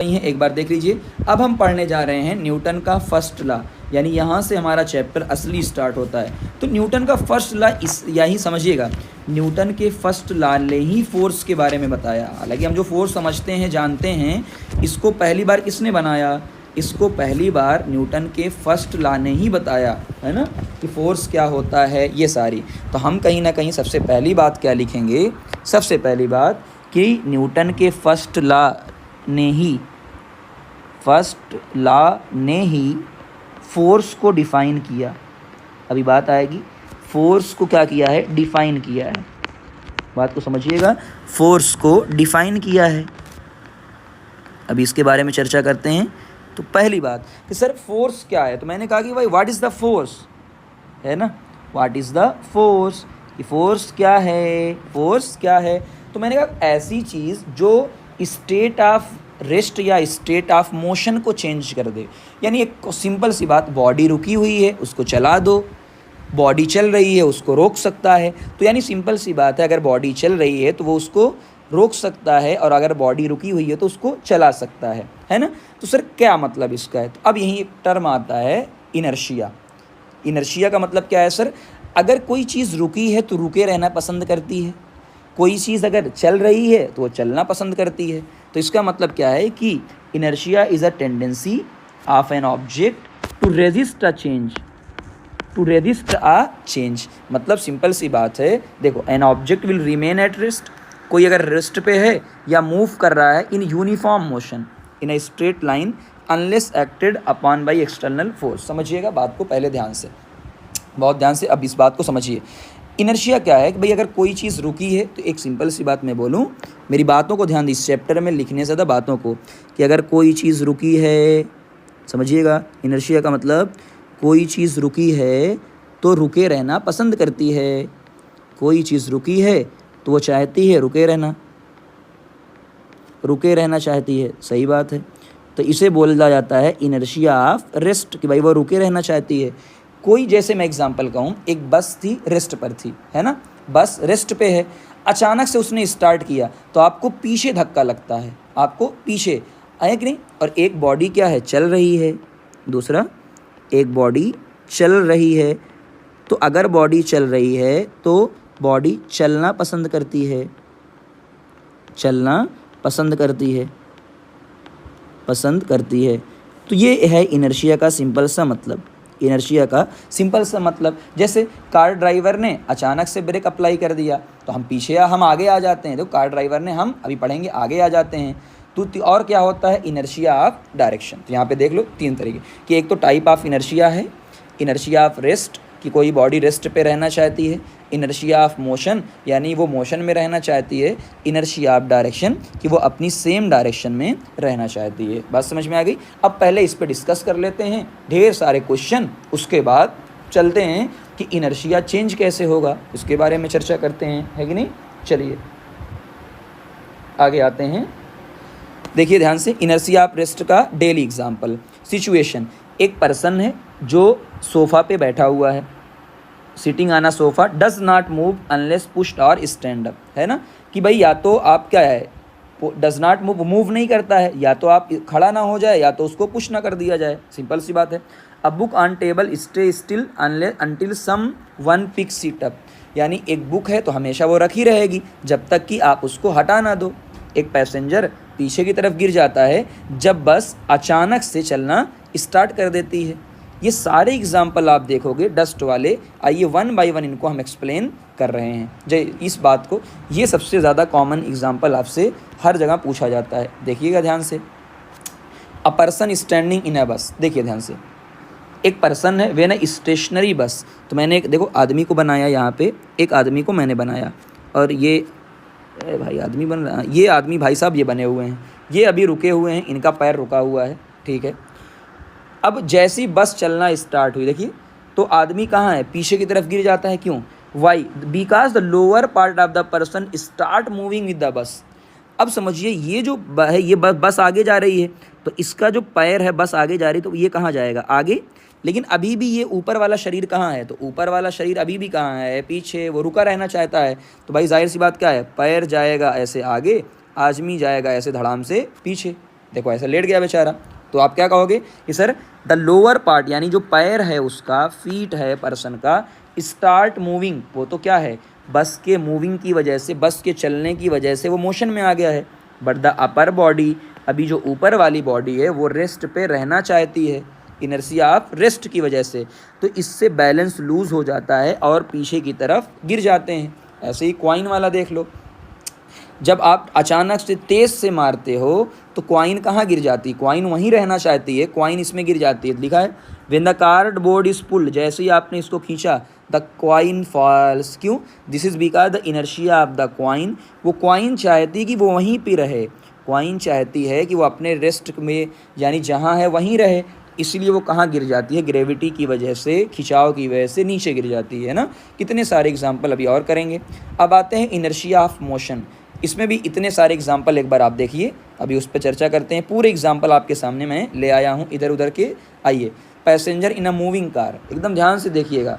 नहीं है, एक बार देख लीजिए। अब हम पढ़ने जा रहे हैं न्यूटन का फर्स्ट लॉ, यानी यहाँ से हमारा चैप्टर असली स्टार्ट होता है। तो न्यूटन का फर्स्ट लॉ इस यही समझिएगा, न्यूटन के फर्स्ट लॉ ने ही फोर्स के बारे में बताया। हालांकि हम जो फोर्स समझते हैं, जानते हैं, इसको पहली बार किसने बनाया? इसको पहली बार न्यूटन के फर्स्ट लॉ ने ही बताया, है ना, कि फोर्स क्या होता है, ये सारी। तो हम कहीं ना कहीं सबसे पहली बात क्या लिखेंगे? सबसे पहली बात कि न्यूटन के फर्स्ट लॉ ने ही फोर्स को डिफ़ाइन किया। अभी बात आएगी, फोर्स को क्या किया है? डिफ़ाइन किया है। बात को समझिएगा, फोर्स को डिफ़ाइन किया है। अभी इसके बारे में चर्चा करते हैं। तो पहली बात कि सर फोर्स क्या है? तो मैंने कहा कि भाई व्हाट इज़ द फोर्स, है ना, व्हाट इज़ द फोर्स, कि फोर्स क्या है? फोर्स क्या है? तो मैंने कहा ऐसी चीज़ जो स्टेट ऑफ रेस्ट या स्टेट ऑफ मोशन को चेंज कर दे। यानी एक सिंपल सी बात, बॉडी रुकी हुई है उसको चला दो, बॉडी चल रही है उसको रोक सकता है। तो यानी सिंपल सी बात है, अगर बॉडी चल रही है तो वो उसको रोक सकता है, और अगर बॉडी रुकी हुई है तो उसको चला सकता है ना। तो सर क्या मतलब इसका है? तो अब यही एक टर्म आता है इनर्शिया। इनर्शिया का मतलब क्या है सर? अगर कोई चीज़ रुकी है तो रुके रहना पसंद करती है, कोई चीज़ अगर चल रही है तो वो चलना पसंद करती है। तो इसका मतलब क्या है कि inertia is a tendency of an object to resist a change. मतलब सिंपल सी बात है, देखो, an object will remain at rest, कोई अगर रेस्ट पे है या मूव कर रहा है in uniform motion in a straight line unless acted upon by external force. समझिएगा बात को पहले ध्यान से, बहुत ध्यान से। अब इस बात को समझिए, इनर्शिया क्या है कि भाई अगर कोई चीज़ रुकी है, तो एक सिंपल सी बात मैं बोलूँ, मेरी बातों को ध्यान दी, इस चैप्टर में लिखने से ज़्यादा बातों को, कि अगर कोई चीज़ रुकी है, समझिएगा, इनर्शिया का मतलब कोई चीज़ रुकी है तो रुके रहना पसंद करती है। कोई चीज़ रुकी है तो वो चाहती है रुके रहना चाहती है, सही बात है। तो इसे बोला जाता है इनर्शिया ऑफ रेस्ट, कि भाई वो रुके रहना चाहती है। कोई, जैसे मैं एग्जांपल कहूँ, एक बस थी, रेस्ट पर थी, है ना, बस रेस्ट पे है, अचानक से उसने स्टार्ट किया तो आपको पीछे धक्का लगता है, आपको पीछे आए कि नहीं। और एक बॉडी क्या है? चल रही है। दूसरा, एक बॉडी चल रही है। तो अगर बॉडी चल रही है तो बॉडी चलना पसंद करती है, पसंद करती है। तो ये है इनर्शिया का सिंपल सा मतलब। इनर्शिया का सिंपल सा मतलब, जैसे कार ड्राइवर ने अचानक से ब्रेक अप्लाई कर दिया तो हम पीछे या हम आगे आ जाते हैं। तो कार ड्राइवर ने, हम अभी पढ़ेंगे, आगे आ जाते हैं। तो और क्या होता है? Inertia of direction. तो यहाँ पे देख लो तीन तरीके कि एक तो टाइप ऑफ इनर्शिया है, इनर्शिया ऑफ रेस्ट, कि कोई बॉडी रेस्ट पे रहना चाहती है। इनर्शिया ऑफ मोशन, यानी वो मोशन में रहना चाहती है। इनर्शिया ऑफ डायरेक्शन, कि वो अपनी सेम डायरेक्शन में रहना चाहती है। बात समझ में आ गई? अब पहले इस पे डिस्कस कर लेते हैं, ढेर सारे क्वेश्चन, उसके बाद चलते हैं कि इनर्शिया चेंज कैसे होगा, इसके बारे में चर्चा करते हैं, है कि नहीं। चलिए आगे आते हैं। देखिए ध्यान से, इनर्शिया ऑफ रेस्ट का डेली एग्जाम्पल। सिचुएशन, एक पर्सन है जो सोफ़ा पे बैठा हुआ है, sitting on a sofa, does not move unless pushed और स्टैंड अप, है ना, कि भाई या तो आप क्या है, डज नॉट मूव नहीं करता है, या तो आप खड़ा ना हो जाए या तो उसको पुश ना कर दिया जाए, सिंपल सी बात है। A book on table stay still until someone picks it up, यानी एक बुक है तो हमेशा वो रखी रहेगी जब तक कि आप उसको हटा ना दो। एक पैसेंजर पीछे की तरफ गिर जाता है जब बस अचानक से चलना स्टार्ट कर देती है। ये सारे एग्जाम्पल आप देखोगे डस्ट वाले। आइए वन बाय वन इनको हम एक्सप्लेन कर रहे हैं। जय इस बात को, ये सबसे ज़्यादा कॉमन एग्जाम्पल आपसे हर जगह पूछा जाता है। देखिएगा ध्यान से, अ पर्सन स्टैंडिंग इन अ बस। देखिए ध्यान से, एक पर्सन है वेन अ स्टेशनरी बस। तो मैंने एक, देखो, आदमी को बनाया, यहाँ पे एक आदमी को मैंने बनाया, और ये भाई आदमी बन रहा है, ये आदमी भाई साहब ये बने हुए हैं, ये अभी रुके हुए हैं, इनका पैर रुका हुआ है, ठीक है। अब जैसी बस चलना स्टार्ट हुई, देखिए, तो आदमी कहाँ है? पीछे की तरफ गिर जाता है। क्यों? Why? Because the lower part of the person start moving with the bus. अब समझिए, ये जो है, ये बस आगे जा रही है, तो इसका जो पैर है, बस आगे जा रही है, तो ये कहाँ जाएगा? आगे। लेकिन अभी भी ये ऊपर वाला शरीर कहाँ है? तो ऊपर वाला शरीर अभी भी कहाँ है? पीछे। वो रुका रहना चाहता है। तो भाई जाहिर सी बात क्या है, पैर जाएगा ऐसे आगे, आदमी जाएगा ऐसे धड़ाम से पीछे। देखो ऐसे लेट गया बेचारा, तो आप क्या कहोगे कि सर द लोअर पार्ट यानी जो पैर है उसका, फीट है पर्सन का, स्टार्ट मूविंग, वो तो क्या है बस के मूविंग की वजह से, बस के चलने की वजह से वो मोशन में आ गया है। बट द अपर बॉडी, अभी जो ऊपर वाली बॉडी है वो रेस्ट पे रहना चाहती है, इनर्शिया ऑफ रेस्ट की वजह से, तो इससे बैलेंस लूज हो जाता है और पीछे की तरफ गिर जाते हैं। ऐसे ही क्वाइन वाला देख लो, जब आप अचानक से तेज से मारते हो तो क्वाइन कहाँ गिर जाती है, क्वाइन वहीं रहना चाहती है, क्वाइन इसमें गिर जाती है। लिखा है when the cardboard is pulled, जैसे ही आपने इसको खींचा द क्वाइन फॉल्स। क्यों? This is because the inertia of the coin, वो क्वाइन चाहती कि वो वहीं पे रहे, क्वाइन चाहती है कि वो अपने रेस्ट में यानी जहाँ है वहीं रहे, इसलिए वो कहाँ गिर जाती है, ग्रेविटी की वजह से, खिंचाव की वजह से नीचे गिर जाती है ना। कितने सारे एग्जाम्पल अभी और करेंगे। अब आते हैं इनर्शिया ऑफ मोशन, इसमें भी इतने सारे एग्जाम्पल एक बार आप देखिए, अभी उस पर चर्चा करते हैं। पूरे एग्जाम्पल आपके सामने मैं ले आया हूँ, इधर उधर के आइए। Passenger in a moving car, एकदम ध्यान से देखिएगा,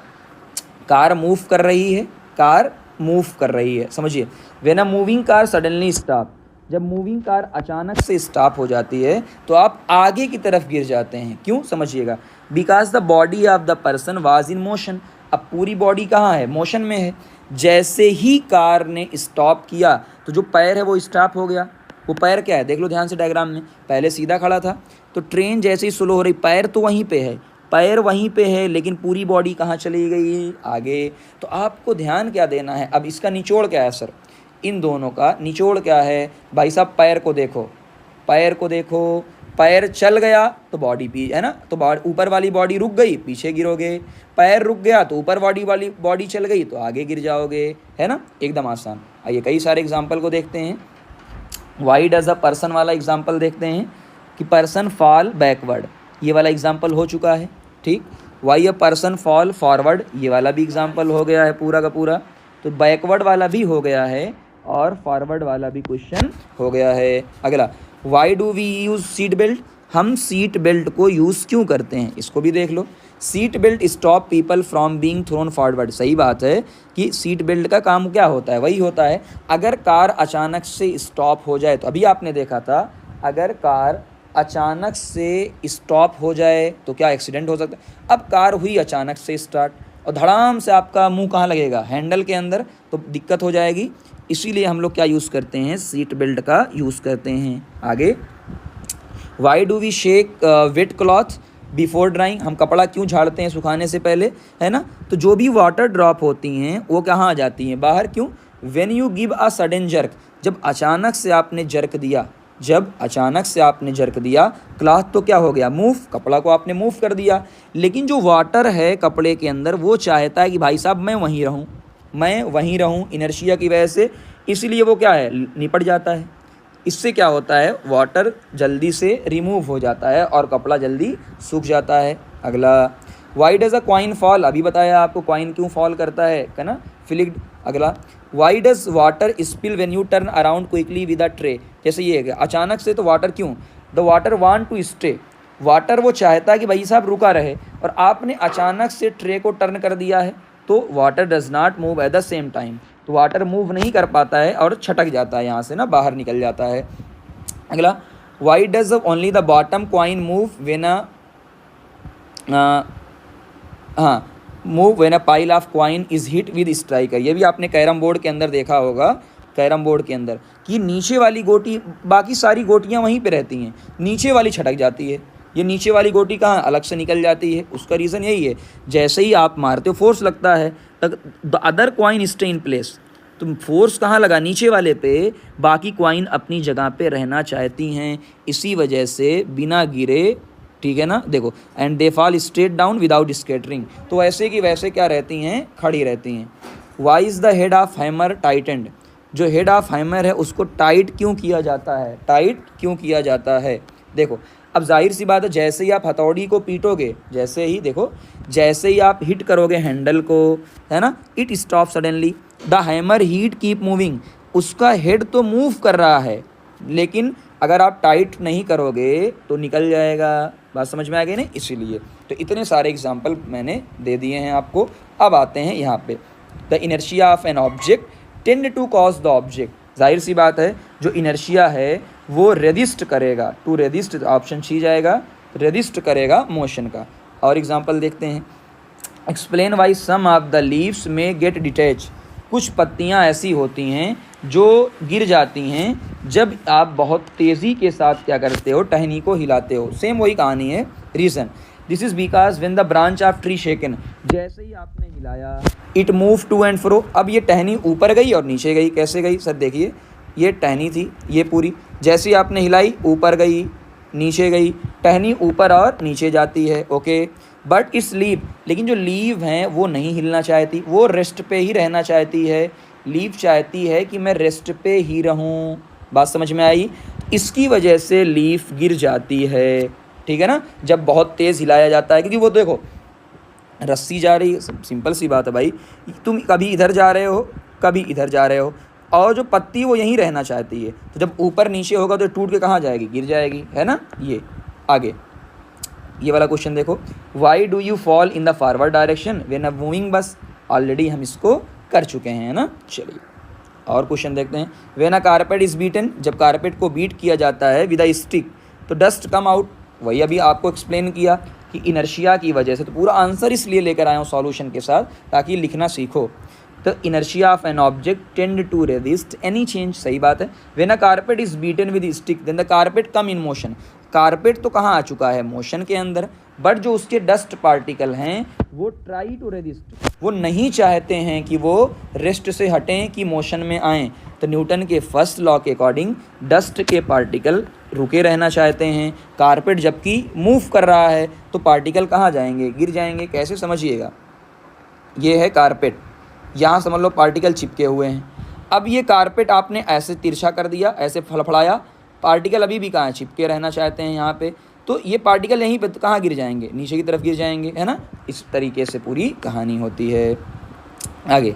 कार मूव कर रही है, कार मूव कर रही है, समझिए। When a moving car suddenly stop, जब मूविंग कार अचानक से स्टॉप हो जाती है तो आप आगे की तरफ गिर जाते हैं। क्यों? समझिएगा, because the body of the person was in motion, अब पूरी बॉडी कहाँ है, मोशन में है। जैसे ही कार ने स्टॉप किया तो जो पैर है वो स्टॉप हो गया। वो पैर क्या है, देख लो ध्यान से डायग्राम में, पहले सीधा खड़ा था तो ट्रेन जैसे ही स्लो हो रही, पैर तो वहीं पे है, पैर वहीं पे है, लेकिन पूरी बॉडी कहाँ चली गई, आगे। तो आपको ध्यान क्या देना है, अब इसका निचोड़ क्या है सर, इन दोनों का निचोड़ क्या है भाई साहब, पैर को देखो, पैर को देखो, पैर चल गया तो बॉडी पी है ना, तो ऊपर वाली बॉडी रुक गई, पीछे गिरोगे, पैर रुक गया तो ऊपर वाली बॉडी चल गई तो आगे गिर जाओगे, है ना, एकदम आसान। आइए कई सारे एग्जाम्पल को देखते हैं। वाई डज अ पर्सन वाला एग्जाम्पल देखते हैं कि पर्सन फॉल बैकवर्ड, ये वाला एग्जाम्पल हो चुका है, ठीक। Why a person fall forward, ये वाला भी एग्जाम्पल हो गया है पूरा का पूरा, तो बैकवर्ड वाला भी हो गया है और फॉरवर्ड वाला भी क्वेश्चन हो गया है। अगला, why do we use seat belt, हम सीट बेल्ट को यूज़ क्यों करते हैं, इसको भी देख लो। Seat belt stop people from being thrown forward, सही बात है कि सीट बेल्ट का काम क्या होता है, वही होता है अगर कार अचानक से स्टॉप हो जाए, तो अभी आपने देखा था अगर कार अचानक से स्टॉप हो जाए तो क्या एक्सीडेंट हो सकता है। अब कार हुई अचानक से स्टार्ट और धड़ाम से आपका मुंह कहाँ लगेगा, हैंडल के अंदर, तो दिक्कत हो जाएगी। इसीलिए हम लोग क्या यूज़ करते हैं, सीट बेल्ट का यूज़ करते हैं। आगे, why do we shake wet cloth before drying, हम कपड़ा क्यों झाड़ते हैं सुखाने से पहले, है ना। तो जो भी वाटर ड्रॉप होती हैं वो कहाँ आ जाती हैं, बाहर। क्यों? When you give a sudden jerk, जब अचानक से आपने जर्क दिया, जब अचानक से आपने जर्क दिया, क्लॉथ तो क्या हो गया, मूव, कपड़ा को आपने मूव कर दिया, लेकिन जो वाटर है कपड़े के अंदर वो चाहता है कि भाई साहब मैं वहीं रहूँ, मैं वहीं रहूँ, इनर्शिया की वजह से, इसलिए वो क्या है, निपट जाता है। इससे क्या होता है, वाटर जल्दी से रिमूव हो जाता है और कपड़ा जल्दी सूख जाता है। अगला, why does a coin fall, अभी बताया आपको क्वाइन क्यों फॉल करता है ना, फ्लिक्ड। अगला, why does water spill when you turn around quickly with a tray, जैसे ये है अचानक से, तो वाटर क्यों, the water want to stay, water वो चाहता है कि भाई साहब रुका रहे, और आपने अचानक से ट्रे को टर्न कर दिया है तो water does not move at the same time, तो वाटर मूव नहीं कर पाता है और छटक जाता है, यहाँ से ना बाहर निकल जाता है। अगला, why does only the bottom coin move when move when a pile of coin is hit with striker, ये भी आपने कैरम बोर्ड के अंदर देखा होगा, कैरम बोर्ड के अंदर कि नीचे वाली गोटी, बाकी सारी गोटियाँ वहीं पे रहती हैं, नीचे वाली छटक जाती है, ये नीचे वाली गोटी कहाँ अलग से निकल जाती है। उसका रीज़न यही है, जैसे ही आप मारते हो फोर्स लगता है, the other coin stay in place, तो फोर्स कहाँ लगा, नीचे वाले पे, बाकी क्वाइन अपनी जगह पे रहना चाहती हैं, इसी वजह से बिना गिरे, ठीक है ना, देखो, and they fall straight down without scattering, तो वैसे की वैसे क्या रहती हैं, खड़ी रहती हैं। Why is the head of hammer tightened, जो हेड ऑफ हैमर है उसको टाइट क्यों किया जाता है, टाइट क्यों किया जाता है, देखो। अब जाहिर सी बात है, जैसे ही आप हथौड़ी को पीटोगे, जैसे ही देखो, जैसे ही आप हिट करोगे हैंडल को, है ना, it stop suddenly, the hammer heat keep moving, उसका हेड तो मूव कर रहा है, लेकिन अगर आप टाइट नहीं करोगे तो निकल जाएगा। बात समझ में आ गई ना, इसीलिए तो इतने सारे एग्जाम्पल मैंने दे दिए हैं आपको। अब आते हैं यहाँ पे, the inertia of an object tend to cause the object, जाहिर सी बात है, जो इनर्शिया है वो रेजिस्ट करेगा, टू रेजिस्ट ऑप्शन सी जाएगा, रेजिस्ट करेगा मोशन का। और एग्जांपल देखते हैं, explain why some of the leaves may get detach, कुछ पत्तियां ऐसी होती हैं जो गिर जाती हैं जब आप बहुत तेज़ी के साथ क्या करते हो, टहनी को हिलाते हो। सेम वही कहानी है। Reason, this is because when the branch of tree shaken, जैसे ही आपने हिलाया it move to and fro, अब ये टहनी ऊपर गई और नीचे गई। कैसे गई सर, देखिए ये टहनी थी ये पूरी, जैसे ही आपने हिलाई ऊपर गई नीचे गई, टहनी ऊपर और नीचे जाती है। ओके, बट इस लीव, लेकिन जो लीव हैं वो नहीं हिलना चाहती, वो रेस्ट पे ही रहना चाहती है। लीव चाहती है कि मैं रेस्ट पे ही रहूं। बात समझ में आई? इसकी वजह से लीफ गिर जाती है, ठीक है ना, जब बहुत तेज़ हिलाया जाता है। क्योंकि वो देखो रस्सी जा रही है, सिंपल सी बात है भाई, तुम कभी इधर जा रहे हो कभी इधर जा रहे हो, और जो पत्ती वो यहीं रहना चाहती है। तो जब ऊपर नीचे होगा तो टूट के कहाँ जाएगी, गिर जाएगी, है ना। ये आगे ये वाला क्वेश्चन देखो, why do you fall in the forward direction when a moving बस, ऑलरेडी हम इसको कर चुके हैं ना। चलिए और क्वेश्चन देखते हैं, when a carpet is beaten, जब कारपेट को बीट किया जाता है विद अ स्टिक तो डस्ट कम आउट, वही अभी आपको एक्सप्लेन किया कि इनर्शिया की वजह से। तो पूरा आंसर इसलिए लेकर आया हूँ सॉल्यूशन के साथ ताकि लिखना सीखो। तो inertia of an object tend to resist any change, सही बात है। When a carpet is beaten with stick then the carpet come in motion, carpet तो कहाँ आ चुका है, मोशन के अंदर, बट जो उसके डस्ट पार्टिकल हैं वो ट्राई टू रेजिस्ट, वो नहीं चाहते हैं कि वो रेस्ट से हटें कि मोशन में आएँ। तो न्यूटन के फर्स्ट लॉ के अकॉर्डिंग डस्ट के पार्टिकल रुके रहना चाहते हैं, कारपेट जबकि मूव कर रहा है तो पार्टिकल कहाँ जाएंगे, गिर जाएंगे। कैसे, समझिएगा, ये है कारपेट, यहाँ समझ लो पार्टिकल चिपके हुए हैं। अब ये कारपेट आपने ऐसे तिरछा कर दिया, ऐसे फड़फड़ाया, पार्टिकल अभी भी कहाँ चिपके रहना चाहते हैं यहाँ पे, तो ये पार्टिकल यहीं पे कहाँ गिर जाएंगे, नीचे की तरफ गिर जाएंगे, है ना। इस तरीके से पूरी कहानी होती है। आगे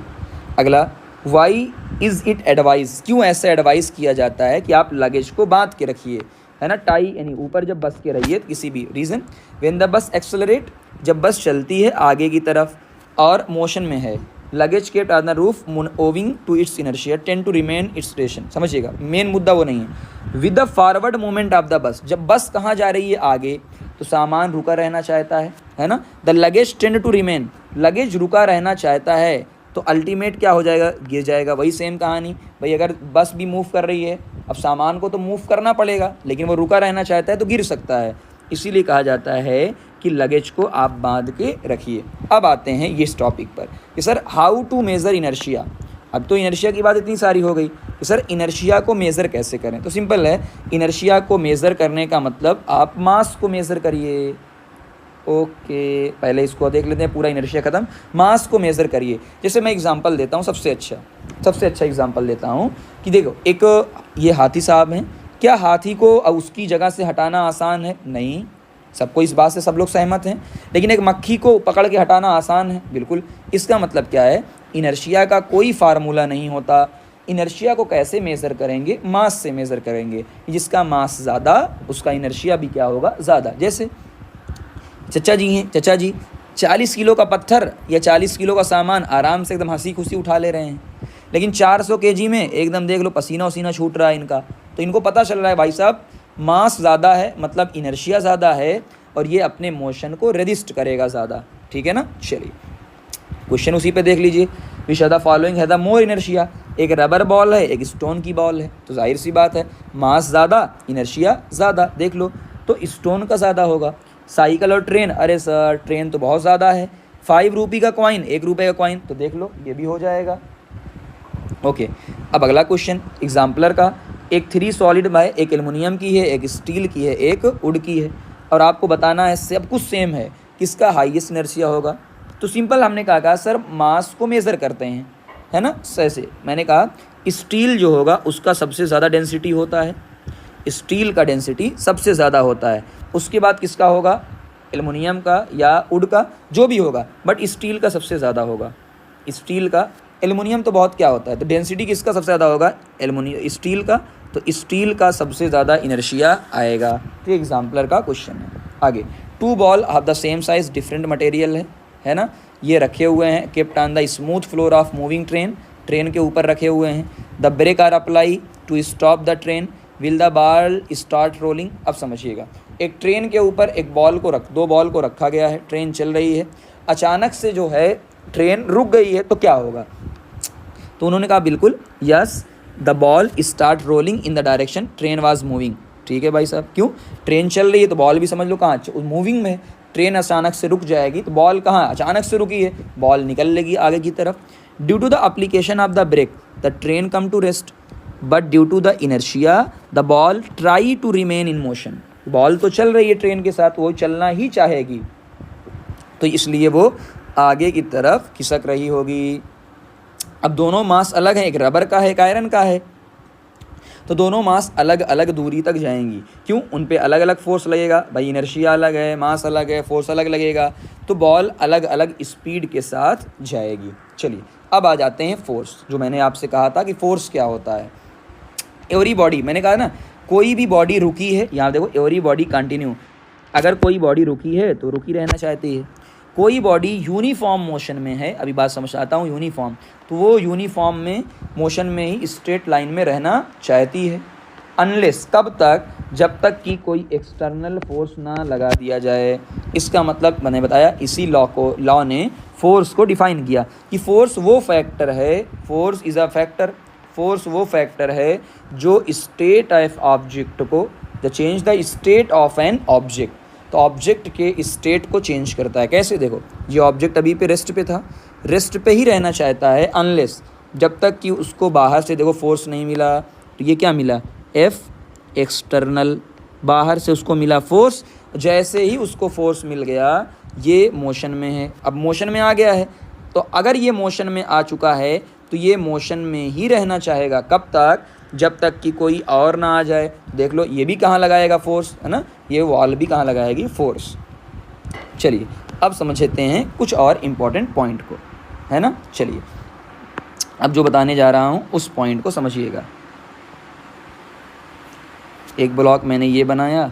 अगला, वाई इज़ इट एडवाइस, क्यों ऐसा एडवाइस किया जाता है कि आप लगेज को बांध के रखिए, है ना, टाई यानी ऊपर जब बस के रहिए किसी भी। Reason, when the bus accelerate, जब बस चलती है आगे की तरफ और मोशन में है, luggage kept on the roof owing to its inertia tend to remain its station. समझिएगा, मेन मुद्दा वो नहीं है। With the forward movement of the bus, जब बस कहाँ जा रही है आगे, तो सामान रुका रहना चाहता है ना। The luggage tend to remain, luggage रुका रहना चाहता है तो अल्टीमेट क्या हो जाएगा, गिर जाएगा। वही सेम कहानी भाई, अगर बस भी मूव कर रही है, अब सामान को तो मूव करना पड़ेगा, लेकिन वो रुका रहना चाहता है तो गिर सकता है। इसीलिए कहा जाता है कि लगेज को आप बांध के रखिए। अब आते हैं ये इस टॉपिक पर कि sir how to measure inertia. अब तो इनर्शिया की बात इतनी सारी हो गई कि सर इनर्शिया को मेज़र कैसे करें। तो सिंपल है, इनर्शिया को मेज़र करने का मतलब आप मास को मेज़र करिए। ओके, पहले इसको देख लेते हैं, पूरा इनर्शिया ख़त्म, मास को मेज़र करिए। जैसे मैं एग्जांपल देता हूँ, सबसे अच्छा एग्जांपल देता हूँ कि देखो, एक ये हाथी साहब हैं, क्या हाथी को उसकी जगह से हटाना आसान है? नहीं, सबको इस बात से सब लोग सहमत हैं। लेकिन एक मक्खी को पकड़ के हटाना आसान है? बिल्कुल। इसका मतलब क्या है, इनर्शिया का कोई फार्मूला नहीं होता। इनर्शिया को कैसे मेज़र करेंगे, मास से मेज़र करेंगे। जिसका मास ज़्यादा उसका इनर्शिया भी क्या होगा, ज़्यादा। जैसे चचा जी हैं, चचा जी 40 किलो का पत्थर या 40 किलो का सामान आराम से एकदम हंसी खुशी उठा ले रहे हैं, लेकिन 400 kg में एकदम देख लो पसीना वसीना छूट रहा है इनका। तो इनको पता चल रहा है भाई साहब मास ज़्यादा है, मतलब इनर्शिया ज़्यादा है, और ये अपने मोशन को रेजिस्ट करेगा ज़्यादा, ठीक है ना। चलिए क्वेश्चन उसी पे देख लीजिए, विच आर द फॉलोइंग है द मोर इनर्शिया। एक रबर बॉल है, एक स्टोन की बॉल है, तो जाहिर सी बात है मास ज़्यादा इनर्शिया ज़्यादा। देख लो तो स्टोन का ज़्यादा होगा। साइकिल और ट्रेन, अरे सर ट्रेन तो बहुत ज़्यादा है। 5 रुपये का कॉइन, 1 रुपये का कॉइन, तो देख लो ये भी हो जाएगा। ओके, अब अगला क्वेश्चन एग्जाम्पलर का, एक 3 सॉलिड है, एक एल्युमिनियम की है, एक स्टील की है, एक वुड की है, और आपको बताना है सब कुछ सेम है, किसका हाईएस्ट इनर्शिया होगा। तो सिंपल हमने कहा सर मास को मेज़र करते हैं, है ना। ऐसे मैंने कहा स्टील जो होगा उसका सबसे ज़्यादा डेंसिटी होता है, स्टील का डेंसिटी सबसे ज़्यादा होता है। उसके बाद किसका होगा, एल्युमिनियम का या वुड का, जो भी होगा, बट स्टील का सबसे ज़्यादा होगा। स्टील का, एल्युमिनियम तो बहुत क्या होता है, तो डेंसिटी किसका सबसे ज़्यादा होगा, एल्युमिनियम, स्टील का, तो स्टील का सबसे ज़्यादा इनर्शिया आएगा। तो एग्जाम्पलर का क्वेश्चन है। आगे, 2 ball of the same size different material है ना, ये रखे हुए हैं, kept on the smooth floor of moving train, train के ऊपर रखे हुए हैं। The brake are apply to stop the train, will the ball start rolling. अब समझिएगा, एक ट्रेन के ऊपर एक बॉल को दो बॉल को रखा गया है, ट्रेन चल रही है, अचानक से जो है ट्रेन रुक गई है, तो क्या होगा? तो उन्होंने कहा बिल्कुल yes, the ball start rolling in the direction train was moving. ठीक है भाई साहब, क्यों? ट्रेन चल रही है तो बॉल भी समझ लो कहाँ मूविंग में है। ट्रेन अचानक से रुक जाएगी तो बॉल कहाँ अचानक से रुकी है, बॉल निकल लेगी आगे की तरफ। Due to the application of the brake the train come to rest, but due to the inertia the ball try to remain in motion. Ball तो चल रही है ट्रेन के साथ, वो चलना ही चाहेगी, तो इसलिए वो आगे की तरफ खिसक रही होगी। अब दोनों मास अलग हैं, एक रबर का है एक आयरन का है, तो दोनों मास अलग अलग दूरी तक जाएंगी। क्यों? उन पे अलग अलग फोर्स लगेगा भाई, इनर्शिया अलग है, मास अलग है, फोर्स अलग लगेगा, तो बॉल अलग अलग स्पीड के साथ जाएगी। चलिए अब आ जाते हैं फोर्स, जो मैंने आपसे कहा था कि फोर्स क्या होता है। एवरी बॉडी, मैंने कहा ना कोई भी बॉडी रुकी है, यहाँ देखो एवरी बॉडी कंटिन्यू, अगर कोई बॉडी रुकी है तो रुकी रहना चाहती है। कोई बॉडी यूनिफॉर्म मोशन में है, अभी बात समझाता हूँ, यूनिफॉर्म, तो वो यूनिफॉर्म में मोशन में ही स्ट्रेट लाइन में रहना चाहती है, अनलेस, कब तक? जब तक कि कोई एक्सटर्नल फोर्स ना लगा दिया जाए। इसका मतलब मैंने बताया, इसी लॉ ने फोर्स को डिफाइन किया कि फोर्स वो फैक्टर है, force is a factor, force वो फैक्टर है जो स्टेट ऑफ ऑब्जेक्ट को, the change the state of an object, तो ऑब्जेक्ट के स्टेट को चेंज करता है। कैसे? देखो, ये ऑब्जेक्ट अभी पे रेस्ट पे था, रेस्ट पे ही रहना चाहता है, अनलेस, जब तक कि उसको बाहर से देखो फोर्स नहीं मिला। तो ये क्या मिला? एफ एक्सटर्नल, बाहर से उसको मिला फोर्स, जैसे ही उसको फोर्स मिल गया ये मोशन में है, अब मोशन में आ गया है, तो अगर ये मोशन में आ चुका है तो ये मोशन में ही रहना चाहेगा, कब तक? जब तक कि कोई और ना आ जाए। देख लो, ये भी कहाँ लगाएगा फोर्स, है ना, ये वॉल भी कहाँ लगाएगी? फोर्स। चलिए अब समझते हैं कुछ और इम्पोर्टेंट पॉइंट को, है ना। चलिए अब जो बताने जा रहा हूँ उस पॉइंट को समझिएगा। एक ब्लॉक मैंने ये बनाया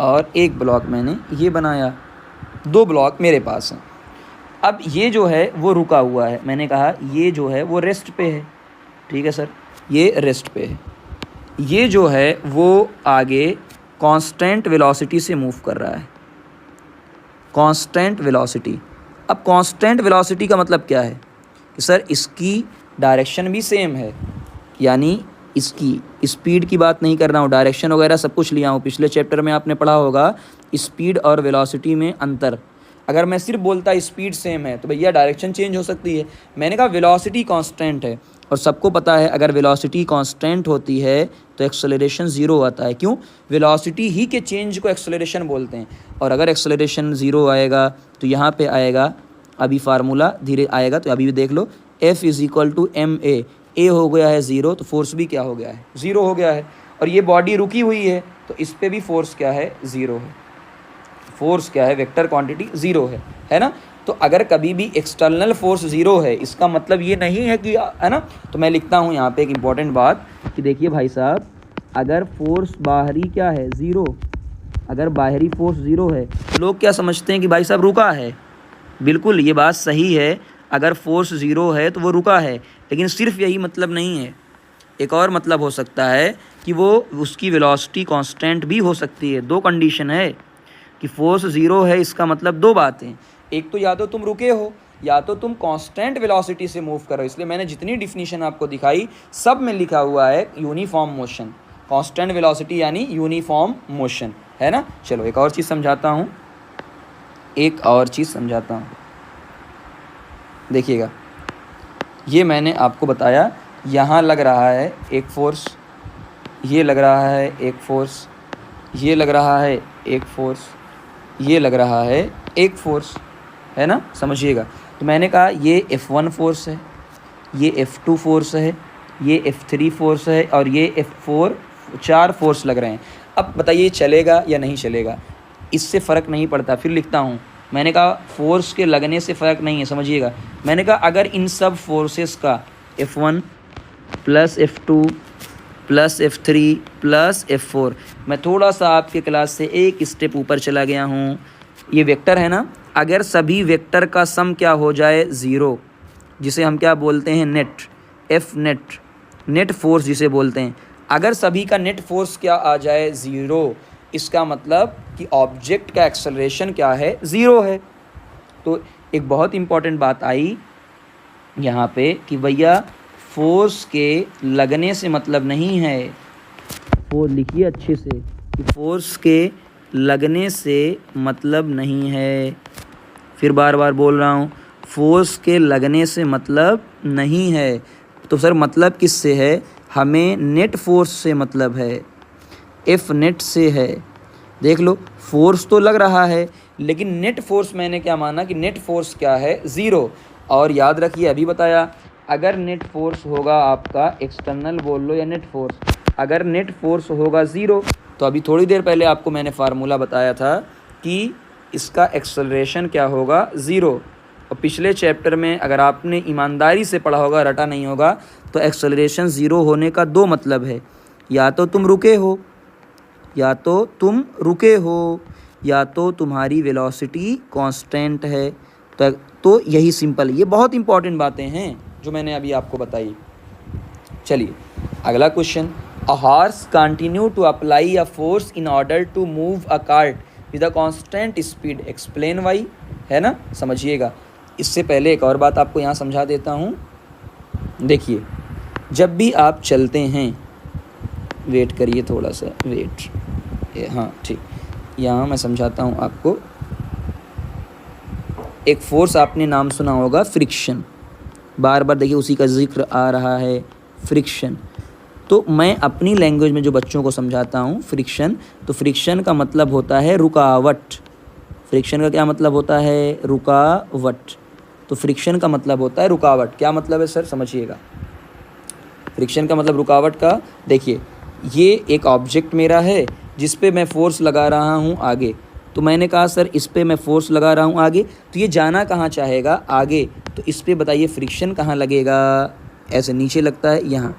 और एक ब्लॉक मैंने ये बनाया, दो ब्लॉक मेरे पास हैं। अब ये जो है वो रुका हुआ है, मैंने कहा ये जो है वो रेस्ट पे है, ठीक है सर, ये रेस्ट पे है। ये जो है वो आगे कांस्टेंट वेलोसिटी से मूव कर रहा है, कांस्टेंट वेलोसिटी। अब कांस्टेंट वेलोसिटी का मतलब क्या है कि सर इसकी डायरेक्शन भी सेम है, यानी इसकी स्पीड की बात नहीं कर रहा हूँ, डायरेक्शन वगैरह सब कुछ लिया हूँ। पिछले चैप्टर में आपने पढ़ा होगा स्पीड और वेलोसिटी में अंतर। अगर मैं सिर्फ बोलता स्पीड सेम है तो भैया डायरेक्शन चेंज हो सकती है। मैंने कहा वेलोसिटी कांस्टेंट है, और सबको पता है अगर वेलोसिटी कांस्टेंट होती है तो एक्सेलरेशन ज़ीरो आता है। क्यों? वेलोसिटी ही के चेंज को एक्सेलरेशन बोलते हैं, और अगर एक्सेलरेशन ज़ीरो आएगा तो यहाँ पे आएगा, अभी फार्मूला धीरे आएगा तो अभी भी देख लो, F is equal to ma, a हो गया है ज़ीरो तो फोर्स भी क्या हो गया है? ज़ीरो हो गया है। और ये बॉडी रुकी हुई है तो इस पर भी फोर्स क्या है? ज़ीरो है। फोर्स क्या है? वेक्टर क्वांटिटी ज़ीरो है ना। तो अगर कभी भी एक्सटर्नल फोर्स ज़ीरो है, इसका मतलब ये नहीं है कि, है ना, तो मैं लिखता हूँ यहाँ पे एक इम्पॉर्टेंट बात कि देखिए भाई साहब, अगर फोर्स बाहरी क्या है? ज़ीरो, अगर बाहरी फोर्स ज़ीरो है तो लोग क्या समझते हैं कि भाई साहब रुका है। बिल्कुल ये बात सही है, अगर फोर्स ज़ीरो है तो वो रुका है, लेकिन सिर्फ यही मतलब नहीं है, एक और मतलब हो सकता है कि वो उसकी वेलोसिटी कांस्टेंट भी हो सकती है। दो कंडीशन है कि फोर्स ज़ीरो है, इसका मतलब दो बातें, एक तो या तो तुम रुके हो या तो तुम कांस्टेंट वेलोसिटी से मूव करो। इसलिए मैंने जितनी डिफिनीशन आपको दिखाई सब में लिखा हुआ है यूनिफॉर्म मोशन, कांस्टेंट वेलोसिटी यानी यूनिफॉर्म मोशन, है ना। चलो एक और चीज़ समझाता हूँ, एक और चीज़ समझाता हूँ। देखिएगा, ये मैंने आपको बताया, यहाँ लग रहा है एक फोर्स, ये लग रहा है एक फोर्स, ये लग रहा है एक फोर्स, ये लग रहा है एक फोर्स, है ना, समझिएगा। तो मैंने कहा ये F1 फोर्स है, ये F2 फोर्स है, ये F3 फोर्स है, और ये F4, चार फोर्स लग रहे हैं। अब बताइए चलेगा या नहीं चलेगा? इससे फ़र्क नहीं पड़ता। फिर लिखता हूँ, मैंने कहा फोर्स के लगने से फ़र्क नहीं है, समझिएगा। मैंने कहा अगर इन सब फोर्सेस का F1 plus F2 plus F3 plus F4, मैं थोड़ा सा आपके क्लास से एक स्टेप ऊपर चला गया हूँ, ये वेक्टर है ना, अगर सभी वेक्टर का सम क्या हो जाए? ज़ीरो, जिसे हम क्या बोलते हैं? Net, F net, net force जिसे बोलते हैं। अगर सभी का नेट फोर्स क्या आ जाए, ज़ीरो, इसका मतलब कि ऑब्जेक्ट का एक्सेलरेशन क्या है, ज़ीरो है। तो एक बहुत इम्पॉर्टेंट बात आई यहाँ पे कि भैया फोर्स के लगने से मतलब नहीं है, वो लिखिए अच्छे से कि फोर्स के लगने से मतलब नहीं है। फिर बार बार बोल रहा हूँ, फोर्स के लगने से मतलब नहीं है। तो सर मतलब किससे है? हमें नेट फोर्स से मतलब है, एफ नेट से है। देख लो, फोर्स तो लग रहा है, लेकिन नेट फोर्स मैंने क्या माना कि नेट फोर्स क्या है, ज़ीरो। और याद रखिए अभी बताया, अगर नेट फोर्स होगा आपका एक्सटर्नल बोल लो या नेट फोर्स, अगर नेट फोर्स होगा ज़ीरो, तो अभी थोड़ी देर पहले आपको मैंने फार्मूला बताया था कि इसका एक्सेलरेशन क्या होगा, ज़ीरो। और पिछले चैप्टर में अगर आपने ईमानदारी से पढ़ा होगा, रटा नहीं होगा, तो एक्सेलरेशन ज़ीरो होने का दो मतलब है, या तो तुम रुके हो, या तो तुम रुके हो, या तो तुम्हारी वेलोसिटी कांस्टेंट है। तो यही सिंपल, ये बहुत इंपॉर्टेंट बातें हैं जो मैंने अभी आपको बताई। चलिए अगला question, a horse continue to apply a force in order to move a cart with a constant speed, explain why, है ना, समझिएगा। इससे पहले एक और बात आपको यहाँ समझा देता हूँ। देखिए, जब भी आप चलते हैं, वेट करिए थोड़ा सा, वेट, हाँ ठीक, यहाँ मैं समझाता हूँ आपको। एक फोर्स आपने नाम सुना होगा, फ्रिक्शन, बार बार देखिए उसी का जिक्र आ रहा है, फ्रिक्शन। तो मैं अपनी लैंग्वेज में जो बच्चों को समझाता हूँ, फ्रिक्शन, तो फ्रिक्शन का मतलब होता है रुकावट। फ्रिक्शन का क्या मतलब होता है, रुकावट। तो फ्रिक्शन का मतलब होता है रुकावट। क्या मतलब है सर, समझिएगा। फ्रिक्शन का मतलब रुकावट का, देखिए ये एक ऑब्जेक्ट मेरा है जिस पे मैं फोर्स लगा रहा हूँ आगे, तो मैंने कहा सर इस पे मैं फोर्स लगा रहा हूँ आगे, तो ये जाना कहाँ चाहेगा, आगे। तो इस पे बताइए फ्रिक्शन कहाँ लगेगा, ऐसे नीचे लगता है यहाँ,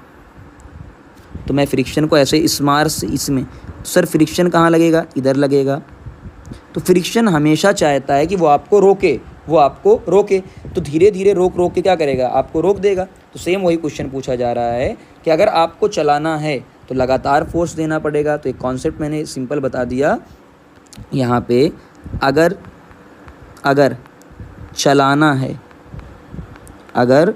तो मैं फ्रिक्शन को ऐसे स्मार से इसमें, तो सर फ्रिक्शन कहाँ लगेगा, इधर लगेगा। तो फ्रिक्शन हमेशा चाहता है कि वो आपको रोके, वो आपको रोके, तो धीरे धीरे रोक रोक के क्या करेगा, आपको रोक देगा। तो सेम वही क्वेश्चन पूछा जा रहा है कि अगर आपको चलाना है तो लगातार फोर्स देना पड़ेगा। तो एक कॉन्सेप्ट मैंने सिंपल बता दिया यहाँ पे, अगर चलाना है, अगर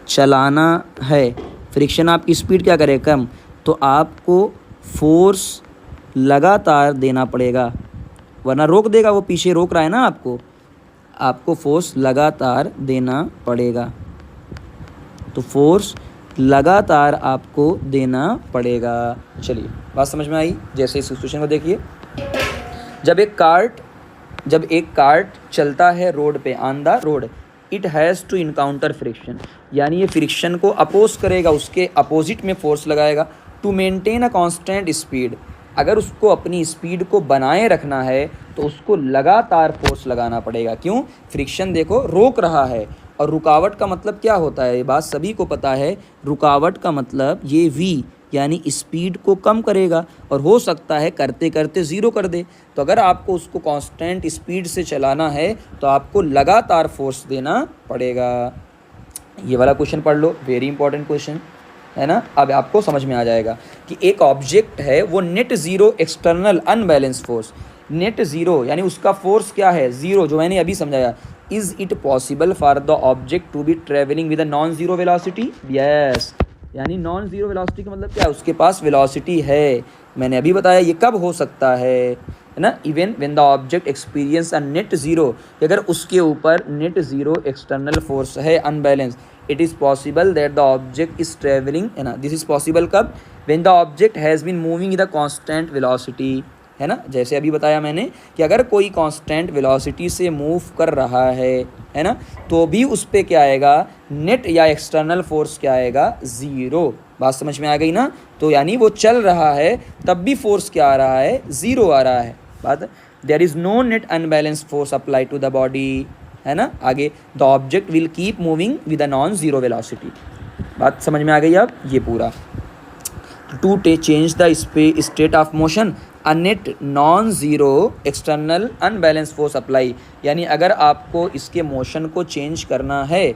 चलाना है, फ्रिक्शन आपकी स्पीड क्या करे, कम, तो आपको फोर्स लगातार देना पड़ेगा, वरना रोक देगा, वो पीछे रोक रहा है ना आपको फोर्स लगातार देना पड़ेगा। तो फोर्स लगातार आपको देना पड़ेगा। चलिए बात समझ में आई। जैसे इस सिचुएशन को देखिए, जब एक कार्ट चलता है रोड पे, on the road, it has to encounter friction, यानी ये फ्रिक्शन को अपोज करेगा, उसके अपोजिट में फोर्स लगाएगा, to maintain a constant speed. अगर उसको अपनी स्पीड को बनाए रखना है तो उसको लगातार फोर्स लगाना पड़ेगा। क्यों, फ्रिक्शन देखो रोक रहा है, और रुकावट का मतलब क्या होता है, ये बात सभी को पता है। रुकावट का मतलब ये v यानी स्पीड को कम करेगा, और हो सकता है करते करते ज़ीरो कर दे। तो अगर आपको उसको कांस्टेंट स्पीड से चलाना है तो आपको लगातार फोर्स देना पड़ेगा। ये वाला क्वेश्चन पढ़ लो, वेरी इंपॉर्टेंट क्वेश्चन है ना। अब आपको समझ में आ जाएगा कि एक ऑब्जेक्ट है, वो net zero external unbalance force, net zero यानी उसका फोर्स क्या है, ज़ीरो, जो मैंने अभी समझाया। Is it possible for the object to be travelling with a non zero velocity, yes, यानी नॉन ज़ीरो वेलोसिटी का मतलब क्या है, उसके पास वेलोसिटी है। मैंने अभी बताया ये कब हो सकता है ना, even when the object experience a net zero, अगर उसके ऊपर नेट ज़ीरो एक्सटर्नल फोर्स है unbalance, it is possible that the object is travelling, है ना। दिस इज़ पॉसिबल कब, when the object has been moving the constant velocity, है ना। जैसे अभी बताया मैंने कि अगर कोई कांस्टेंट वेलोसिटी से मूव कर रहा है ना, तो भी उस पर क्या आएगा, नेट या एक्सटर्नल फोर्स क्या आएगा, ज़ीरो। बात समझ में आ गई ना। तो यानी वो चल रहा है तब भी फोर्स क्या आ रहा है, ज़ीरो आ रहा है। बात, there is no net unbalance force apply to the body, है ना। आगे, the object will keep moving with a non zero velocity. बात समझ में आ गई अब, ये पूरा। To change the state of motion, a net non zero external unbalance force apply, यानी अगर आपको इसके मोशन को चेंज करना है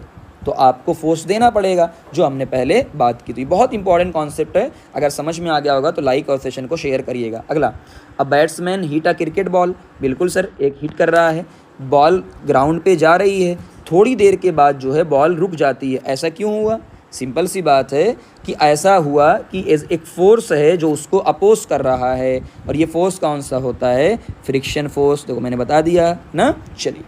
तो आपको फोर्स देना पड़ेगा, जो हमने पहले बात की थी। बहुत इंपॉर्टेंट कॉन्सेप्ट है, अगर समझ में आ गया होगा तो लाइक और सेशन को शेयर करिएगा। अगला, अब बैट्समैन हिट अ क्रिकेट बॉल। बिल्कुल सर, एक हिट कर रहा है, बॉल ग्राउंड पे जा रही है, थोड़ी देर के बाद जो है बॉल रुक जाती है। ऐसा क्यों हुआ? सिंपल सी बात है कि ऐसा हुआ कि एक फोर्स है जो उसको अपोज कर रहा है, और ये फोर्स कौन सा होता है? Friction force. देखो मैंने बता दिया ना। चलिए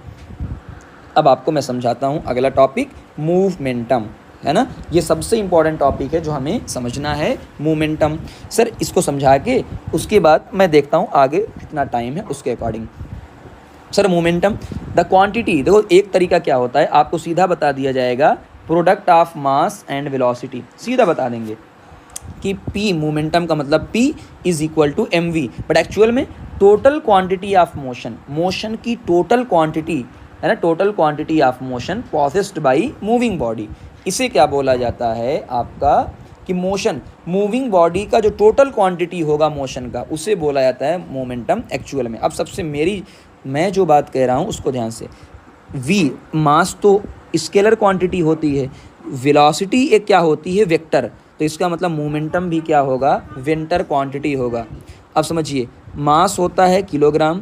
अब आपको मैं समझाता हूँ अगला टॉपिक, मूवमेंटम, है ना। ये सबसे इंपॉर्टेंट टॉपिक है जो हमें समझना है, मोमेंटम। सर इसको समझा के उसके बाद मैं देखता हूँ आगे कितना टाइम है उसके according. Sir momentum, the quantity, देखो एक तरीका क्या होता है, आपको सीधा बता दिया जाएगा, product of mass and velocity, सीधा बता देंगे कि P, मोमेंटम का मतलब P is equal to mv, but actual में total quantity of motion, motion की टोटल क्वांटिटी है ना, total quantity of motion processed by moving body. इसे क्या बोला जाता है आपका कि मोशन, मूविंग बॉडी का जो टोटल क्वांटिटी होगा मोशन का, उसे बोला जाता है मोमेंटम एक्चुअल में। अब सबसे मैं जो बात कह रहा हूँ उसको ध्यान से, v मास तो स्केलर क्वांटिटी होती है, वेलोसिटी एक क्या होती है? वेक्टर। तो इसका मतलब मोमेंटम भी क्या होगा? वेक्टर क्वांटिटी होगा। अब समझिए, मास होता है किलोग्राम,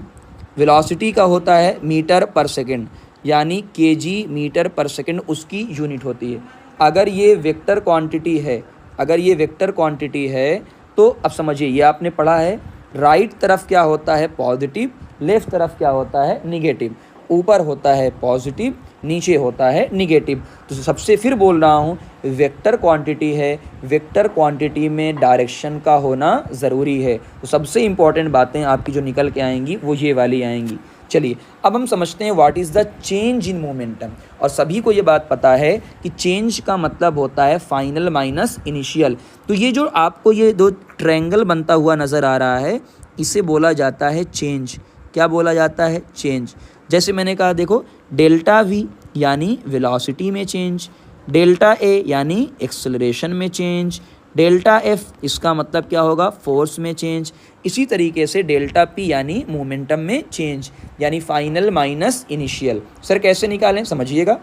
वेलोसिटी का होता है मीटर पर सेकंड, यानी केजी मीटर पर सेकंड उसकी यूनिट होती है। अगर ये वेक्टर क्वांटिटी है, अगर ये वेक्टर क्वांटिटी है, तो अब समझिए ये आपने पढ़ा है, राइट तरफ क्या होता है? पॉजिटिव, लेफ्ट तरफ क्या होता है? निगेटिव। ऊपर होता है पॉजिटिव, नीचे होता है निगेटिव। तो सबसे फिर बोल रहा हूँ, वेक्टर क्वांटिटी है, वेक्टर क्वांटिटी में डायरेक्शन का होना ज़रूरी है। तो सबसे इम्पॉर्टेंट बातें आपकी जो निकल के आएंगी वो ये वाली आएंगी। चलिए अब हम समझते हैं what is the change in momentum. और सभी को ये बात पता है कि चेंज का मतलब होता है फाइनल माइनस इनिशियल। तो ये जो आपको ये दो ट्रायंगल बनता हुआ नज़र आ रहा है, इसे बोला जाता है चेंज। क्या बोला जाता है? चेंज। जैसे मैंने कहा, देखो डेल्टा v यानी वेलोसिटी में चेंज, डेल्टा a यानी एक्सेलरेशन में चेंज, डेल्टा f इसका मतलब क्या होगा? फोर्स में चेंज। इसी तरीके से डेल्टा p यानी मोमेंटम में चेंज, यानी फाइनल माइनस इनिशियल। सर कैसे निकालें? समझिएगा,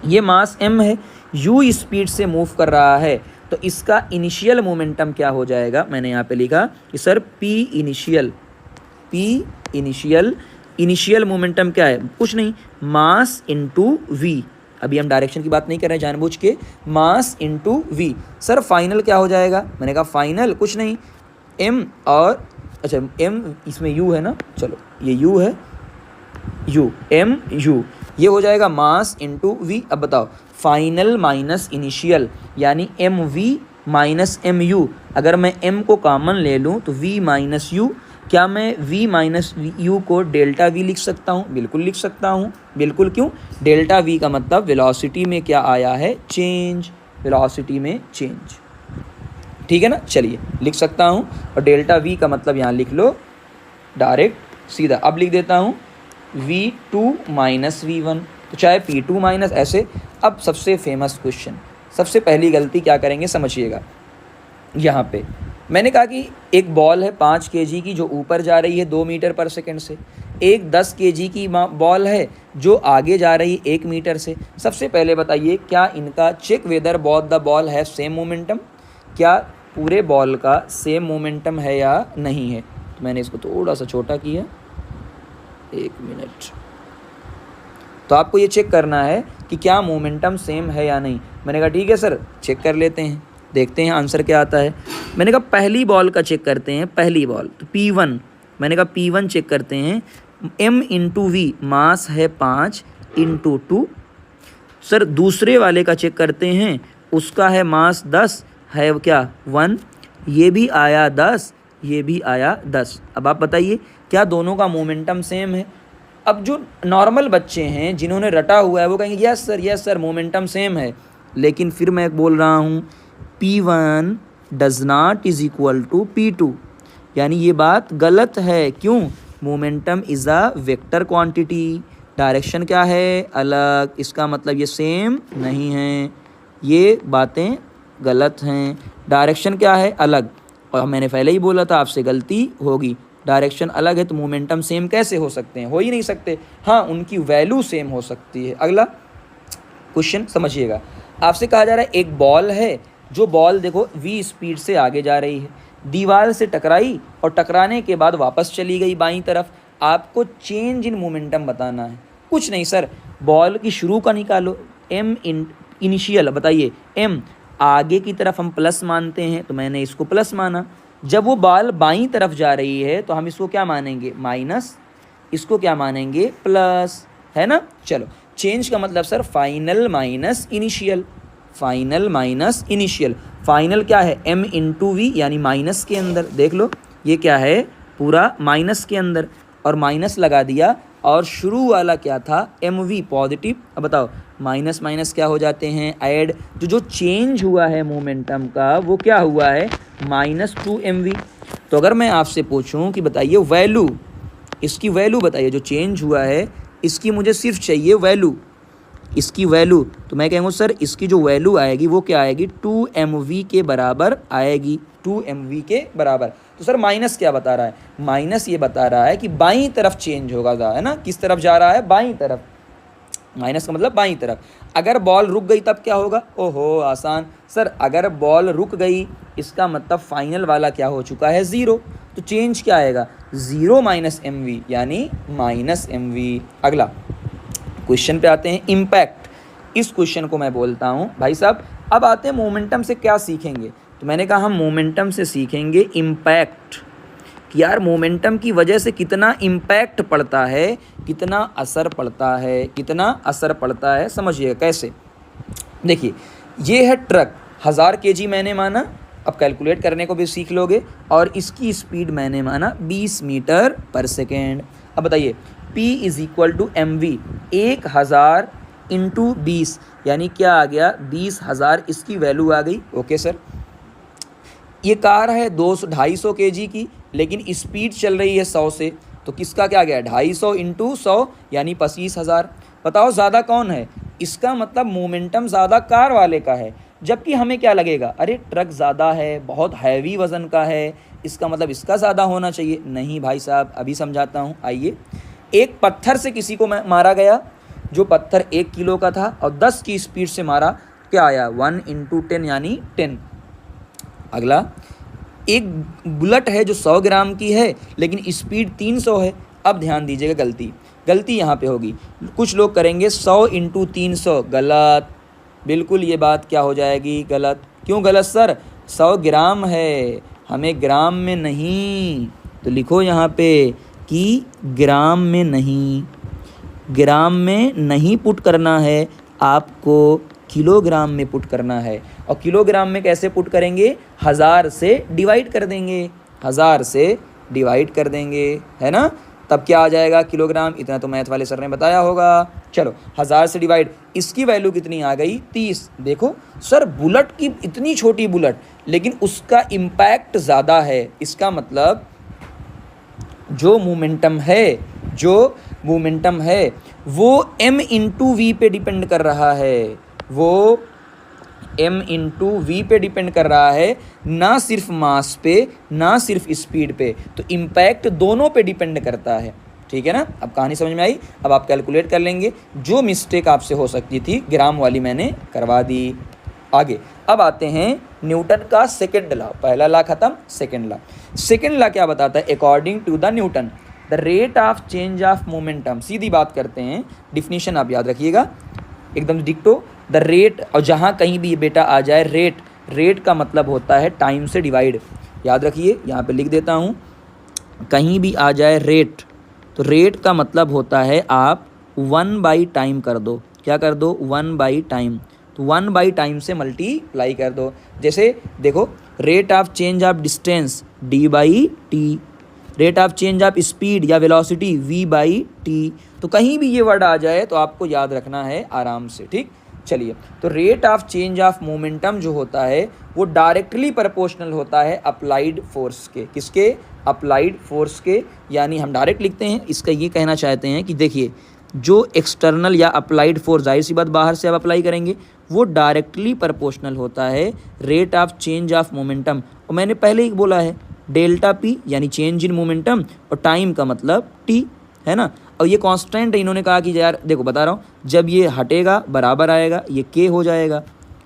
ये मास m है, u स्पीड से मूव कर रहा है, तो इसका इनिशियल मोमेंटम क्या हो जाएगा? मैंने यहाँ पे लिखा कि sir p initial, initial momentum क्या है? कुछ नहीं, मास इंटू वी। अभी हम डायरेक्शन की बात नहीं कर रहे हैं जानबूझ के, mass into V. Sir final क्या हो जाएगा? मैंने कहा फाइनल कुछ नहीं, m और अच्छा m इसमें u है ना, चलो ये u है, u ये हो जाएगा मास इंटू वी। अब बताओ, फाइनल माइनस इनिशियल यानी mv माइनस mu। अगर मैं m को कॉमन ले लूँ तो v माइनस u। क्या मैं v माइनस यू को डेल्टा v लिख सकता हूँ? बिल्कुल लिख सकता हूँ, बिल्कुल। क्यों? डेल्टा v का मतलब वेलोसिटी में क्या आया है? चेंज, वेलोसिटी में चेंज। ठीक है ना। चलिए लिख सकता हूँ, और डेल्टा v का मतलब यहाँ लिख लो डायरेक्ट सीधा। अब लिख देता हूँ v2 माइनस v1, तो चाहे p2 माइनस ऐसे। अब सबसे फेमस क्वेश्चन, सबसे पहली गलती क्या करेंगे समझिएगा। यहाँ पे मैंने कहा कि एक बॉल है 5 kg की जो ऊपर जा रही है 2 मीटर पर सेकंड से, एक 10 kg की बॉल है जो आगे जा रही है 1 मीटर से। सबसे पहले बताइए, क्या इनका check whether both the ball है सेम मोमेंटम, क्या पूरे बॉल का सेम मोमेंटम है या नहीं है? तो मैंने इसको थोड़ा सा छोटा किया, 1 मिनट। तो आपको ये चेक करना है कि क्या मोमेंटम सेम है या नहीं। मैंने कहा ठीक है सर, चेक कर लेते हैं, देखते हैं आंसर क्या आता है। मैंने कहा पहली बॉल का चेक करते हैं, पहली बॉल तो P1, मैंने कहा P1 चेक करते हैं। m इंटू वी, मास है 5 इंटू 2। सर दूसरे वाले का चेक करते हैं, उसका है मास 10, है क्या 1, ये भी आया 10, ये भी आया 10। अब आप बताइए क्या दोनों का मोमेंटम सेम है? अब जो नॉर्मल बच्चे हैं जिन्होंने रटा हुआ है वो कहेंगे यस सर मोमेंटम सेम है। लेकिन फिर मैं बोल रहा हूँ P1 does not is equal to P2, यानी ये बात गलत है। क्यों? Momentum is a vector quantity, direction क्या है? अलग, इसका मतलब ये सेम नहीं है, ये बातें गलत हैं। डायरेक्शन क्या है? अलग, और मैंने पहले ही बोला था आपसे गलती होगी। डायरेक्शन अलग है तो मोमेंटम सेम कैसे हो सकते हैं? हो ही नहीं सकते। हाँ, उनकी वैल्यू सेम हो सकती है। अगला क्वेश्चन समझिएगा। आपसे कहा जा रहा है एक बॉल है, जो बॉल देखो v स्पीड से आगे जा रही है, दीवार से टकराई और टकराने के बाद वापस चली गई बाईं तरफ। आपको चेंज इन मोमेंटम बताना है। कुछ नहीं सर, बॉल की शुरू का निकालो, m इनिशियल बताइए, m आगे की तरफ हम प्लस मानते हैं तो मैंने इसको प्लस माना। जब वो बॉल बाईं तरफ जा रही है तो हम इसको क्या मानेंगे, माइनस, इसको क्या मानेंगे, प्लस, है ना। चलो, चेंज का मतलब sir final minus initial, final minus initial. Final क्या है, m इंटू वी यानी माइनस के अंदर, देख लो ये क्या है, पूरा माइनस के अंदर, और माइनस लगा दिया, और शुरू वाला क्या था, एम वी पॉजिटिव। अब बताओ माइनस माइनस क्या हो जाते हैं, ऐड। जो चेंज हुआ है मोमेंटम का वो क्या हुआ है, -2mv। तो अगर मैं आपसे पूछूं कि बताइए वैल्यू, इसकी वैल्यू बताइए, जो चेंज हुआ है इसकी मुझे सिर्फ चाहिए वैल्यू, इसकी वैल्यू, तो मैं कहूँगा सर इसकी जो वैल्यू आएगी वो क्या आएगी, 2mv के बराबर आएगी, 2mv के बराबर। तो सर माइनस क्या बता रहा है, माइनस ये बता रहा है कि बाईं तरफ चेंज होगा, है ना, किस तरफ जा रहा है, बाईं तरफ। माइनस का मतलब बाईं तरफ। अगर बॉल रुक गई तब क्या होगा, ओहो आसान सर, अगर बॉल रुक गई इसका मतलब फाइनल वाला क्या हो चुका है, 0। तो चेंज क्या आएगा, 0 माइनस mv यानी -mv। अगला क्वेश्चन पे आते हैं, इम्पैक्ट। इस क्वेश्चन को मैं बोलता हूँ भाई साहब, अब आते हैं मोमेंटम से क्या सीखेंगे। तो मैंने कहा हम मोमेंटम से सीखेंगे इम्पैक्ट, कि यार मोमेंटम की वजह से कितना इम्पैक्ट पड़ता है, कितना असर पड़ता है, कितना असर पड़ता है। समझिएगा कैसे, देखिए ये है ट्रक, 1000 kg मैंने माना, अब कैलकुलेट करने को भी सीख लोगे, और इसकी स्पीड मैंने माना 20 मीटर पर सेकेंड। अब बताइए P = mv, 1000 × 20 यानी क्या आ गया, 20,000 इसकी वैल्यू आ गई। ओके सर, ये कार है 250 kg की, लेकिन स्पीड चल रही है 100 से, तो किसका क्या गया, 250 × 100 यानी 25,000। बताओ ज़्यादा कौन है, इसका मतलब मोमेंटम ज़्यादा कार वाले का है, जबकि हमें क्या लगेगा, अरे ट्रक ज़्यादा है, बहुत हैवी वज़न का है, इसका मतलब इसका ज़्यादा होना चाहिए। नहीं भाई साहब, अभी समझाता हूँ, आइए। एक पत्थर से किसी को मारा गया, जो पत्थर 1 किलो का था, और 10 की स्पीड से मारा, क्या आया, 1 × 10 यानी 10। अगला, एक बुलेट है जो 100 ग्राम की है, लेकिन स्पीड 300 है। अब ध्यान दीजिएगा, गलती यहाँ पे होगी। कुछ लोग करेंगे 100 × 300, गलत, बिल्कुल ये बात क्या हो जाएगी, गलत। क्यों गलत सर, 100 ग्राम है, हमें ग्राम में नहीं, तो लिखो यहाँ पे कि ग्राम में नहीं, ग्राम में नहीं पुट करना है, आपको किलोग्राम में पुट करना है। और किलोग्राम में कैसे पुट करेंगे, 1000 से डिवाइड कर देंगे, 1000 से डिवाइड कर देंगे, है ना, तब क्या आ जाएगा, किलोग्राम। इतना तो मैथ वाले सर ने बताया होगा। चलो 1000 से डिवाइड, इसकी वैल्यू कितनी आ गई, 30। देखो सर, बुलेट की इतनी छोटी बुलेट, लेकिन उसका इम्पैक्ट ज़्यादा है, इसका मतलब जो मोमेंटम है वो m × v पे डिपेंड कर रहा है, वो m × v पे डिपेंड कर रहा है, ना सिर्फ मास पे, ना सिर्फ स्पीड पे। तो इम्पैक्ट दोनों पे डिपेंड करता है, ठीक है ना। अब कहानी समझ में आई, अब आप कैलकुलेट कर लेंगे। जो मिस्टेक आपसे हो सकती थी ग्राम वाली मैंने करवा दी। आगे अब आते हैं न्यूटन का सेकेंड लॉ। पहला लॉ खत्म, सेकेंड लॉ क्या बताता है, according to the Newton the rate of change of momentum. सीधी बात करते हैं, डिफिनीशन आप याद रखिएगा एकदम डिक्टो, द रेट, और जहाँ कहीं भी बेटा आ जाए रेट का मतलब होता है टाइम से डिवाइड। याद रखिए, यहाँ पे लिख देता हूँ, कहीं भी आ जाए रेट, तो रेट का मतलब होता है आप 1/टाइम कर दो, क्या कर दो, 1/टाइम, तो 1/टाइम से मल्टीप्लाई कर दो। जैसे देखो, rate of change of distance d/t, rate of change of speed या वेलोसिटी v/t। तो कहीं भी ये वर्ड आ जाए तो आपको याद रखना है आराम से, ठीक। चलिए, तो rate of change of momentum जो होता है वो डायरेक्टली प्रोपोर्शनल होता है अप्लाइड फोर्स के, किसके, अप्लाइड फोर्स के। यानी हम डायरेक्ट लिखते हैं, इसका ये कहना चाहते हैं कि देखिए, जो एक्सटर्नल या अप्लाइड फोर्स, जाहिर सी बात बाहर से आप अप्लाई करेंगे, वो डायरेक्टली प्रोपोर्शनल होता है rate of change of momentum. और मैंने पहले ही बोला है, डेल्टा पी यानी चेंज इन मोमेंटम, और टाइम का मतलब टी, है ना। और ये कांस्टेंट है, इन्होंने कहा कि यार देखो बता रहा हूँ, जब ये हटेगा बराबर आएगा, ये के हो जाएगा,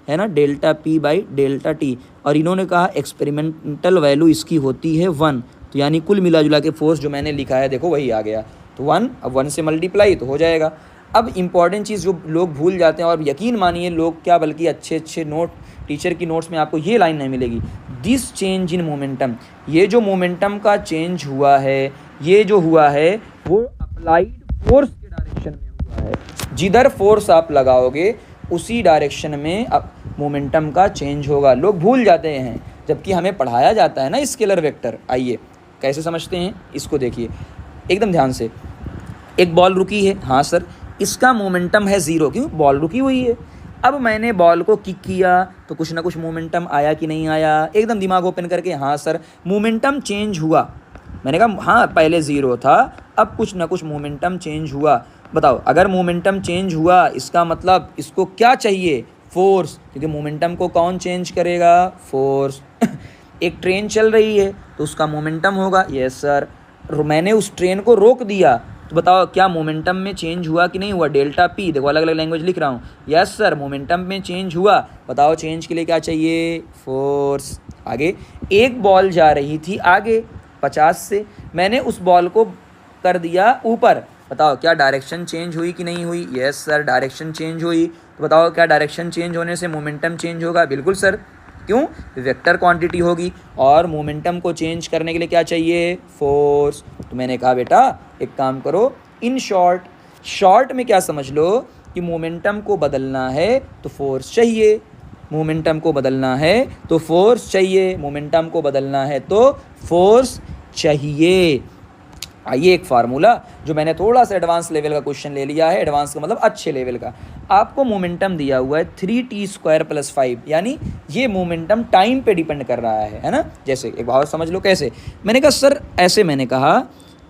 है ना, delta p by delta T. और इन्होंने कहा एक्सपेरिमेंटल वैल्यू इसकी होती है 1, तो यानी कुल मिला जुला के फोर्स जो मैंने लिखा है देखो वही आ गया, तो 1, अब 1 से मल्टीप्लाई तो हो जाएगा। अब इंपॉर्टेंट चीज़ जो लोग भूल जाते हैं, और यकीन मानिए लोग क्या बल्कि अच्छे अच्छे नोट टीचर की नोट्स में आपको ये लाइन नहीं मिलेगी, दिस चेंज इन मोमेंटम, ये जो मोमेंटम का चेंज हुआ है, ये जो हुआ है वो अप्लाइड फोर्स के डायरेक्शन में हुआ है। जिधर फोर्स आप लगाओगे उसी डायरेक्शन में अब मोमेंटम का चेंज होगा। लोग भूल जाते हैं, जबकि हमें पढ़ाया जाता है ना स्केलर वेक्टर। आइए कैसे समझते हैं इसको, देखिए एकदम ध्यान से। एक बॉल रुकी है, हाँ सर, इसका मोमेंटम है 0, क्यों, बॉल रुकी हुई है। अब मैंने बॉल को किक किया तो कुछ ना कुछ मोमेंटम आया कि नहीं आया, एकदम दिमाग ओपन करके, हाँ सर मोमेंटम चेंज हुआ। मैंने कहा हाँ पहले 0 था, अब कुछ ना कुछ मोमेंटम चेंज हुआ। बताओ अगर मोमेंटम चेंज हुआ इसका मतलब इसको क्या चाहिए, फोर्स, क्योंकि मोमेंटम को कौन चेंज करेगा, फोर्स। एक ट्रेन चल रही है तो उसका मोमेंटम होगा, यस सर। मैंने उस ट्रेन को रोक दिया तो बताओ क्या मोमेंटम में चेंज हुआ कि नहीं हुआ, डेल्टा पी। देखो अलग अलग लैंग्वेज लिख रहा हूँ, यस सर मोमेंटम में चेंज हुआ। बताओ चेंज के लिए क्या चाहिए, फोर्स। आगे एक बॉल जा रही थी आगे 50 से, मैंने उस बॉल को कर दिया ऊपर, बताओ क्या डायरेक्शन चेंज हुई कि नहीं हुई, यस सर डायरेक्शन चेंज हुई। तो बताओ क्या डायरेक्शन चेंज होने से मोमेंटम चेंज होगा, बिल्कुल सर, क्यों, वेक्टर क्वांटिटी होगी, और मोमेंटम को चेंज करने के लिए क्या चाहिए, फोर्स। तो मैंने कहा बेटा एक काम करो, इन शॉर्ट में क्या समझ लो कि मोमेंटम को बदलना है तो फोर्स चाहिए, मोमेंटम को बदलना है तो फोर्स चाहिए, मोमेंटम को बदलना है तो फोर्स चाहिए। आइए एक फार्मूला जो मैंने थोड़ा सा एडवांस लेवल का क्वेश्चन ले लिया है, एडवांस का मतलब अच्छे लेवल का। आपको मोमेंटम दिया हुआ है 3t² + 5, यानी ये मोमेंटम टाइम पे डिपेंड कर रहा है ना। जैसे एक बार समझ लो कैसे, मैंने कहा सर ऐसे, मैंने कहा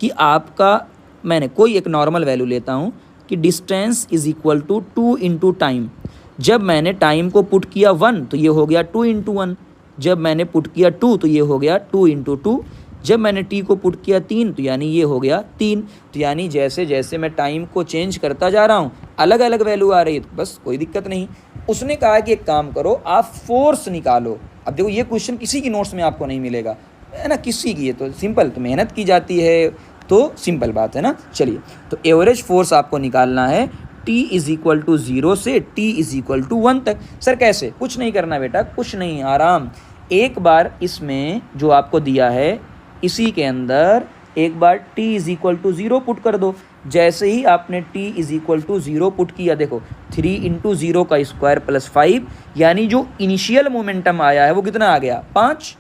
कि आपका, मैंने कोई एक नॉर्मल वैल्यू लेता हूँ कि distance is equal to 2 × time. जब मैंने टाइम को पुट किया 1 तो ये हो गया 2 × 1, जब मैंने पुट किया 2 तो ये हो गया 2 × 2, जब मैंने t को पुट किया 3 तो यानी ये हो गया 3। तो यानी जैसे जैसे मैं टाइम को चेंज करता जा रहा हूँ अलग अलग वैल्यू आ रही है, तो बस कोई दिक्कत नहीं। उसने कहा कि एक काम करो आप फोर्स निकालो। अब देखो ये क्वेश्चन किसी की नोट्स में आपको नहीं मिलेगा, है ना, किसी की, ये तो सिंपल, तो मेहनत की जाती है तो सिंपल बात है ना। चलिए तो एवरेज फोर्स आपको निकालना है t = 0 से t = 1 तक। सर कैसे, कुछ नहीं करना बेटा, कुछ नहीं, आराम। एक बार इसमें जो आपको दिया है इसी के अंदर एक बार t = 0 पुट कर दो। जैसे ही आपने t = 0 पुट किया, देखो 3 × 0 का स्क्वायर + 5, यानी जो इनिशियल मोमेंटम आया है वो कितना आ गया, 5।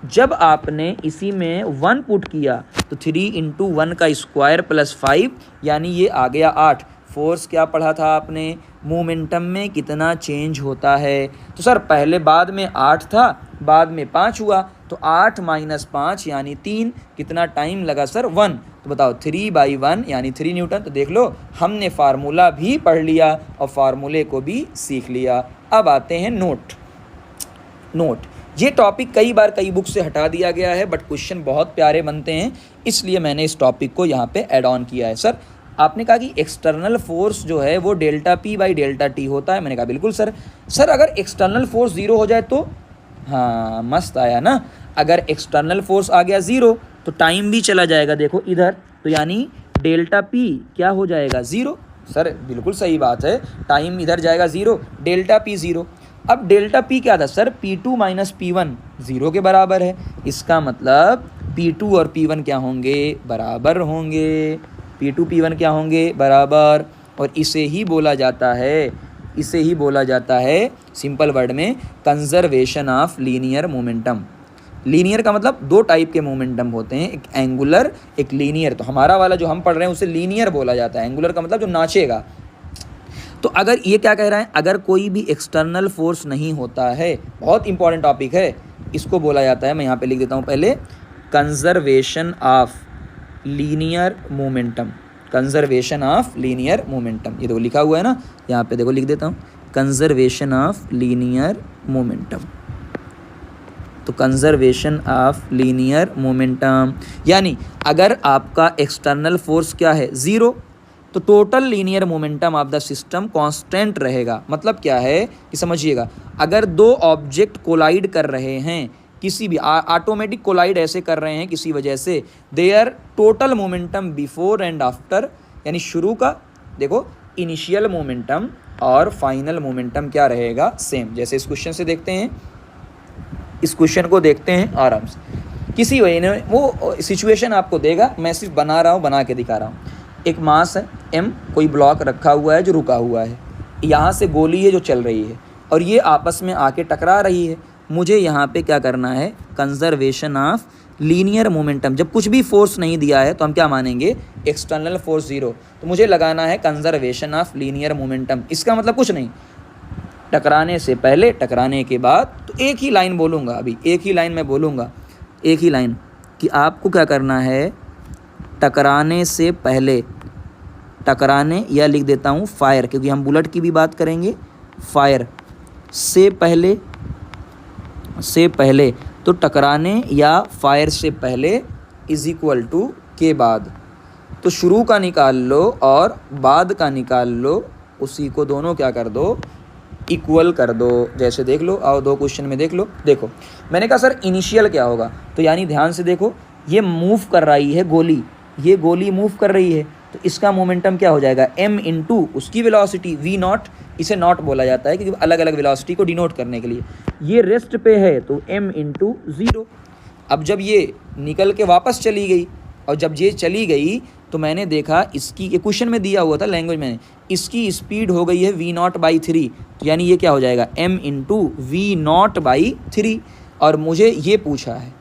जब आपने इसी में 1 पुट किया तो 3 × 1 का स्क्वायर + 5, यानी ये आ गया 8। फोर्स क्या पढ़ा था आपने, मोमेंटम में कितना चेंज होता है। तो सर पहले बाद में 8 था, बाद में 5 हुआ, तो 8 - 5 यानी 3, कितना टाइम लगा सर, 1। तो बताओ 3/1 यानी 3 न्यूटन। तो देख लो हमने फार्मूला भी पढ़ लिया और फार्मूले को भी सीख लिया। अब आते हैं नोट। ये टॉपिक कई बार कई बुक से हटा दिया गया है, बट क्वेश्चन बहुत प्यारे बनते हैं, इसलिए मैंने इस टॉपिक को यहाँ पे ऐड ऑन किया है। सर आपने कहा कि एक्सटर्नल फोर्स जो है वो delta p by delta T होता है। मैंने कहा बिल्कुल सर। सर अगर एक्सटर्नल फोर्स 0 हो जाए तो, हाँ मस्त आया ना, अगर एक्सटर्नल फोर्स आ गया 0 तो टाइम भी चला जाएगा, देखो इधर, तो यानी डेल्टा पी क्या हो जाएगा, 0। सर बिल्कुल सही बात है, टाइम इधर जाएगा 0, डेल्टा पी 0। अब डेल्टा पी क्या था सर, P2 - P1 0 के बराबर है। इसका मतलब P2 और P1 क्या होंगे, बराबर होंगे। P2 P1 क्या होंगे, बराबर। और इसे ही बोला जाता है सिंपल वर्ड में conservation of linear momentum. Linear का मतलब 2 टाइप के मोमेंटम होते हैं, एक एंगुलर एक लीनियर। तो हमारा वाला जो हम पढ़ रहे हैं उसे लीनियर बोला जाता है, एंगुलर का मतलब जो नाचेगा। तो अगर ये क्या कह रहा है, अगर कोई भी एक्सटर्नल फोर्स नहीं होता है, बहुत इंपॉर्टेंट टॉपिक है, इसको बोला जाता है, मैं यहाँ पे लिख देता हूँ पहले, conservation of linear momentum. Conservation of linear momentum, ये देखो लिखा हुआ है ना, यहाँ पे देखो लिख देता हूँ, कंजर्वेशन ऑफ लीनियर मोमेंटम। तो कंजर्वेशन ऑफ लीनियर मोमेंटम, यानी अगर आपका एक्सटर्नल फोर्स क्या है 0, तो total linear momentum of the system constant रहेगा। मतलब क्या है कि समझिएगा, अगर दो ऑब्जेक्ट कोलाइड कर रहे हैं, किसी भी ऑटोमेटिक कोलाइड ऐसे कर रहे हैं किसी वजह से, their total momentum before and after, यानी शुरू का देखो इनिशियल मोमेंटम और फाइनल मोमेंटम क्या रहेगा, सेम। जैसे इस क्वेश्चन से देखते हैं, इस क्वेश्चन को देखते हैं आराम से। किसी वजह ने वो सिचुएशन आपको देगा, मैं सिर्फ बना रहा हूँ, बना के दिखा रहा हूँ। एक मास है m, कोई ब्लॉक रखा हुआ है जो रुका हुआ है, यहाँ से गोली है जो चल रही है और ये आपस में आके टकरा रही है। मुझे यहाँ पे क्या करना है, कंजर्वेशन ऑफ लीनियर मोमेंटम। जब कुछ भी फोर्स नहीं दिया है तो हम क्या मानेंगे, एक्सटर्नल फोर्स 0, तो मुझे लगाना है कंजर्वेशन ऑफ लीनियर मोमेंटम। इसका मतलब कुछ नहीं, टकराने से पहले, टकराने के बाद, तो एक ही लाइन बोलूँगा, अभी एक ही लाइन मैं बोलूँगा, एक ही लाइन कि आपको क्या करना है, टकराने से पहले, टकराने या लिख देता हूँ फायर, क्योंकि हम बुलेट की भी बात करेंगे, फायर से पहले, से पहले, तो टकराने या फायर से पहले इज इक्वल टू के बाद। तो शुरू का निकाल लो और बाद का निकाल लो, उसी को दोनों क्या कर दो, इक्वल कर दो। जैसे देख लो, आओ दो क्वेश्चन में देख लो। देखो मैंने कहा सर इनिशियल क्या होगा, तो यानी ध्यान से देखो, ये मूव कर रही है गोली, ये गोली मूव कर रही है, तो इसका मोमेंटम क्या हो जाएगा, m इंटू उसकी वेलोसिटी v0, इसे नॉट बोला जाता है क्योंकि अलग अलग वेलोसिटी को डिनोट करने के लिए। ये रेस्ट पे है तो m इंटू 0। अब जब ये निकल के वापस चली गई, और जब ये चली गई तो मैंने देखा इसकी, ये क्वेश्चन में दिया हुआ था लैंग्वेज में, इसकी स्पीड हो गई है v0/3, तो यानी ये क्या हो जाएगा, m इंटू v0/3। और मुझे ये पूछा है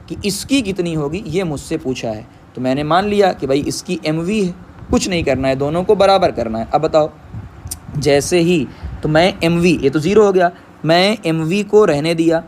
कि इसकी कितनी होगी, ये मुझसे पूछा है, तो मैंने मान लिया कि भाई इसकी mv है, कुछ नहीं करना है, दोनों को बराबर करना है। अब बताओ, जैसे ही तो मैं mv, ये तो 0 हो गया, मैं mv को रहने दिया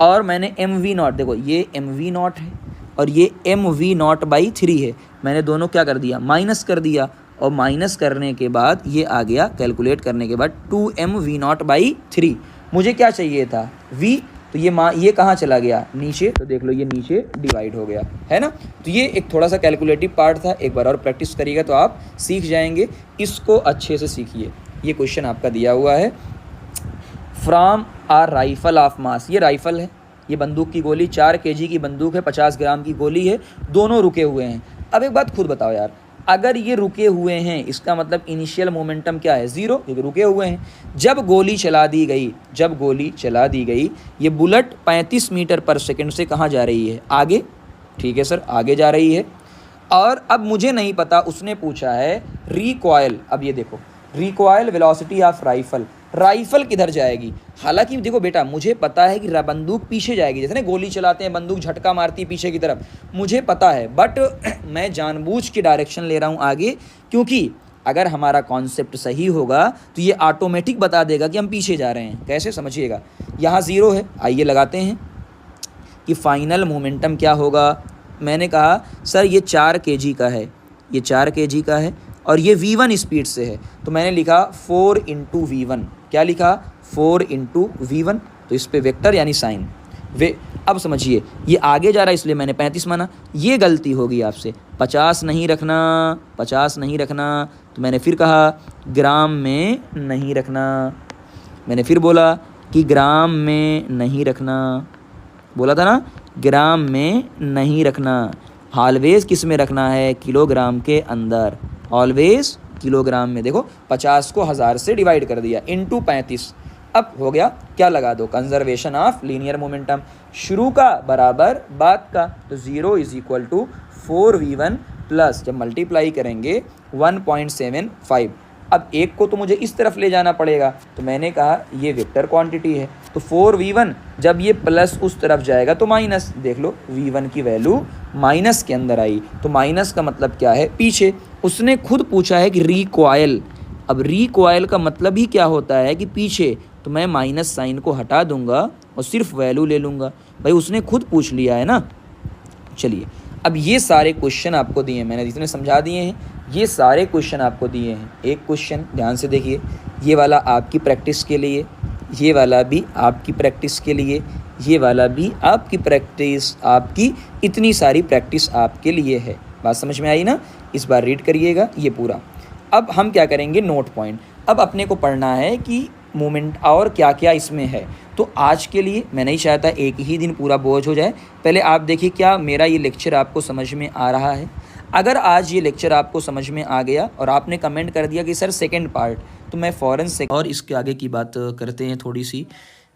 और मैंने mv0, देखो ये mv0 है और ये mv0/3 है, मैंने दोनों क्या कर दिया, माइनस कर दिया, और माइनस करने के बाद ये आ गया, कैलकुलेट करने के बाद 2mv0/3। मुझे क्या चाहिए था, v, तो ये कहाँ चला गया, नीचे, तो देख लो ये नीचे डिवाइड हो गया है ना। तो ये एक थोड़ा सा कैलकुलेटिव पार्ट था, एक बार और प्रैक्टिस करिएगा तो आप सीख जाएंगे, इसको अच्छे से सीखिए। ये क्वेश्चन आपका दिया हुआ है, from a rifle of mass, ये राइफल है, ये बंदूक की गोली 4 kg की बंदूक है, 50 ग्राम की गोली है, दोनों रुके हुए हैं। अब एक बात खुद बताओ यार, अगर ये रुके हुए हैं इसका मतलब इनिशियल मोमेंटम क्या है, 0, क्योंकि रुके हुए हैं। जब गोली चला दी गई, जब गोली चला दी गई, ये बुलेट 35 मीटर पर सेकंड से कहाँ जा रही है, आगे, ठीक है सर, आगे जा रही है। और अब मुझे नहीं पता, उसने पूछा है रिकॉयल। अब ये देखो, recoil velocity of rifle, rifle किधर जाएगी। हालांकि देखो बेटा, मुझे पता है कि बंदूक पीछे जाएगी, जैसे ना गोली चलाते हैं बंदूक झटका मारती है पीछे की तरफ, मुझे पता है, बट मैं जानबूझ के डायरेक्शन ले रहा हूँ आगे, क्योंकि अगर हमारा कॉन्सेप्ट सही होगा तो ये ऑटोमेटिक बता देगा कि हम पीछे जा रहे हैं। कैसे, समझिएगा, यहाँ 0 है, आइए लगाते हैं कि फाइनल मोमेंटम क्या होगा। मैंने कहा सर ये 4 kg का है, ये 4 kg का है और ये v1 स्पीड से है, तो मैंने लिखा 4 × v1, क्या लिखा, 4 × v1, तो इस पे वेक्टर यानी साइन वे। अब समझिए ये आगे जा रहा है इसलिए मैंने 35 माना, ये गलती होगी आपसे, 50 नहीं रखना, 50 नहीं रखना, तो मैंने फिर कहा ग्राम में नहीं रखना, मैंने फिर बोला कि ग्राम में नहीं रखना, बोला था ना, ग्राम में नहीं रखना, ऑलवेज किस में रखना है, किलोग्राम के अंदर, ऑलवेज किलोग्राम में। देखो 50 को 1000 से डिवाइड कर दिया, इंटू 35। अब हो गया, क्या लगा दो, कंजर्वेशन ऑफ लीनियर मोमेंटम, शुरू का बराबर बाद का, तो 0 = 4v1 प्लस, जब मल्टीप्लाई करेंगे 1.75। अब एक को तो मुझे इस तरफ ले जाना पड़ेगा, तो मैंने कहा ये वेक्टर क्वांटिटी है, तो 4v1 जब ये प्लस उस तरफ जाएगा तो माइनस, देख लो v1 की वैल्यू माइनस के अंदर आई, तो माइनस का मतलब क्या है, पीछे। उसने खुद पूछा है कि रिकॉयल, अब रिकॉयल का मतलब ही क्या होता है कि पीछे, तो मैं माइनस साइन को हटा दूंगा और सिर्फ वैल्यू ले लूँगा। भाई उसने खुद पूछ लिया है ना। चलिए अब ये सारे क्वेश्चन आपको दिए हैं, मैंने जितने समझा दिए हैं, ये सारे क्वेश्चन आपको दिए हैं। एक क्वेश्चन ध्यान से देखिए, ये वाला आपकी प्रैक्टिस के लिए, ये वाला भी आपकी प्रैक्टिस के लिए, ये वाला भी आपकी प्रैक्टिस, आपकी इतनी सारी प्रैक्टिस आपके लिए है। बात समझ में आई ना? इस बार रीड करिएगा ये पूरा। अब हम क्या करेंगे, नोट पॉइंट। अब अपने को पढ़ना है कि मूवमेंट और क्या क्या इसमें है। तो आज के लिए मैं नहीं चाहता एक ही दिन पूरा बोझ हो जाए। पहले आप देखिए क्या मेरा ये लेक्चर आपको समझ में आ रहा है। अगर आज ये लेक्चर आपको समझ में आ गया और आपने कमेंट कर दिया कि सर सेकंड पार्ट, तो मैं फ़ौरन से और इसके आगे की बात करते हैं थोड़ी सी।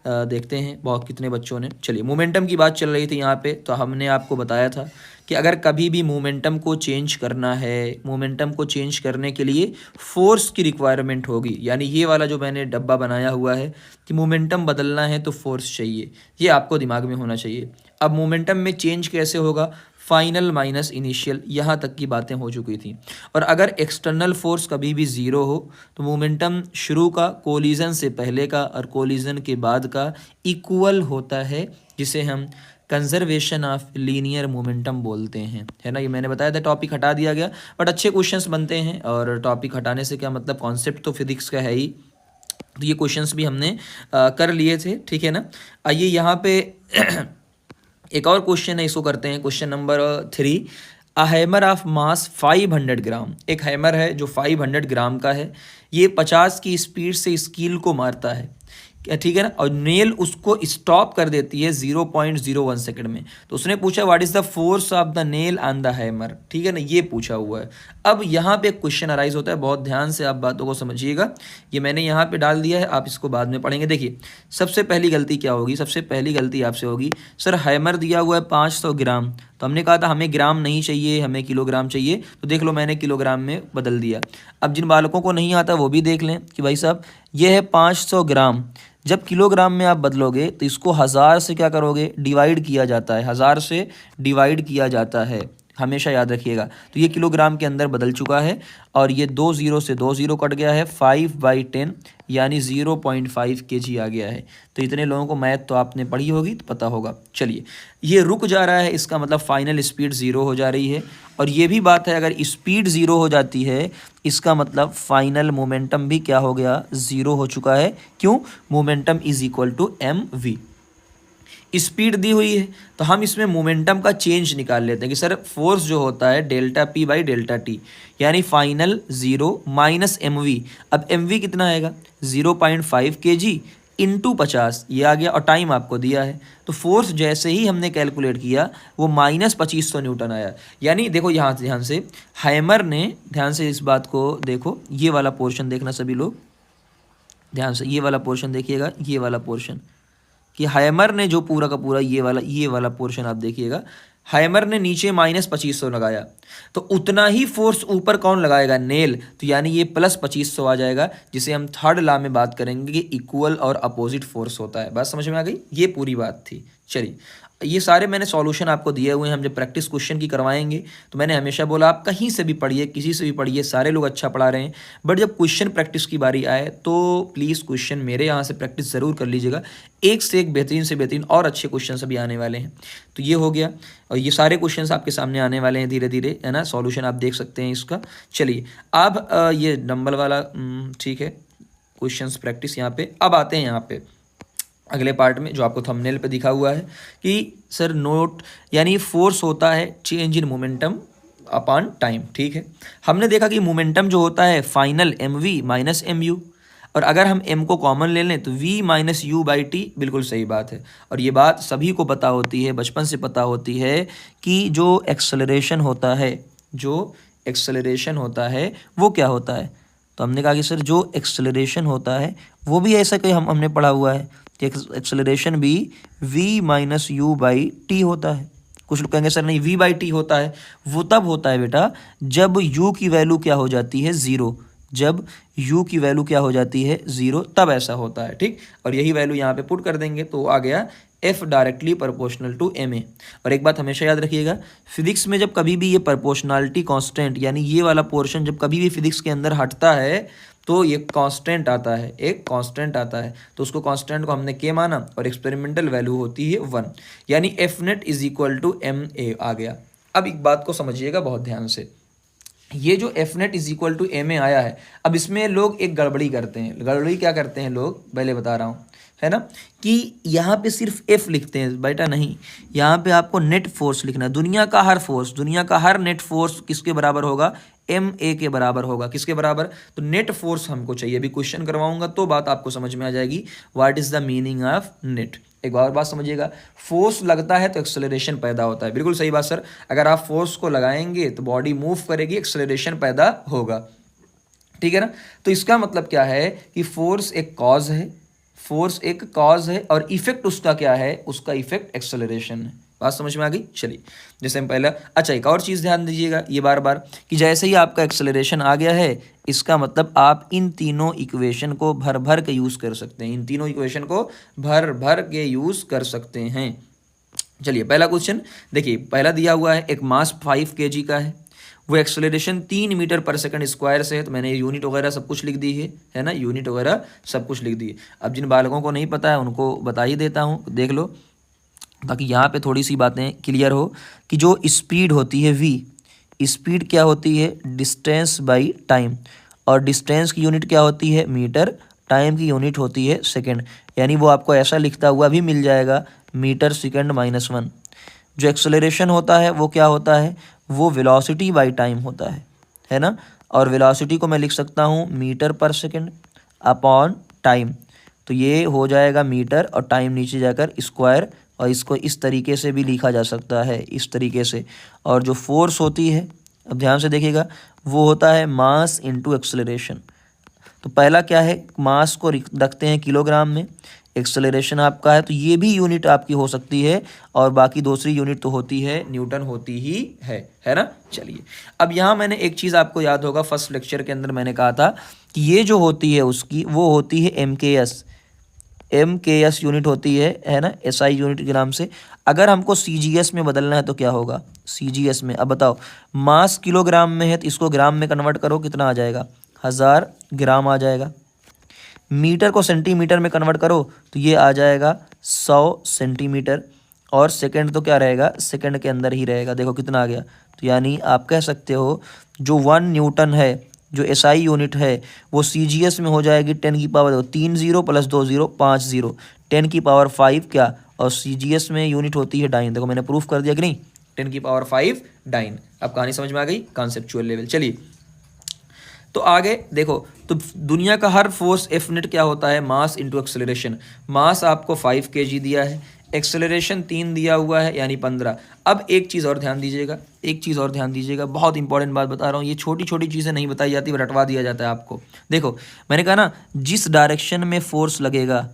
देखते हैं बहुत कितने बच्चों ने। चलिए, मोमेंटम की बात चल रही थी यहाँ पे, तो हमने आपको बताया था कि अगर कभी भी मोमेंटम को चेंज करना है, मोमेंटम को चेंज करने के लिए फोर्स की रिक्वायरमेंट होगी। यानी ये वाला जो मैंने डब्बा बनाया हुआ है कि मोमेंटम बदलना है तो फोर्स चाहिए, ये आपको दिमाग में होना चाहिए। अब मोमेंटम में चेंज कैसे होगा, फाइनल माइनस इनिशियल, यहाँ तक की बातें हो चुकी थी। और अगर एक्सटर्नल फोर्स कभी भी ज़ीरो हो तो मोमेंटम शुरू का, कोलिजन से पहले का और कोलिजन के बाद का इक्वल होता है, जिसे हम कंजर्वेशन ऑफ लीनियर मोमेंटम बोलते हैं, है ना। ये मैंने बताया था, टॉपिक हटा दिया गया, बट अच्छे क्वेश्चंस बनते हैं। और टॉपिक हटाने से क्या मतलब, कॉन्सेप्ट तो फिजिक्स का है ही। तो ये क्वेश्चंस भी हमने कर लिए थे, ठीक है ना। आइए यहाँ पे एक और क्वेश्चन है, इसको करते हैं। Question number 3, a hammer of mass 500 ग्राम। एक हैमर है जो 500 ग्राम का है, ये 50 की स्पीड से स्कील को मारता है, ठीक है ना। और नेल उसको स्टॉप कर देती है 0.01 सेकंड में। तो उसने पूछा what is the force of the nail on the hammer, ठीक है ना, ये पूछा हुआ है। अब यहाँ पे क्वेश्चन अराइज होता है, बहुत ध्यान से आप बातों को समझिएगा। ये मैंने यहाँ पे डाल दिया है, आप इसको बाद में पढ़ेंगे। देखिए, सबसे पहली गलती क्या होगी, सबसे पहली गलती आपसे होगी, सर हैमर दिया हुआ है 500 ग्राम, तो हमने कहा था हमें ग्राम नहीं चाहिए, हमें किलोग्राम चाहिए। तो देख लो मैंने किलोग्राम में बदल दिया। अब जिन बालकों को नहीं आता वो भी देख लें कि भाई साहब ये है 500 ग्राम, जब किलोग्राम में आप बदलोगे तो इसको 1000 से क्या करोगे, डिवाइड किया जाता है, 1000 से डिवाइड किया जाता है, हमेशा याद रखिएगा। तो ये किलोग्राम के अंदर बदल चुका है और ये 2 0 से 2 0 कट गया है, 5/10 यानी 0.5 kg आ गया है। तो इतने लोगों को मैथ तो आपने पढ़ी होगी तो पता होगा। चलिए, ये रुक जा रहा है, इसका मतलब फाइनल स्पीड 0 हो जा रही है। और ये भी बात है, अगर स्पीड 0 हो जाती है इसका मतलब फाइनल मोमेंटम भी क्या हो गया, 0 हो चुका है। क्यों, momentum is equal to mv। Speed दी हुई है तो हम इसमें मोमेंटम का चेंज निकाल लेते हैं कि सर फोर्स जो होता है delta p by delta T, यानी फाइनल 0 माइनस एम वी। अब एम वी कितना आएगा, 0.5 kg इंटू 50, ये आ गया। और टाइम आपको दिया है, तो फोर्स जैसे ही हमने कैलकुलेट किया वो -2500 न्यूटन आया। यानी देखो यहाँ से ध्यान से, हैमर ने, ध्यान से इस बात को देखो, ये वाला पोर्शन देखना सभी लोग ध्यान से, ये वाला पोर्शन देखिएगा, ये वाला पोर्शन कि हैमर ने जो पूरा का पूरा ये वाला पोर्शन आप देखिएगा, हैमर ने नीचे -2500 लगाया, तो उतना ही फोर्स ऊपर कौन लगाएगा, नेल। तो यानी ये +2500 आ जाएगा, जिसे हम थर्ड लॉ में बात करेंगे कि इक्वल और अपोजिट फोर्स होता है। बात समझ में आ गई, ये पूरी बात थी। चलिए, ये सारे मैंने सॉल्यूशन आपको दिए हुए हैं। हम जब प्रैक्टिस क्वेश्चन की करवाएंगे तो मैंने हमेशा बोला आप कहीं से भी पढ़िए, किसी से भी पढ़िए, सारे लोग अच्छा पढ़ा रहे हैं, बट जब क्वेश्चन प्रैक्टिस की बारी आए तो प्लीज़ क्वेश्चन मेरे यहाँ से प्रैक्टिस ज़रूर कर लीजिएगा। एक से एक बेहतरीन से बेहतरीन और अच्छे क्वेश्चन अभी आने वाले हैं। तो ये हो गया, और ये सारे क्वेश्चन आपके सामने आने वाले हैं धीरे धीरे, है ना। सॉल्यूशन आप देख सकते हैं इसका। चलिए, अब ये डंबल वाला ठीक है, क्वेश्चंस प्रैक्टिस यहाँ पे। अब आते हैं यहाँ पे अगले पार्ट में, जो आपको थंबनेल पे दिखा हुआ है कि सर नोट, यानी फोर्स होता है change in momentum upon time, ठीक है। हमने देखा कि मोमेंटम जो होता है फाइनल mv माइनस mu, और अगर हम m को कॉमन ले लें तो v minus u by T, बिल्कुल सही बात है। और ये बात सभी को पता होती है, बचपन से पता होती है कि जो एक्सेलरेशन होता है, जो एक्सेलरेशन होता है वो क्या होता है। तो हमने कहा कि सर जो एक्सेलरेशन होता है वो भी ऐसा कि हमने पढ़ा हुआ है कि एक्सेलरेशन भी v minus you by T होता है। कुछ लोग कहेंगे सर नहीं v बाई टी होता है, वो तब होता है बेटा जब u की वैल्यू क्या हो जाती है, 0। जब u की वैल्यू क्या हो जाती है, 0, तब ऐसा होता है, ठीक। और यही वैल्यू यहाँ पे पुट कर देंगे तो आ गया F directly proportional to ma। और एक बात हमेशा याद रखिएगा, फिजिक्स में जब कभी भी ये प्रोपोर्शनलिटी कांस्टेंट, यानी ये वाला पोर्शन जब कभी भी फिजिक्स के अंदर हटता है तो ये कांस्टेंट आता है, एक कांस्टेंट आता है। तो उसको कांस्टेंट को हमने के माना और एक्सपेरिमेंटल वैल्यू होती है 1, यानी F net is equal to ma आ गया। अब एक बात को समझिएगा बहुत ध्यान से, ये जो F net is equal to ma आया है, अब इसमें लोग एक गड़बड़ी करते हैं। गड़बड़ी क्या करते हैं लोग, पहले बता रहा हूँ। है ना, कि यहाँ पे सिर्फ एफ लिखते हैं बेटा, नहीं, यहाँ पे आपको नेट फोर्स लिखना है। दुनिया का हर फोर्स, दुनिया का हर नेट फोर्स किसके बराबर होगा, एम ए के बराबर होगा। किसके बराबर, तो नेट फोर्स हमको चाहिए। अभी क्वेश्चन करवाऊंगा तो बात आपको समझ में आ जाएगी, what is the meaning of net. एक और बात समझिएगा, फोर्स लगता है तो एक्सेलरेशन पैदा होता है। बिल्कुल सही बात सर, अगर आप फोर्स को लगाएंगे तो बॉडी मूव करेगी, एक्सेलरेशन पैदा होगा, ठीक है ना। तो इसका मतलब क्या है कि फोर्स एक कॉज है, फोर्स एक कॉज है और इफेक्ट उसका क्या है, उसका इफेक्ट एक्सेलरेशन है। बात समझ में आ गई। चलिए, जैसे हम पहले, अच्छा एक और चीज़ ध्यान दीजिएगा ये बार बार, कि जैसे ही आपका एक्सेलरेशन आ गया है, इसका मतलब आप इन तीनों इक्वेशन को भर भर के यूज़ कर सकते हैं, इन तीनों इक्वेशन को भर भर के यूज़ कर सकते हैं। चलिए पहला क्वेश्चन देखिए, पहला दिया हुआ है एक मास 5 kg का है, वो एक्सेलरेशन 3 मीटर पर सेकंड स्क्वायर से है। तो मैंने यूनिट वगैरह सब कुछ लिख दी है ना, यूनिट वगैरह सब कुछ लिख दी है। अब जिन बालकों को नहीं पता है उनको बता ही देता हूँ, देख लो, ताकि यहाँ पे थोड़ी सी बातें क्लियर हो कि जो स्पीड होती है v, स्पीड क्या होती है, डिस्टेंस बाई टाइम, और डिस्टेंस की यूनिट क्या होती है, मीटर, टाइम की यूनिट होती है सेकंड। यानी वो आपको ऐसा लिखता हुआ भी मिल जाएगा, मीटर सेकंड -1। जो एक्सेलरेशन होता है वो क्या होता है, वो वेलोसिटी बाई टाइम होता है ना। और वेलोसिटी को मैं लिख सकता हूँ मीटर पर सेकंड अपॉन टाइम। तो ये हो जाएगा मीटर और टाइम नीचे जाकर स्क्वायर, और इसको इस तरीके से भी लिखा जा सकता है, इस तरीके से। और जो फोर्स होती है, अब ध्यान से देखिएगा, वो होता है मास इंटू एक्सेलरेशन। तो पहला क्या है, मास को रखते हैं किलोग्राम में, एक्सेलरेशन आपका है, तो ये भी यूनिट आपकी हो सकती है, और बाकी दूसरी यूनिट तो होती है न्यूटन होती ही है ना। चलिए, अब यहाँ मैंने एक चीज़ आपको याद होगा, फर्स्ट लेक्चर के अंदर मैंने कहा था कि ये जो होती है उसकी, वो होती है एम के एस यूनिट होती है ना, एसआई यूनिट के नाम से। अगर हमको सीजीएस में बदलना है तो क्या होगा, सीजीएस में, अब बताओ, मास किलोग्राम में है तो इसको ग्राम में कन्वर्ट करो, कितना आ जाएगा, 1000 ग्राम आ जाएगा। मीटर को सेंटीमीटर में कन्वर्ट करो तो ये आ जाएगा 100 सेंटीमीटर। और सेकंड तो क्या रहेगा, सेकंड के अंदर ही रहेगा, देखो कितना आ गया। तो यानी आप कह सकते हो जो 1 न्यूटन है, जो एसआई यूनिट है, वो सीजीएस में हो जाएगी 10 की पावर 3 0 + 2 0 5 0, 10 की पावर 5 क्या, और सीजीएस में यूनिट होती है डाइन। देखो मैंने प्रूफ कर दिया कि नहीं, 10 की पावर 5 डाइन। अब कहानी समझ में आ गई, कॉन्सेप्चुअल लेवल। चलिए तो आगे देखो, तो दुनिया का हर फोर्स एफ नेट क्या होता है, मास इंटू एक्सेलरेशन। मास आपको 5 kg दिया है, एक्सेलरेशन 3 दिया हुआ है, यानी 15। अब एक चीज़ और ध्यान दीजिएगा, एक चीज़ और ध्यान दीजिएगा, बहुत इंपॉर्टेंट बात बता रहा हूँ, ये छोटी छोटी चीज़ें नहीं बताई जाती, रटवा दिया जाता है आपको। देखो मैंने कहा ना, जिस डायरेक्शन में फोर्स लगेगा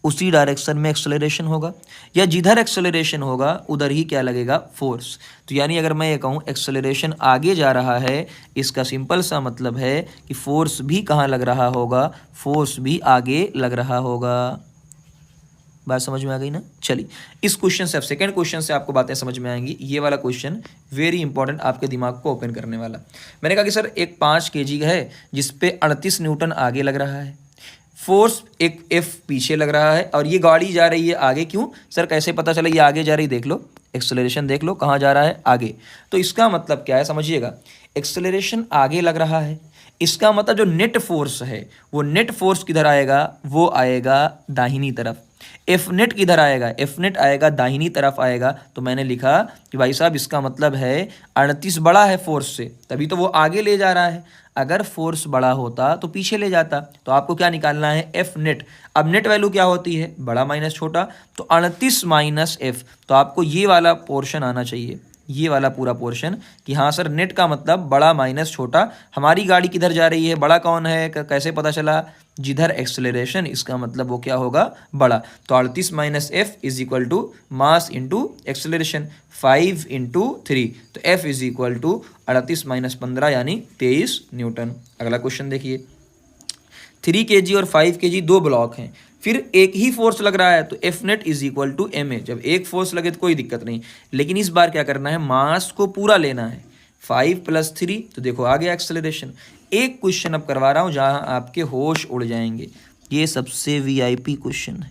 उसी डायरेक्शन में एक्सेलरेशन होगा, या जिधर एक्सेलरेशन होगा उधर ही क्या लगेगा, फोर्स। तो यानी अगर मैं ये कहूँ एक्सेलरेशन आगे जा रहा है, इसका सिंपल सा मतलब है कि फोर्स भी कहाँ लग रहा होगा, फोर्स भी आगे लग रहा होगा। बात समझ में आ गई ना। चलिए, इस क्वेश्चन से, अब सेकंड क्वेश्चन से आपको बातें समझ में आएंगी। ये वाला क्वेश्चन वेरी इंपॉर्टेंट, आपके दिमाग को ओपन करने वाला। मैंने कहा कि सर एक 5 kg है जिसपे 38 न्यूटन आगे लग रहा है, फोर्स एक एफ पीछे लग रहा है, और ये गाड़ी जा रही है आगे। क्यों सर, कैसे पता चला ये आगे जा रही, देख लो एक्सेलरेशन, देख लो कहाँ जा रहा है, आगे। तो इसका मतलब क्या है, समझिएगा, एक्सेलरेशन आगे लग रहा है, इसका मतलब जो नेट फोर्स है, वो नेट फोर्स किधर आएगा, वो आएगा दाहिनी तरफ। एफ नेट किधर आएगा, एफ नेट आएगा दाहिनी तरफ आएगा। तो मैंने लिखा कि भाई साहब इसका मतलब है 38 बड़ा है फोर्स से, तभी तो वो आगे ले जा रहा है। अगर फोर्स बड़ा होता तो पीछे ले जाता। तो आपको क्या निकालना है, एफ नेट। अब नेट वैल्यू क्या होती है, बड़ा माइनस छोटा, तो 38 माइनस एफ। तो आपको ये वाला पोर्शन आना चाहिए, ये वाला पूरा पोर्शन, कि हाँ सर नेट का मतलब बड़ा माइनस छोटा। हमारी गाड़ी किधर जा रही है, बड़ा कौन है, कैसे पता चला, जिधर एक्सेलरेशन, इसका मतलब वो क्या होगा, बड़ा। तो 38 minus F is equal to mass into acceleration, 5 into 3। तो F is equal to 38 minus 15 यानी 23 न्यूटन। अगला क्वेश्चन देखिए, 3 kg और 5 kg दो ब्लॉक हैं, फिर एक ही फोर्स लग रहा है, तो F net is equal to M A. जब एक फोर्स लगे तो कोई दिक्कत नहीं, लेकिन इस बार क्या करना है, मास को पूरा लेना है, 5 + 3। तो देखो आ गया एक्सेलरेशन। एक क्वेश्चन अब करवा रहा हूँ जहाँ आपके होश उड़ जाएंगे, ये सबसे वीआईपी क्वेश्चन है,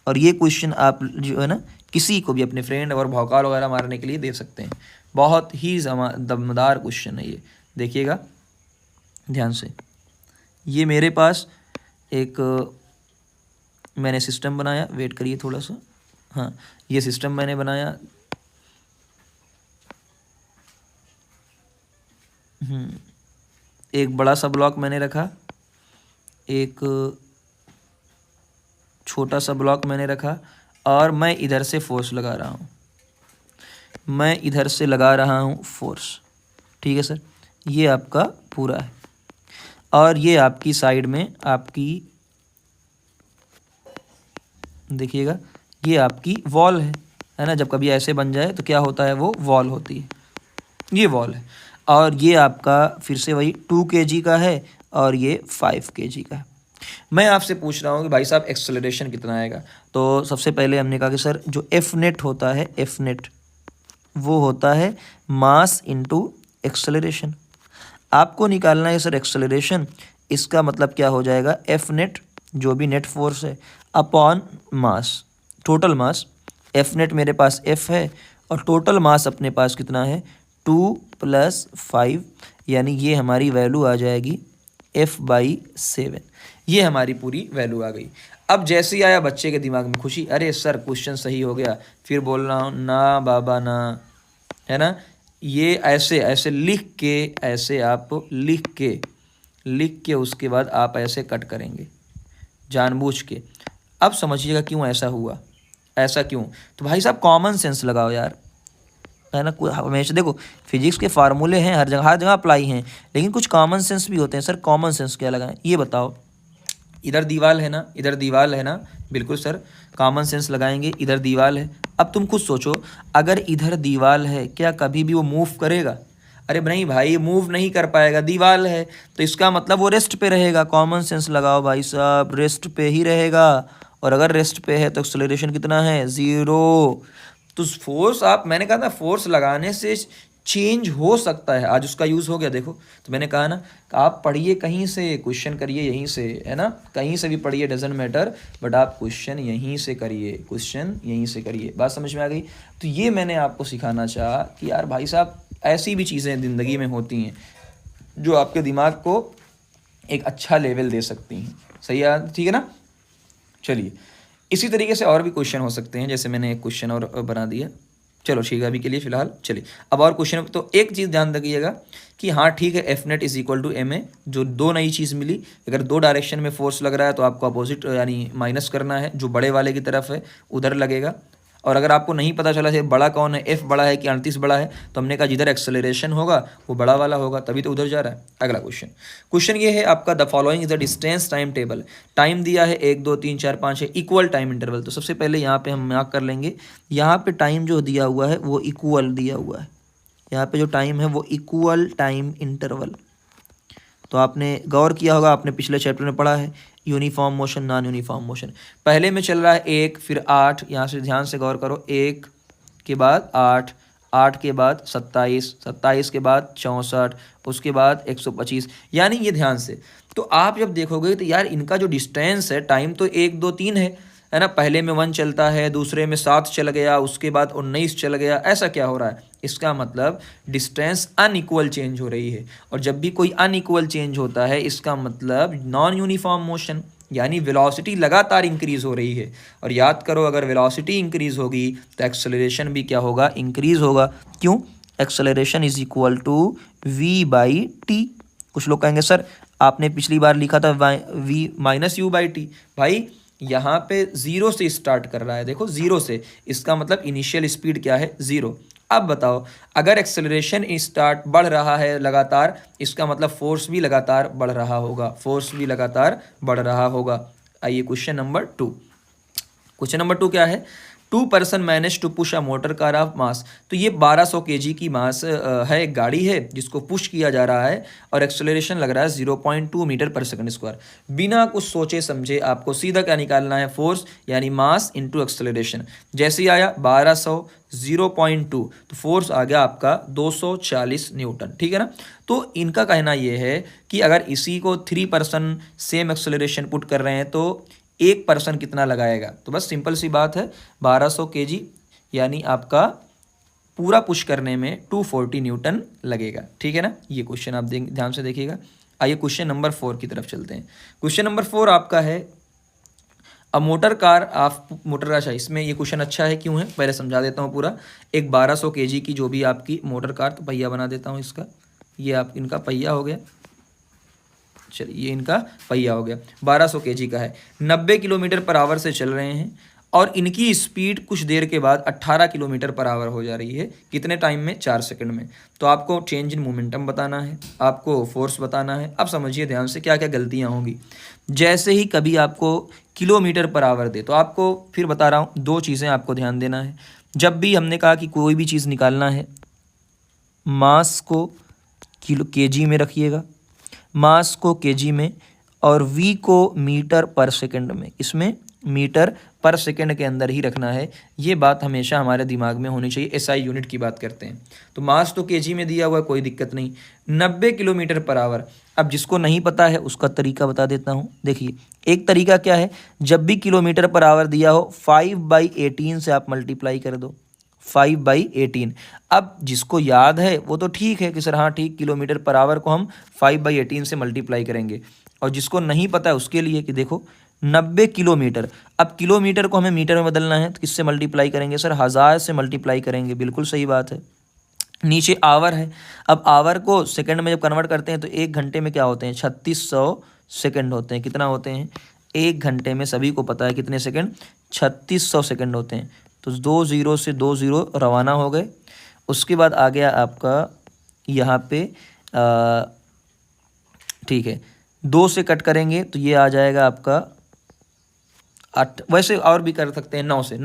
और ये क्वेश्चन आप जो है ना किसी को भी अपने फ्रेंड और भौकाल वगैरह मारने के लिए दे सकते हैं। बहुत ही दमदार क्वेश्चन है ये, देखिएगा ध्यान से। ये मेरे पास एक मैंने सिस्टम बनाया, वेट करिए थोड़ा सा, हाँ ये सिस्टम मैंने बनाया, एक बड़ा सा ब्लॉक मैंने रखा, एक छोटा सा ब्लॉक मैंने रखा, और मैं इधर से फोर्स लगा रहा हूँ, मैं इधर से लगा रहा हूँ फोर्स। ठीक है सर, ये आपका पूरा है। और ये आपकी साइड में आपकी देखिएगा, ये आपकी वॉल है ना। जब कभी ऐसे बन जाए तो क्या होता है, वो वॉल होती है, ये वॉल है। और ये आपका फिर से वही 2 kg का है, और ये 5 kg का है। मैं आपसे पूछ रहा हूँ कि भाई साहब एक्सेलरेशन कितना आएगा। तो सबसे पहले हमने कहा कि सर जो एफ नेट होता है, एफ नेट वो होता है मास इनटू एक्सेलरेशन। आपको निकालना है सर एक्सेलरेशन, इसका मतलब क्या हो जाएगा, एफ नेट जो भी नेट फोर्स है upon mass, total mass. F net मेरे पास एफ है, और टोटल मास अपने पास कितना है 2 + 5, यानी ये हमारी वैल्यू आ जाएगी F/7। ये हमारी पूरी वैल्यू आ गई। अब जैसे ही आया बच्चे के दिमाग में खुशी, अरे सर क्वेश्चन सही हो गया। फिर बोल रहा हूँ ना बाबा ना, है ना। ये ऐसे ऐसे लिख के, ऐसे आप लिख के उसके बाद आप ऐसे कट करेंगे जानबूझ के। अब समझिएगा क्यों ऐसा हुआ, ऐसा क्यों। तो भाई साहब कॉमन सेंस लगाओ यार, है ना। हमेशा देखो फिजिक्स के फार्मूले हैं, हर जगह अप्लाई हैं, लेकिन कुछ कॉमन सेंस भी होते हैं। सर कॉमन सेंस क्या लगाएं, ये बताओ। इधर दीवार है ना, इधर दीवार है ना, बिल्कुल सर कॉमन सेंस लगाएंगे। इधर दीवार है, अब तुम खुद सोचो, अगर इधर दीवार है क्या कभी भी वो मूव करेगा? अरे नहीं भाई, मूव नहीं कर पाएगा, दीवार है। तो इसका मतलब वो रेस्ट पे रहेगा। कॉमन सेंस लगाओ भाई साहब, रेस्ट पे ही रहेगा। और अगर रेस्ट पे है तो एक्सेलरेशन कितना है, 0। तो फोर्स, आप मैंने कहा था फोर्स लगाने से चेंज हो सकता है, आज उसका यूज़ हो गया। देखो तो मैंने कहा ना, आप पढ़िए कहीं से, क्वेश्चन करिए यहीं से, है ना, कहीं से भी पढ़िए, डजेंट मैटर, बट आप क्वेश्चन यहीं से करिए, क्वेश्चन यहीं से करिए। बात समझ में आ गई। तो ये मैंने आपको सिखाना चाहा कि यार भाई साहब ऐसी भी चीज़ें ज़िंदगी में होती हैं जो आपके दिमाग को एक अच्छा लेवल दे सकती हैं। सही है, ठीक है ना। चलिए इसी तरीके से और भी क्वेश्चन हो सकते हैं, जैसे मैंने एक क्वेश्चन और बना दिया। चलो ठीक है, अभी के लिए फिलहाल चलिए अब और क्वेश्चन। तो एक चीज़ ध्यान रखिएगा कि हाँ ठीक है, एफ नेट = ma, जो दो नई चीज़ मिली। अगर दो डायरेक्शन में फोर्स लग रहा है तो आपको अपोजिट यानी माइनस करना है, जो बड़े वाले की तरफ है उधर लगेगा। और अगर आपको नहीं पता चला कि बड़ा कौन है, एफ बड़ा है कि 38 बड़ा है, तो हमने कहा जिधर एक्सेलरेशन होगा वो बड़ा वाला होगा, तभी तो उधर जा रहा है। अगला क्वेश्चन ये है आपका, the following is the distance time table. Time दिया है 1 2 3 4 5 है, इक्वल टाइम इंटरवल। तो सबसे पहले यहाँ पे हम मार्क कर लेंगे, यहाँ पे टाइम जो दिया हुआ है वो इक्वल दिया हुआ है। यहाँ पे जो टाइम है वो इक्वल टाइम इंटरवल। तो आपने गौर किया होगा, आपने पिछले चैप्टर में पढ़ा है uniform motion, non uniform motion. पहले में चल रहा है 1, फिर 8, यहाँ से ध्यान से गौर करो, 1 के बाद 8, 8 के बाद 27, 27 के बाद 64, उसके बाद 125, यानी ये ध्यान से। तो आप जब देखोगे तो यार इनका जो डिस्टेंस है, टाइम तो 1 2 3 है ना। पहले में 1 चलता है, दूसरे में 7 चल गया, उसके बाद 19 चल गया, ऐसा क्या हो रहा है। इसका मतलब डिस्टेंस अनइक्वल चेंज हो रही है। और जब भी कोई अनइक्वल चेंज होता है इसका मतलब नॉन यूनिफॉर्म मोशन, यानी वेलोसिटी लगातार इंक्रीज हो रही है। और याद करो, अगर वेलोसिटी इंक्रीज होगी तो एक्सेलरेशन भी क्या होगा, इंक्रीज होगा। क्यों, एक्सेलरेशन = v/t। कुछ लोग कहेंगे सर आपने पिछली बार लिखा था v - u/t। भाई यहाँ पे 0 से स्टार्ट कर रहा है, देखो 0 से, इसका मतलब इनिशियल स्पीड क्या है, 0। अब बताओ, अगर एक्सेलरेशन स्टार्ट बढ़ रहा है लगातार, इसका मतलब फोर्स भी लगातार बढ़ रहा होगा, फोर्स भी लगातार बढ़ रहा होगा। आइए क्वेश्चन नंबर 2। क्वेश्चन नंबर 2 क्या है, 2 person manage to push a motor car of mass. तो ये 1200 kg की मास है, एक गाड़ी है जिसको पुश किया जा रहा है, और एक्सेलरेशन लग रहा है 0.2 मीटर/सेकंड स्क्वायर। बिना कुछ सोचे समझे आपको सीधा क्या निकालना है, फोर्स यानी मास इंटू एक्सेलरेशन। जैसे ही आया 1200 0.2, तो फोर्स आ गया आपका 240 न्यूटन, ठीक है ना। तो इनका कहना ये है कि अगर इसी को 3 पर्सन सेम एक्सेलरेशन पुट कर रहे हैं तो एक पर्सन कितना लगाएगा। तो बस सिंपल सी बात है, 1200 kg यानी आपका पूरा पुश करने में 240 न्यूटन लगेगा, ठीक है ना। ये क्वेश्चन आप ध्यान से देखिएगा। आइए क्वेश्चन नंबर 4 की तरफ चलते हैं। क्वेश्चन नंबर 4 आपका है, अब मोटर कार, आप मोटर कार चाहिए, इसमें ये क्वेश्चन अच्छा है, क्यों है पहले समझा देता हूँ पूरा। एक 1200 केजी की जो भी आपकी मोटर कार, तो पहिया बना देता हूँ इसका, ये आप इनका पहिया हो गया, चलिए ये इनका पहिया हो गया, 1200 केजी का है, 90 किलोमीटर पर आवर से चल रहे हैं और इनकी स्पीड कुछ देर के बाद 18 किलोमीटर पर आवर हो जा रही है। कितने टाइम में? 4 सेकंड में। तो आपको चेंज इन मोमेंटम बताना है, आपको फोर्स बताना है। अब समझिए ध्यान से क्या क्या गलतियां होंगी। जैसे ही कभी आपको किलोमीटर पर आवर दे, तो आपको फिर बता रहा हूँ, दो चीज़ें आपको ध्यान देना है। जब भी हमने कहा कि कोई भी चीज़ निकालना है, मास को किलो केजी में रखिएगा, मास को केजी में, और वी को मीटर पर सेकंड में, इसमें मीटर पर सेकंड के अंदर ही रखना है। ये बात हमेशा हमारे दिमाग में होनी चाहिए। एसआई यूनिट की बात करते हैं तो मास तो केजी में दिया हुआ है, कोई दिक्कत नहीं। 90 किलोमीटर पर आवर, अब जिसको नहीं पता है उसका तरीका बता देता हूँ। देखिए एक तरीका क्या है, जब भी किलोमीटर पर आवर दिया हो 5/18 से आप मल्टीप्लाई कर दो, 5/18। अब जिसको याद है वो तो ठीक है कि सर हाँ ठीक, किलोमीटर पर आवर को हम 5/18 से मल्टीप्लाई करेंगे। और जिसको नहीं पता है उसके लिए कि देखो 90 किलोमीटर, अब किलोमीटर को हमें मीटर में बदलना है तो किससे मल्टीप्लाई करेंगे सर? 1000 से मल्टीप्लाई करेंगे, बिल्कुल सही बात है। नीचे आवर है, अब आवर को सेकंड में जब कन्वर्ट करते हैं तो एक घंटे में क्या होते हैं? 3600 सेकंड होते हैं। कितना होते हैं? एक घंटे में सभी को पता है कितने सेकंड? 3600 सेकंड होते हैं। तो 2 जीरो से 2 जीरो रवाना हो गए। उसके बाद आ गया आपका यहाँ पे ठीक है, 2 से कट करेंगे तो ये आ जाएगा आपका 8, वैसे और भी कर सकते हैं 9 से,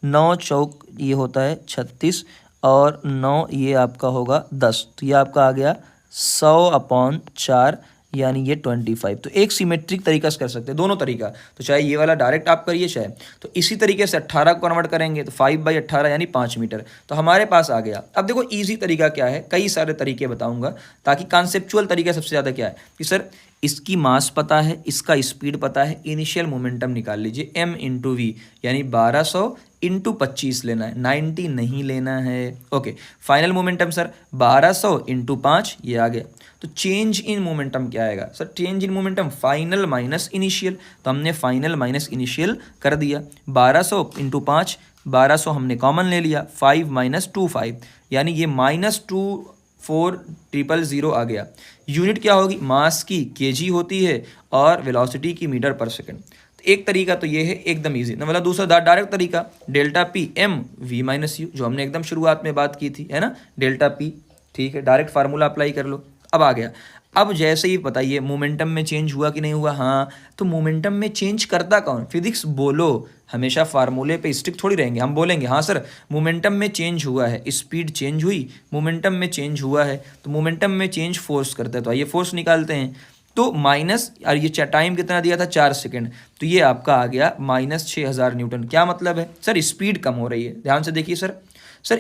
9 चौक ये होता है 36 और 9 ये आपका होगा 10, तो ये आपका आ गया 100/4 यानी ये 25। तो एक सिमेट्रिक तरीका से कर सकते हैं, दोनों तरीका, तो चाहे ये वाला डायरेक्ट आप करिए, चाहे तो इसी तरीके से 18 को कन्वर्ट करेंगे तो 5/18 यानी 5 मीटर, तो हमारे पास आ गया। अब देखो इजी तरीका क्या है, कई सारे तरीके बताऊंगा, ताकि कॉन्सेप्चुअल तरीका सबसे ज़्यादा क्या है कि सर इसकी मास पता है, इसका स्पीड पता है, इनिशियल मोमेंटम निकाल लीजिए, m/v यानी 1200 इंटू 25 लेना है, 90 नहीं लेना है। Okay, final momentum sir 1200 into 5, ये आ गया। तो चेंज इन मोमेंटम क्या आएगा sir? Change in momentum final minus initial, तो हमने फाइनल माइनस इनिशियल कर दिया। 1200 इंटू 5, 1200 हमने कॉमन ले लिया, 5 माइनस 2 5, यानी ये -24,000 आ गया। यूनिट क्या होगी? मास की केजी होती है और वेलोसिटी की मीटर पर सेकंड। तो एक तरीका तो ये है एकदम इजी, मतलब दूसरा डायरेक्ट तरीका delta P M V minus U, जो हमने एकदम शुरुआत में बात की थी, है ना, डेल्टा पी। ठीक है, डायरेक्ट फार्मूला अप्लाई कर लो। अब आ गया, अब जैसे ही बताइए मोमेंटम में चेंज हुआ कि नहीं हुआ? हाँ, तो मोमेंटम में चेंज करता कौन? फिजिक्स बोलो, हमेशा फार्मूले पे स्टिक थोड़ी रहेंगे। हम बोलेंगे हाँ सर मोमेंटम में चेंज हुआ है, स्पीड चेंज हुई, मोमेंटम में चेंज हुआ है, तो मोमेंटम में चेंज फोर्स करता है, तो आइए फोर्स निकालते हैं। तो माइनस, और ये टाइम कितना दिया था? 4 सेकंड, तो ये आपका आ गया -6000 न्यूटन। क्या मतलब है सर? स्पीड कम हो रही है। ध्यान से देखिए सर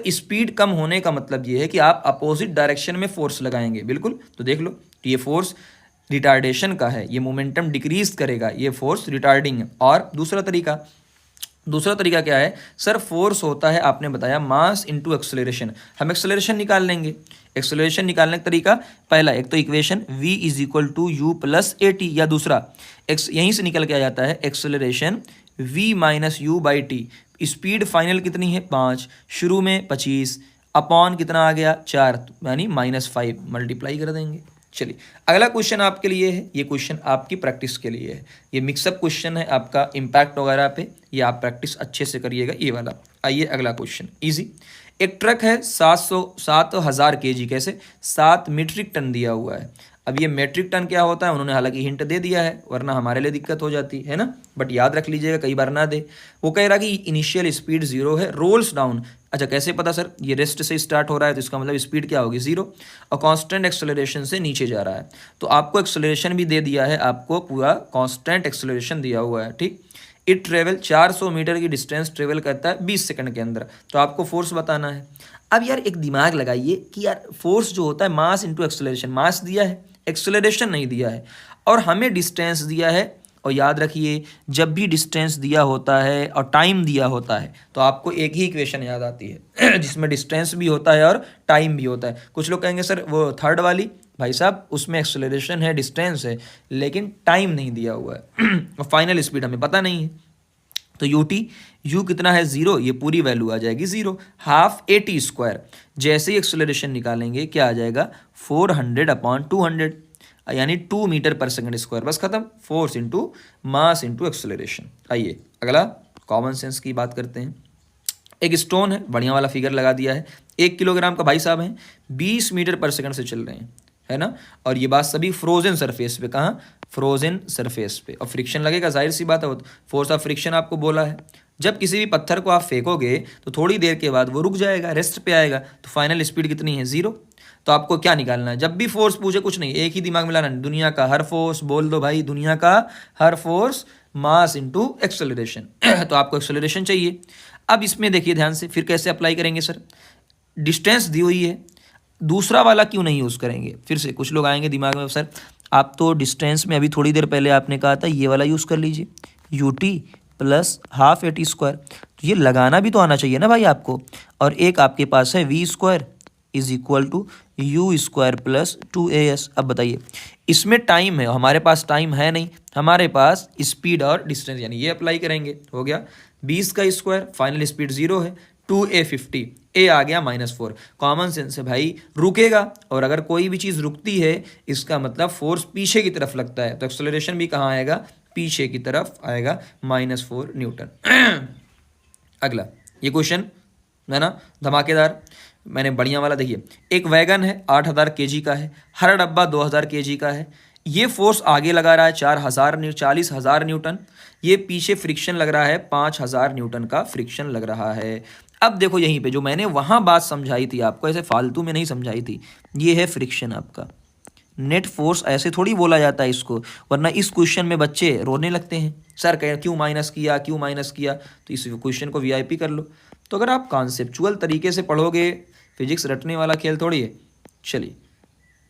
स्पीड कम होने का मतलब ये है कि आप अपोजिट डायरेक्शन में फोर्स लगाएंगे। बिल्कुल, तो देख लो, तो ये फोर्स रिटार्डेशन का है, ये मोमेंटम डिक्रीज करेगा, ये फोर्स रिटार्डिंग है। और दूसरा तरीका क्या है सर? फोर्स होता है, आपने बताया, मास इंटू एक्सेलरेशन। हम एक्सेलरेशन निकाल लेंगे। एक्सेलरेशन निकालने का तरीका पहला, एक तो equation v is equal to you plus A T, या दूसरा यहीं से निकल के आ जाता है acceleration v minus you by T. Speed final कितनी है? 5, शुरू में 25, अपॉन कितना आ गया? 4, यानी -5, मल्टीप्लाई कर देंगे। चलिए अगला क्वेश्चन आपके लिए है, ये क्वेश्चन आपकी प्रैक्टिस के लिए है, ये मिक्सअप क्वेश्चन है आपका इम्पैक्ट वगैरह पे, ये आप प्रैक्टिस अच्छे से करिएगा ये वाला। आइए अगला क्वेश्चन इजी। एक ट्रक है 7,000 केजी, कैसे? 7 मीट्रिक टन दिया हुआ है। अब ये मेट्रिक टन क्या होता है उन्होंने हालांकि हिंट दे दिया है, वरना हमारे लिए दिक्कत हो जाती है ना, बट याद रख लीजिएगा कई बार ना दे। वो कह रहा कि इनिशियल स्पीड 0 है, रोल्स डाउन। अच्छा कैसे पता सर? ये रेस्ट से स्टार्ट हो रहा है तो इसका मतलब स्पीड क्या होगी? 0, और कांस्टेंट एक्सेलरेशन से नीचे जा रहा है। तो आपको एक्सेलरेशन भी दे दिया है, आपको पूरा कांस्टेंट एक्सेलरेशन दिया हुआ है। ठीक, इट ट्रेवल 400 मीटर की डिस्टेंस ट्रेवल करता है 20 सेकंड के अंदर, तो आपको फोर्स बताना है। अब यार एक दिमाग लगाइए कि यार फोर्स जो होता है मास इंटू एक्सेलरेशन, मास दिया है, एक्सेलरेशन नहीं दिया है, और हमें डिस्टेंस दिया है। और याद रखिए जब भी डिस्टेंस दिया होता है और टाइम दिया होता है तो आपको एक ही इक्वेशन याद आती है जिसमें डिस्टेंस भी होता है और टाइम भी होता है। कुछ लोग कहेंगे सर वो थर्ड वाली, भाई साहब उसमें एक्सेलरेशन है, डिस्टेंस है, लेकिन टाइम नहीं दिया हुआ है और फाइनल स्पीड हमें पता नहीं है। तो यू कितना है 0, ये पूरी वैल्यू आ जाएगी 0, हाफ AT²। जैसे ही एक्सेलरेशन निकालेंगे क्या आ जाएगा 400/200, यानी 2 मीटर/सेकंड स्क्वायर। बस खत्म, force into mass into acceleration. आइए अगला कॉमन सेंस की बात करते हैं। एक स्टोन है, बढ़िया वाला फिगर लगा दिया है, 1 किलोग्राम का भाई साहब है, 20 मीटर/सेकंड से चल रहे हैं, है ना। और ये बात सभी फ्रोजन सरफेस पे, कहाँ, फ्रोजन सरफेस पे। और फ्रिक्शन लगेगा, जाहिर सी बात है, फोर्स ऑफ फ्रिक्शन आपको बोला है। जब किसी भी पत्थर को आप फेंकोगे तो थोड़ी देर के बाद वो रुक जाएगा, रेस्ट पे आएगा, तो फाइनल स्पीड कितनी है 0। तो आपको क्या निकालना है, जब भी फोर्स पूछे कुछ नहीं, एक ही दिमाग में लाना, दुनिया का हर फोर्स, बोल दो भाई, दुनिया का हर फोर्स मास इंटू एक्सेलरेशन। तो आपको एक्सेलरेशन चाहिए। अब इसमें देखिए ध्यान से, फिर कैसे अप्लाई करेंगे सर, डिस्टेंस दी हुई है, दूसरा वाला क्यों नहीं यूज़ करेंगे। फिर से कुछ लोग आएंगे दिमाग में, सर आप तो डिस्टेंस में अभी थोड़ी देर पहले आपने कहा था ये वाला यूज़ कर लीजिए, UT प्लस हाफ AT²। तो ये लगाना भी तो आना चाहिए ना भाई आपको। और एक आपके पास है V² is equal to U² plus 2AS। अब बताइए, इसमें टाइम है, हमारे पास टाइम है नहीं, हमारे पास स्पीड और डिस्टेंस, यानी ये अप्लाई करेंगे, हो गया 20 का स्क्वायर, फाइनल स्पीड 0 है, 2A 50, A आ गया -4। कॉमन सेंस है भाई, रुकेगा, और अगर कोई भी चीज़ रुकती है इसका मतलब फोर्स पीछे की तरफ लगता है, तो एक्सेलरेशन भी कहाँ आएगा, पीछे की तरफ आएगा, -4 न्यूटन। अगला ये क्वेश्चन है ना धमाकेदार, मैंने बढ़िया वाला, देखिए एक वैगन है 8000 kg का है, हर डब्बा 2000 kg का है, ये फोर्स आगे लगा रहा है 40,000 न्यूटन, ये पीछे फ्रिक्शन लग रहा है 5000 न्यूटन का फ्रिक्शन लग रहा है। अब देखो यहीं पे जो मैंने वहाँ बात समझाई थी आपको, ऐसे फालतू में नहीं समझाई थी, ये है फ्रिक्शन आपका नेट फोर्स, ऐसे थोड़ी बोला जाता है इसको, वरना इस क्वेश्चन में बच्चे रोने लगते हैं, सर कह क्यों माइनस किया, क्यों माइनस किया। तो इस क्वेश्चन को VIP कर लो। तो अगर आप कॉन्सेप्चुअल तरीके से पढ़ोगे, फिजिक्स रटने वाला खेल थोड़ी है, चलिए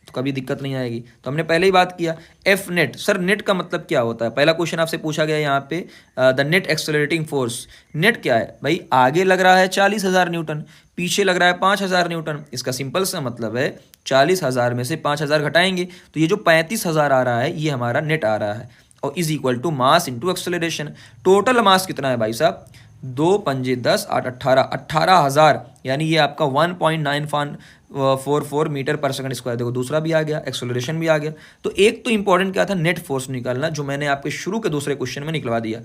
तो कभी दिक्कत नहीं आएगी। तो हमने पहले ही बात किया F नेट, सर नेट का मतलब क्या होता है, पहला क्वेश्चन आपसे पूछा गया यहाँ पे, the net accelerating force, net क्या है भाई, आगे लग रहा है 40,000 न्यूटन, पीछे लग रहा है 5000 न्यूटन। इसका सिंपल सा मतलब है 40,000 में से 5000 घटाएंगे तो ये जो 35,000 आ रहा है ये हमारा नेट आ रहा है, और is equal to mass into acceleration. Total mass कितना है भाई साहब, 2 पंजे 10 8 18,000, यानी ये आपका 1.944 मीटर/सेकंड स्क्वायर। देखो दूसरा भी आ गया, एक्सेलरेशन भी आ गया। तो एक तो इंपॉर्टेंट क्या था, नेट फोर्स निकालना, जो मैंने आपके शुरू के दूसरे क्वेश्चन में निकलवा दिया।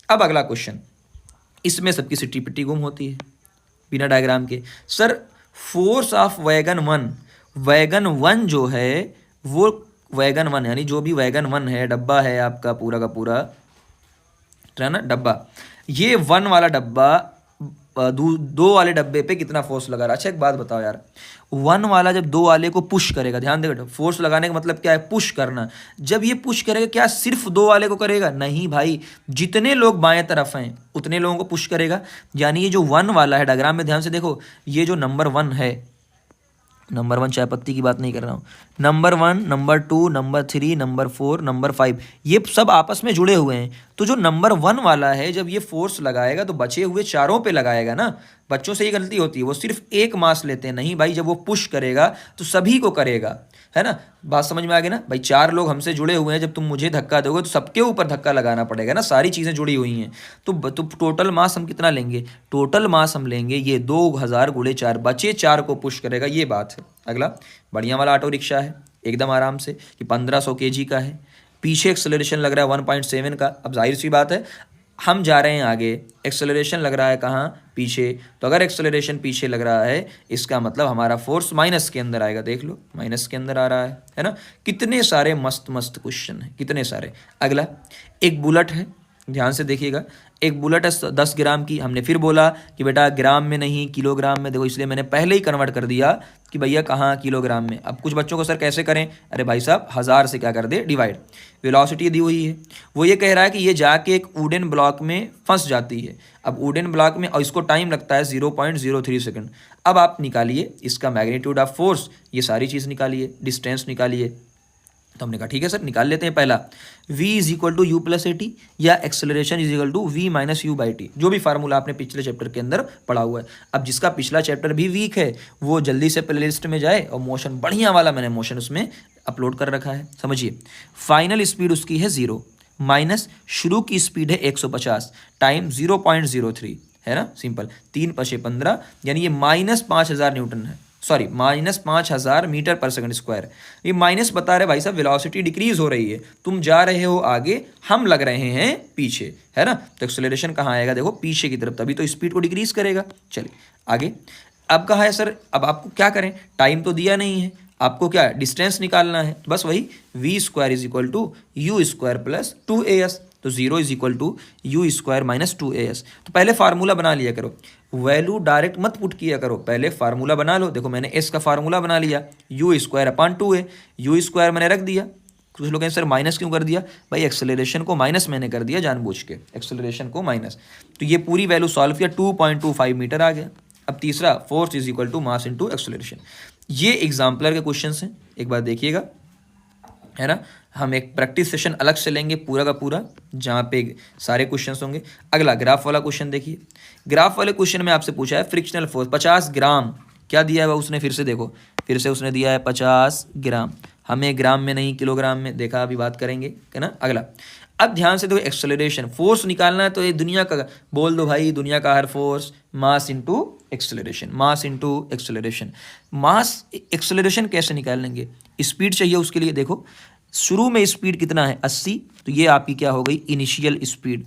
अब अगला क्वेश्चन, इसमें सबकी सिटी पिट्टी गुम होती है बिना डायग्राम के। Sir force of wagon one जो है वो वैगन वन, यानी जो भी वैगन वन है, डब्बा है आपका पूरा का पूरा, है ना डब्बा, ये 1 वाला डब्बा दो वाले डब्बे पे कितना फोर्स लगा रहा है। अच्छा एक बात बताओ यार, 1 वाला जब 2 वाले को पुश करेगा, ध्यान देगा, फोर्स लगाने का मतलब क्या है, पुश करना। जब ये पुश करेगा क्या सिर्फ 2 वाले को करेगा, नहीं भाई, जितने लोग बाएं तरफ हैं उतने लोगों को पुश करेगा। यानी ये जो 1 वाला है, डायग्राम में ध्यान से देखो, ये जो नंबर 1 है, नंबर 1 चाय पत्ती की बात नहीं कर रहा हूँ, number 1, number 2, number 3, number 4, number 5, ये सब आपस में जुड़े हुए हैं। तो जो नंबर 1 वाला है जब ये फोर्स लगाएगा तो बचे हुए चारों पे लगाएगा ना। बच्चों से ये गलती होती है, वो सिर्फ एक मास लेते हैं, नहीं भाई, जब वो पुश करेगा तो सभी को करेगा, है ना। बात समझ में आ गई ना भाई, 4 लोग हमसे जुड़े हुए हैं, जब तुम मुझे धक्का दोगे तो सबके ऊपर धक्का लगाना पड़ेगा ना, सारी चीज़ें जुड़ी हुई हैं। तो टोटल मास हम कितना लेंगे, टोटल मास हम लेंगे ये 2000 × 4, बचे 4 को पुश करेगा, ये बात है। अगला बढ़िया वाला ऑटो रिक्शा है, एकदम आराम से, कि 1500 kg का है, पीछे एक्सेलरेशन लग रहा है 1.7 का। अब जाहिर सी बात है हम जा रहे हैं आगे, एक्सेलरेशन लग रहा है कहाँ, पीछे। तो अगर एक्सेलरेशन पीछे लग रहा है इसका मतलब हमारा फोर्स माइनस के अंदर आएगा, देख लो माइनस के अंदर आ रहा है ना। कितने सारे मस्त मस्त क्वेश्चन हैं, कितने सारे। अगला एक बुलेट है, ध्यान से देखिएगा, एक बुलेट है 10 ग्राम की। हमने फिर बोला कि बेटा ग्राम में नहीं किलोग्राम में, देखो इसलिए मैंने पहले ही कन्वर्ट कर दिया कि भैया कहाँ किलोग्राम में। अब कुछ बच्चों को सर कैसे करें, अरे भाई साहब 1000 से क्या कर दे डिवाइड, वेलोसिटी दी हुई है, वो ये कह रहा है कि ये जाके एक वुडन ब्लॉक में फंस जाती है। अब वुडन ब्लॉक में, और इसको टाइम लगता है 0.03 सेकंड। अब आप निकालिए इसका मैग्नीट्यूड ऑफ फोर्स, ये सारी चीज़ निकालिए, डिस्टेंस निकालिए। तो हमने कहा ठीक है सर निकाल लेते हैं। पहला v is equal to you plus A T, या acceleration is equal to v minus you by t, जो भी फार्मूला आपने पिछले चैप्टर के अंदर पढ़ा हुआ है। अब जिसका पिछला चैप्टर भी वीक है वो जल्दी से प्ले लिस्ट में जाए, और मोशन बढ़िया वाला मैंने मोशन उसमें अपलोड कर रखा है। समझिए फाइनल स्पीड उसकी है 0, माइनस शुरू की स्पीड है 150, टाइम 0.03 है ना, सिंपल, 3×15 यानी ये -5000 न्यूटन है, सॉरी -5000 मीटर पर सेकंड स्क्वायर। ये माइनस बता रहे भाई साहब वेलोसिटी डिक्रीज हो रही है, तुम जा रहे हो आगे, हम लग रहे हैं पीछे, है ना। तो एक्सेलरेशन कहाँ आएगा, देखो पीछे की तरफ, तभी तो स्पीड को डिक्रीज करेगा। चलिए आगे, अब कहा है सर, अब आपको क्या करें, टाइम तो दिया नहीं है, आपको क्या डिस्टेंस निकालना है, बस वही v² = u² + 2as, तो 0 = u² - 2as। तो पहले फार्मूला बना लिया करो, वैल्यू डायरेक्ट मत पुट किया करो, पहले फार्मूला बना लो। देखो मैंने s का फार्मूला बना लिया, u²/2a, u² मैंने रख दिया। कुछ लोग कहें सर माइनस क्यों कर दिया, भाई एक्सेलरेशन को माइनस मैंने कर दिया जानबूझ के, एक्सेलरेशन को माइनस। तो ये पूरी वैल्यू सॉल्व किया, 2.25 मीटर आ गया। अब तीसरा, फोर्स = मास × एक्सेलरेशन। ये एग्जाम्पलर के क्वेश्चन हैं, एक बार देखिएगा, है ना। हम एक प्रैक्टिस सेशन अलग से लेंगे पूरा का पूरा, जहाँ पे सारे क्वेश्चंस होंगे। अगला ग्राफ वाला क्वेश्चन देखिए, ग्राफ वाले क्वेश्चन में आपसे पूछा है फ्रिक्शनल फोर्स 50 ग्राम, क्या दिया है उसने, फिर से देखो, फिर से उसने दिया है 50 ग्राम, हमें ग्राम में नहीं किलोग्राम में देखा, अभी बात करेंगे, है ना। अगला, अब ध्यान से देखो, एक्सेलरेशन फोर्स निकालना है, तो ये दुनिया का बोल दो भाई, दुनिया का हर फोर्स, मास × एक्सेलरेशन, मास × एक्सेलरेशन। मास एक्सेलरेशन कैसे निकालेंगे, स्पीड चाहिए उसके लिए। देखो शुरू में स्पीड कितना है 80, तो ये आपकी क्या हो गई initial speed,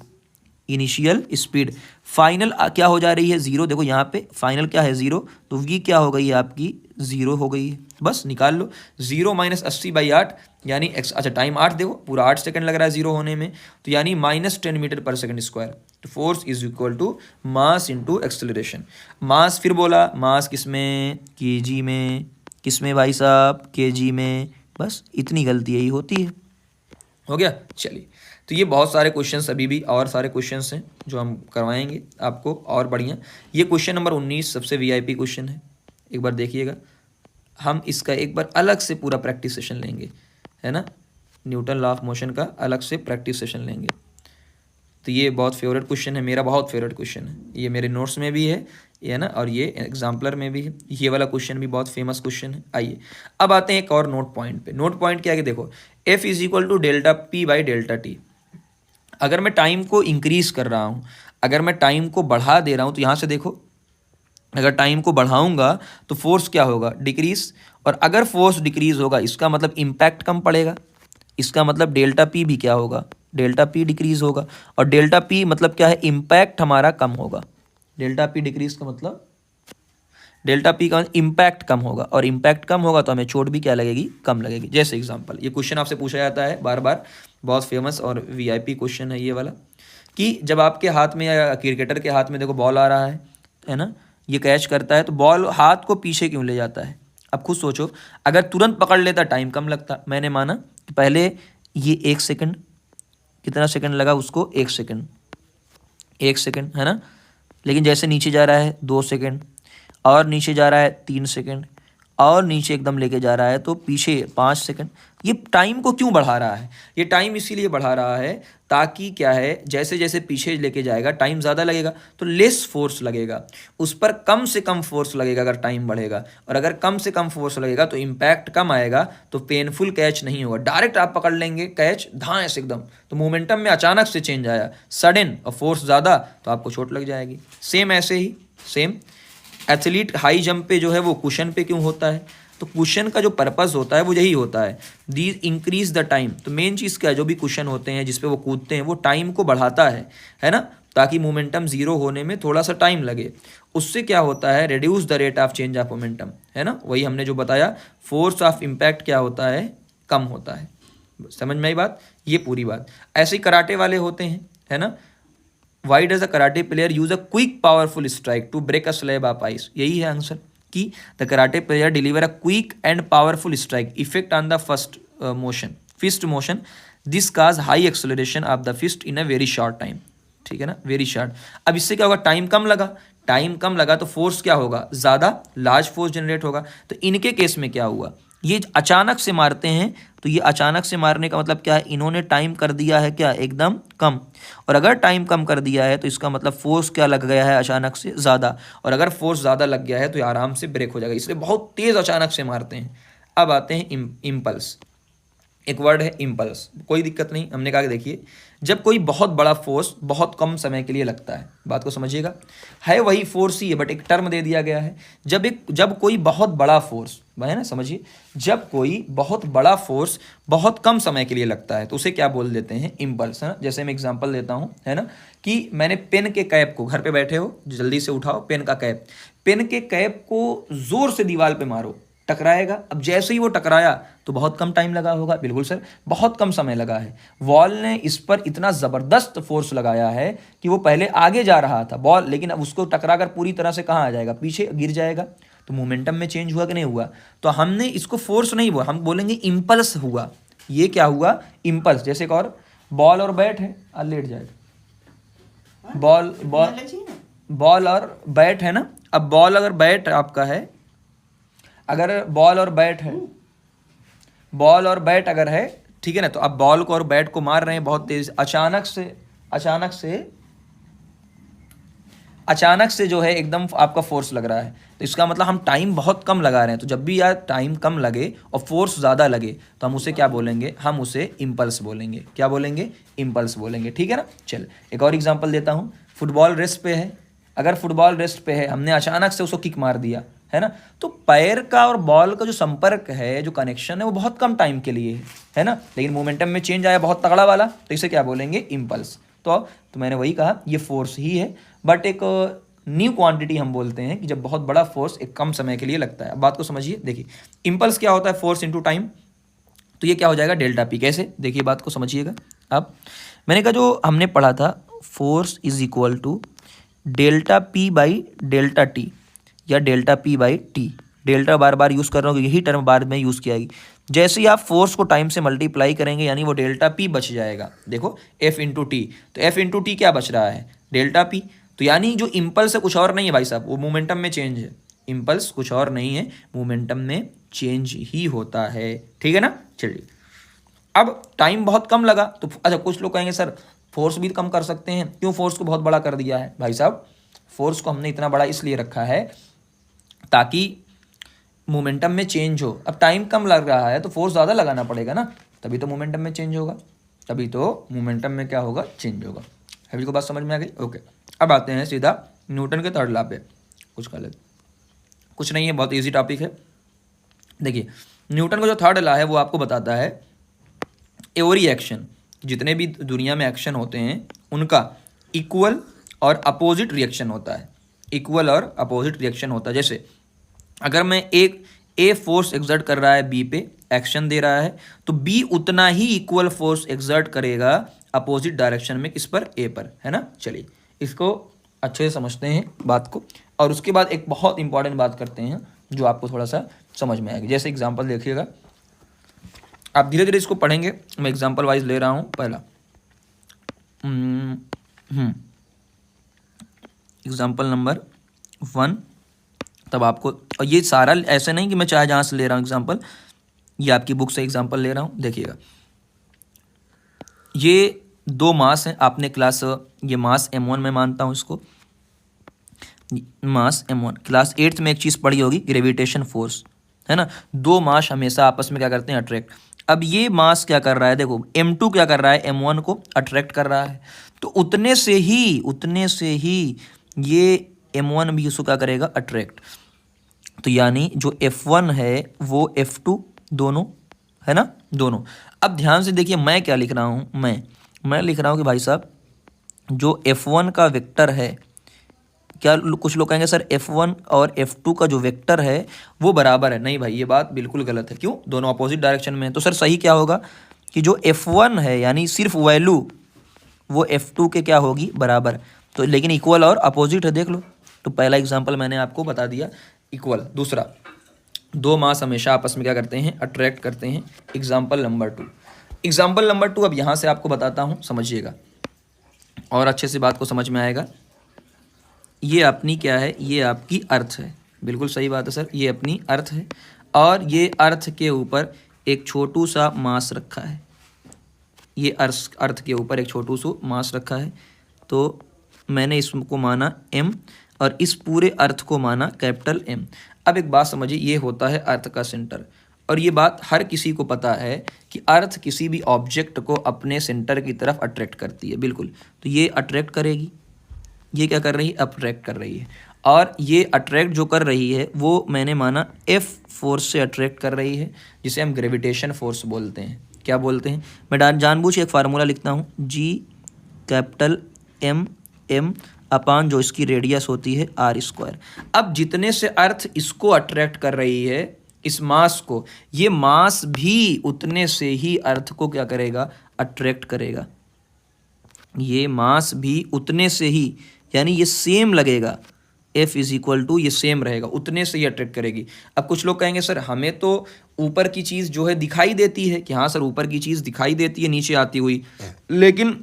initial speed. Final क्या हो जा रही है 0, देखो यहाँ पे फाइनल क्या है 0, तो ये क्या हो गई है आपकी 0 हो गई है, बस निकाल लो। 0 - 80/8 यानी अच्छा टाइम 8, देखो पूरा 8 सेकंड लग रहा है 0 होने में, तो यानी -10 मीटर पर सेकंड स्क्वायर। तो फोर्स = मास × एक्सेलरेशन। मास फिर बोला, मास किस में, kg में, किस में भाई साहब, kg में, बस इतनी गलती यही होती है, हो गया। चलिए, तो ये बहुत सारे क्वेश्चंस, अभी भी और सारे क्वेश्चंस हैं जो हम करवाएंगे आपको और बढ़िया। ये क्वेश्चन नंबर 19 सबसे वीआईपी क्वेश्चन है, एक बार देखिएगा, हम इसका एक बार अलग से पूरा प्रैक्टिस सेशन लेंगे, है ना, न्यूटन लॉ ऑफ मोशन का अलग से प्रैक्टिस सेशन लेंगे। तो ये बहुत फेवरेट क्वेश्चन है, मेरा बहुत फेवरेट क्वेश्चन है, ये मेरे नोट्स में भी है ना, और ये एग्जाम्पलर में भी है। ये वाला क्वेश्चन भी बहुत फेमस क्वेश्चन है। आइए अब आते हैं एक और नोट पॉइंट पे। नोट पॉइंट क्या है कि देखो, F = ΔP/ΔT। अगर मैं टाइम को इंक्रीज कर रहा हूँ, अगर मैं टाइम को बढ़ा दे रहा हूँ, तो यहाँ से देखो, अगर टाइम को बढ़ाऊंगा तो फोर्स क्या होगा, डिक्रीज, और अगर फोर्स डिक्रीज होगा इसका मतलब इम्पैक्ट कम पड़ेगा, इसका मतलब ΔP भी क्या होगा, ΔP डिक्रीज होगा, और ΔP मतलब क्या है, इम्पैक्ट हमारा कम होगा। ΔP डिक्रीज का मतलब, ΔP का इम्पैक्ट कम होगा, और इम्पैक्ट कम होगा तो हमें चोट भी क्या लगेगी, कम लगेगी। जैसे एग्जांपल, ये क्वेश्चन आपसे पूछा जाता है बार बार, बहुत फेमस और वीआईपी क्वेश्चन है ये वाला, कि जब आपके हाथ में या क्रिकेटर के हाथ में देखो बॉल आ रहा है ना, ये कैच करता है, तो बॉल हाथ को पीछे क्यों ले जाता है। अब खुद सोचो, अगर तुरंत पकड़ लेता टाइम कम लगता। मैंने माना कि पहले ये 1 सेकंड, कितना सेकंड लगा उसको, 1 सेकंड, 1 सेकंड, है ना, लेकिन जैसे नीचे जा रहा है 2 सेकंड, और नीचे जा रहा है 3 सेकंड, और नीचे एकदम लेके जा रहा है तो पीछे 5 सेकंड। ये टाइम को क्यों बढ़ा रहा है, ये टाइम इसीलिए बढ़ा रहा है ताकि क्या है, जैसे जैसे पीछे लेके जाएगा टाइम ज़्यादा लगेगा तो लेस फोर्स लगेगा, उस पर कम से कम फोर्स लगेगा अगर टाइम बढ़ेगा, और अगर कम से कम फोर्स लगेगा तो इम्पैक्ट कम आएगा, तो पेनफुल कैच नहीं होगा, डायरेक्ट आप पकड़ लेंगे कैच धांस एकदम, तो मोमेंटम में अचानक से चेंज आया सडन, और फोर्स ज़्यादा, तो आपको चोट लग जाएगी। सेम ऐसे ही, सेम एथलीट हाई जंप पे जो है वो कुशन पे क्यों होता है, तो कुशन का जो पर्पस होता है वो यही होता है, दी इंक्रीज द टाइम। तो मेन चीज़ क्या है, जो भी कुशन होते हैं जिस पे वो कूदते हैं वो टाइम को बढ़ाता है ना, ताकि मोमेंटम जीरो होने में थोड़ा सा टाइम लगे। उससे क्या होता है, reduce the rate of change of momentum, है ना, वही हमने जो बताया, फोर्स ऑफ इम्पैक्ट क्या होता है, कम होता है। समझ में आई बात, ये पूरी बात। ऐसे ही कराटे वाले होते हैं, है ना, Why does a karate player use a quick powerful strike to break a slab of ice? यही है आंसर, कि the karate player deliver a quick and powerful strike effect on the fist motion. This cause high acceleration of the fist in a very short time. ठीक है ना, very short. अब इससे क्या होगा, टाइम कम लगा, टाइम कम लगा तो फोर्स क्या होगा, ज़्यादा लार्ज फोर्स जनरेट होगा। तो इनके केस में क्या हुआ, ये अचानक से मारते हैं, तो ये अचानक से मारने का मतलब क्या है, इन्होंने टाइम कर दिया है क्या, एकदम कम, और अगर टाइम कम कर दिया है तो इसका मतलब फोर्स क्या लग गया है, अचानक से ज़्यादा, और अगर फोर्स ज़्यादा लग गया है तो ये आराम से ब्रेक हो जाएगा, इसलिए बहुत तेज़ अचानक से मारते हैं। अब आते हैं इम्पल्स। एक वर्ड है इम्पल्स, कोई दिक्कत नहीं। हमने कहा कि देखिए जब कोई बहुत बड़ा फोर्स बहुत कम समय के लिए लगता है, बात को समझिएगा, है वही फोर्स ही है बट एक टर्म दे दिया गया है। जब कोई बहुत बड़ा फोर्स है ना, समझिए, जब कोई बहुत बड़ा फोर्स बहुत कम समय के लिए लगता है तो उसे क्या बोल देते हैं, इम्पल्स, है ना। जैसे मैं एग्जांपल देता हूँ, है ना, कि मैंने पेन के कैप को, घर पे बैठे हो जल्दी से उठाओ पेन का कैप, पेन के कैप को जोर से दीवार पे मारो, टकराएगा। अब जैसे ही वो टकराया तो बहुत कम टाइम लगा होगा, बिल्कुल सर, बहुत कम समय लगा है। बॉल ने इस पर इतना ज़बरदस्त फोर्स लगाया है कि वो पहले आगे जा रहा था बॉल, लेकिन अब उसको टकरा कर पूरी तरह से कहाँ आ जाएगा, पीछे गिर जाएगा। तो मोमेंटम में चेंज हुआ कि नहीं हुआ। तो हमने इसको फोर्स नहीं हुआ, हम बोलेंगे इम्पल्स हुआ। ये क्या हुआ, इम्पल्स। जैसे एक और बॉल और बैट है, लेट जाएगा, बॉल बॉल बॉल और बैट है ना। अब बॉल अगर बैट आपका है, अगर बॉल और बैट है, बॉल और बैट अगर है, ठीक है ना, तो अब बॉल को और बैट को मार रहे हैं बहुत तेज, अचानक से जो है एकदम आपका फोर्स लग रहा है, तो इसका मतलब हम टाइम बहुत कम लगा रहे हैं। तो जब भी यार टाइम कम लगे और फोर्स ज़्यादा लगे तो हम उसे क्या बोलेंगे, हम उसे इम्पल्स बोलेंगे। क्या बोलेंगे, इम्पल्स बोलेंगे, ठीक है ना। चल एक और एग्जांपल देता हूँ। फुटबॉल रेस्ट पे है, अगर फुटबॉल रेस्ट पे है, हमने अचानक से उसको किक मार दिया, है ना, तो पैर का और बॉल का जो संपर्क है, जो कनेक्शन है, वो बहुत कम टाइम के लिए है ना, लेकिन मोमेंटम में चेंज आया बहुत तगड़ा वाला, तो इसे क्या बोलेंगे, इम्पल्स। तो मैंने वही कहा, ये फोर्स ही है बट एक न्यू क्वांटिटी हम बोलते हैं कि जब बहुत बड़ा फोर्स एक कम समय के लिए लगता है। अब बात को समझिए, देखिए इम्पल्स क्या होता है, फोर्स इनटू टाइम, तो ये क्या हो जाएगा, डेल्टा पी। कैसे, देखिए बात को समझिएगा। अब मैंने कहा जो हमने पढ़ा था, force is equal to delta p by delta t या delta p by t. Delta बार बार यूज़ कर रहा हूँ, यही टर्म बाद में यूज़ किया जाएगी। जैसे ही आप फोर्स को टाइम से मल्टीप्लाई करेंगे यानी वो डेल्टा पी बच जाएगा। देखो एफ इंटू टी, तो एफ इंटू टी क्या बच रहा है, डेल्टा पी। तो यानी जो इम्पल्स है कुछ और नहीं है भाई साहब, वो मोमेंटम में चेंज है। इम्पल्स कुछ और नहीं है, मोमेंटम में चेंज ही होता है, ठीक है ना। चलिए अब टाइम बहुत कम लगा तो अच्छा, कुछ लोग कहेंगे सर फोर्स भी कम कर सकते हैं, क्यों फोर्स को बहुत बड़ा कर दिया है। भाई साहब फोर्स को हमने इतना बड़ा इसलिए रखा है ताकि मोमेंटम में चेंज हो। अब टाइम कम लग रहा है तो फोर्स ज़्यादा लगाना पड़ेगा ना, तभी तो मोमेंटम में चेंज होगा, तभी तो मोमेंटम में क्या होगा, चेंज होगा। अभी को बात समझ में आ गई, ओके। अब आते हैं सीधा न्यूटन के थर्ड लॉ पे। कुछ नहीं है, बहुत ईजी टॉपिक है। देखिए न्यूटन का जो थर्ड लॉ है वो आपको बताता है एवरी एक्शन, जितने भी दुनिया में एक्शन होते हैं उनका इक्वल और अपोजिट रिएक्शन होता है, इक्वल और अपोजिट रिएक्शन होता है। जैसे अगर मैं एक ए फोर्स एक्सर्ट कर रहा है बी पे, एक्शन दे रहा है, तो बी उतना ही इक्वल फोर्स एक्सर्ट करेगा अपोजिट डायरेक्शन में, किस पर, ए पर, है ना। चलिए इसको अच्छे से समझते हैं बात को, और उसके बाद एक बहुत इंपॉर्टेंट बात करते हैं जो आपको थोड़ा सा समझ में आएगी। जैसे एग्जांपल देखिएगा, आप धीरे धीरे इसको पढ़ेंगे, मैं एग्जांपल वाइज ले रहा हूँ। पहला एग्जांपल नंबर 1, तब आपको, और ये सारा ऐसे नहीं कि मैं चाहे जहाँ से ले रहा हूँ एग्जांपल, ये आपकी बुक से एग्जांपल ले रहा हूँ। देखिएगा ये 2 मास हैं, आपने क्लास, ये मास m1 में मानता हूँ इसको, मास m1 क्लास 8th में एक चीज़ पढ़ी होगी, ग्रेविटेशन फोर्स, है ना। 2 मास हमेशा आपस में क्या करते हैं, अट्रैक्ट। अब ये मास क्या कर रहा है, देखो m2 क्या कर रहा है, m1 को अट्रैक्ट कर रहा है, तो उतने से ही ये m1 भी उसको क्या करेगा, अट्रैक्ट। तो यानी जो F1 है वो F2 दोनों, है ना, दोनों। अब ध्यान से देखिए मैं क्या लिख रहा हूँ, मैं लिख रहा हूँ कि भाई साहब जो F1 का वेक्टर है, क्या कुछ लोग कहेंगे सर F1 और F2 का जो वेक्टर है वो बराबर है। नहीं भाई, ये बात बिल्कुल गलत है। क्यों, दोनों अपोजिट डायरेक्शन में है। तो सर सही क्या होगा कि जो F1 है यानी सिर्फ वैल्यू वो F2 के क्या होगी, बराबर। तो लेकिन इक्वल और अपोजिट है, देख लो। तो पहला एग्जाम्पल मैंने आपको बता दिया, इक्वल। दूसरा, 2 मास हमेशा आपस में क्या करते हैं, अट्रैक्ट करते हैं। एग्जाम्पल नंबर 2, अब यहाँ से आपको बताता हूँ, समझिएगा और अच्छे से बात को समझ में आएगा। ये अपनी क्या है, ये आपकी अर्थ है, बिल्कुल सही बात है सर, ये अपनी अर्थ है, और ये अर्थ के ऊपर एक छोटू सा मास रखा है, ये अर्थ के ऊपर एक छोटू सा मास रखा है। तो मैंने इसको माना m और इस पूरे अर्थ को माना कैपिटल M। अब एक बात समझिए, ये होता है अर्थ का सेंटर, और ये बात हर किसी को पता है कि अर्थ किसी भी ऑब्जेक्ट को अपने सेंटर की तरफ अट्रैक्ट करती है, बिल्कुल। तो ये अट्रैक्ट करेगी, ये क्या कर रही है, अट्रैक्ट कर रही है। और ये अट्रैक्ट जो कर रही है वो मैंने माना एफ फोर्स से अट्रैक्ट कर रही है, जिसे हम ग्रेविटेशन फोर्स बोलते हैं। क्या बोलते हैं, मैं जानबूझ के एक फार्मूला लिखता हूँ, जी कैपिटल एम एम अपान जो इसकी रेडियस होती है आर स्क्वायर। अब जितने से अर्थ इसको अट्रैक्ट कर रही है, इस मास को, ये मास भी उतने से ही अर्थ को क्या करेगा, अट्रैक्ट करेगा। ये मास भी उतने से ही, यानी ये सेम लगेगा, F इज इक्वल टू ये सेम रहेगा, उतने से ही अट्रैक्ट करेगी। अब कुछ लोग कहेंगे सर हमें तो ऊपर की चीज़ जो है दिखाई देती है, कि हाँ सर ऊपर की चीज़ दिखाई देती है नीचे आती हुई, लेकिन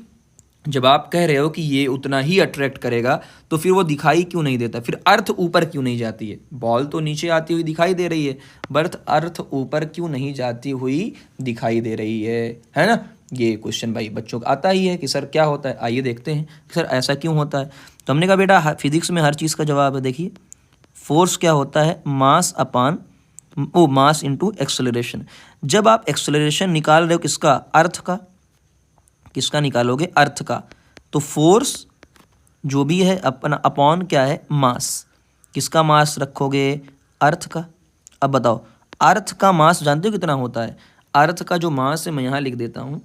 जब आप कह रहे हो कि ये उतना ही अट्रैक्ट करेगा तो फिर वो दिखाई क्यों नहीं देता, फिर अर्थ ऊपर क्यों नहीं जाती है। बॉल तो नीचे आती हुई दिखाई दे रही है, बट अर्थ ऊपर क्यों नहीं जाती हुई दिखाई दे रही है ना। ये क्वेश्चन भाई बच्चों को आता ही है कि सर क्या होता है, आइए देखते हैं सर ऐसा क्यों होता है। तो हमने कहा बेटा फिजिक्स में हर चीज़ का जवाब है। देखिए फोर्स क्या होता है, मास अपान मास इंटू एक्सेलरेशन। जब आप एक्सेलरेशन निकाल रहे हो किसका, अर्थ का, किसका निकालोगे, अर्थ का, तो फोर्स जो भी है अपना अपॉन क्या है, मास, किसका मास रखोगे, अर्थ का। अब बताओ अर्थ का मास जानते हो कितना होता है, अर्थ का जो मास है मैं यहाँ लिख देता हूँ,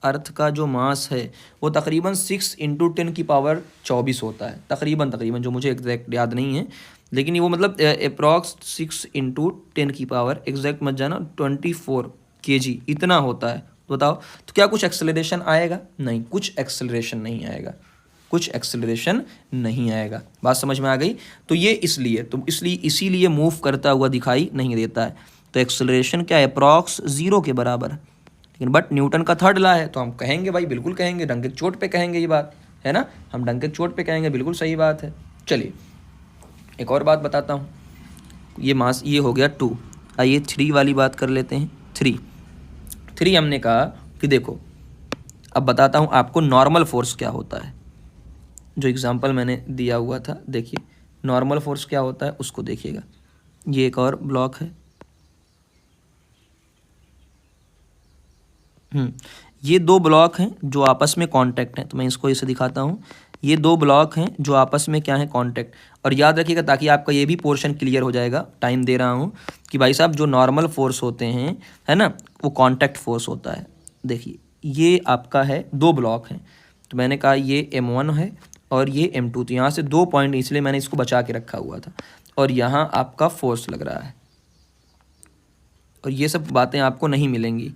अर्थ का जो मास है वो तकरीबन 6 × 10⁻24 होता है, तकरीबन जो मुझे एग्जैक्ट याद नहीं है, लेकिन ये वो मतलब अप्रॉक्स 6 × 10 एग्जैक्ट मत जाना 24 kg इतना होता है। तो बताओ तो क्या कुछ एक्सेलरेशन आएगा, नहीं, कुछ एक्सेलरेशन नहीं आएगा, कुछ एक्सेलरेशन नहीं आएगा। बात समझ में आ गई। तो ये इसीलिए मूव करता हुआ दिखाई नहीं देता है। तो एक्सेलरेशन क्या है, अप्रॉक्स 0 के बराबर है। लेकिन बट न्यूटन का थर्ड लॉ है, तो हम कहेंगे भाई, बिल्कुल कहेंगे, डंके की चोट पे कहेंगे, ये बात है ना, हम डंके की चोट पे कहेंगे, बिल्कुल सही बात है। चलिए एक और बात बताता हूँ, ये मास ये हो गया 2, आइए 3 वाली बात कर लेते हैं। 3 हमने कहा कि देखो अब बताता हूँ आपको नॉर्मल फोर्स क्या होता है, जो एग्जांपल मैंने दिया हुआ था। देखिए नॉर्मल फोर्स क्या होता है उसको देखिएगा। ये एक और ब्लॉक है, ये 2 ब्लॉक हैं जो आपस में कांटेक्ट हैं, तो मैं इसको इसे दिखाता हूँ। ये 2 ब्लॉक हैं जो आपस में क्या है, कांटेक्ट। और याद रखिएगा ताकि आपका ये भी पोर्शन क्लियर हो जाएगा, टाइम दे रहा हूँ, कि भाई साहब जो नॉर्मल फोर्स होते हैं है ना, वो कांटेक्ट फोर्स होता है। देखिए ये आपका है 2 ब्लॉक हैं, तो मैंने कहा ये M1 है और ये M2, तो यहाँ से 2 पॉइंट, इसलिए मैंने इसको बचा के रखा हुआ था, और यहाँ आपका फोर्स लग रहा है। और ये सब बातें आपको नहीं मिलेंगी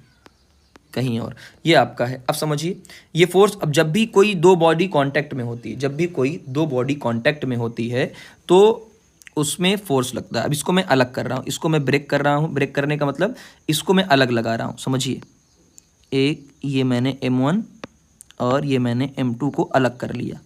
कहीं और, ये आपका है। अब समझिए ये फोर्स, अब जब भी कोई 2 बॉडी कांटेक्ट में होती है, जब भी कोई 2 बॉडी कांटेक्ट में होती है तो उसमें फोर्स लगता है। अब इसको मैं अलग कर रहा हूँ, इसको मैं ब्रेक कर रहा हूँ, ब्रेक करने का मतलब इसको मैं अलग लगा रहा हूँ, समझिए। एक ये मैंने M1 और ये मैंने M2 को अलग कर लिया,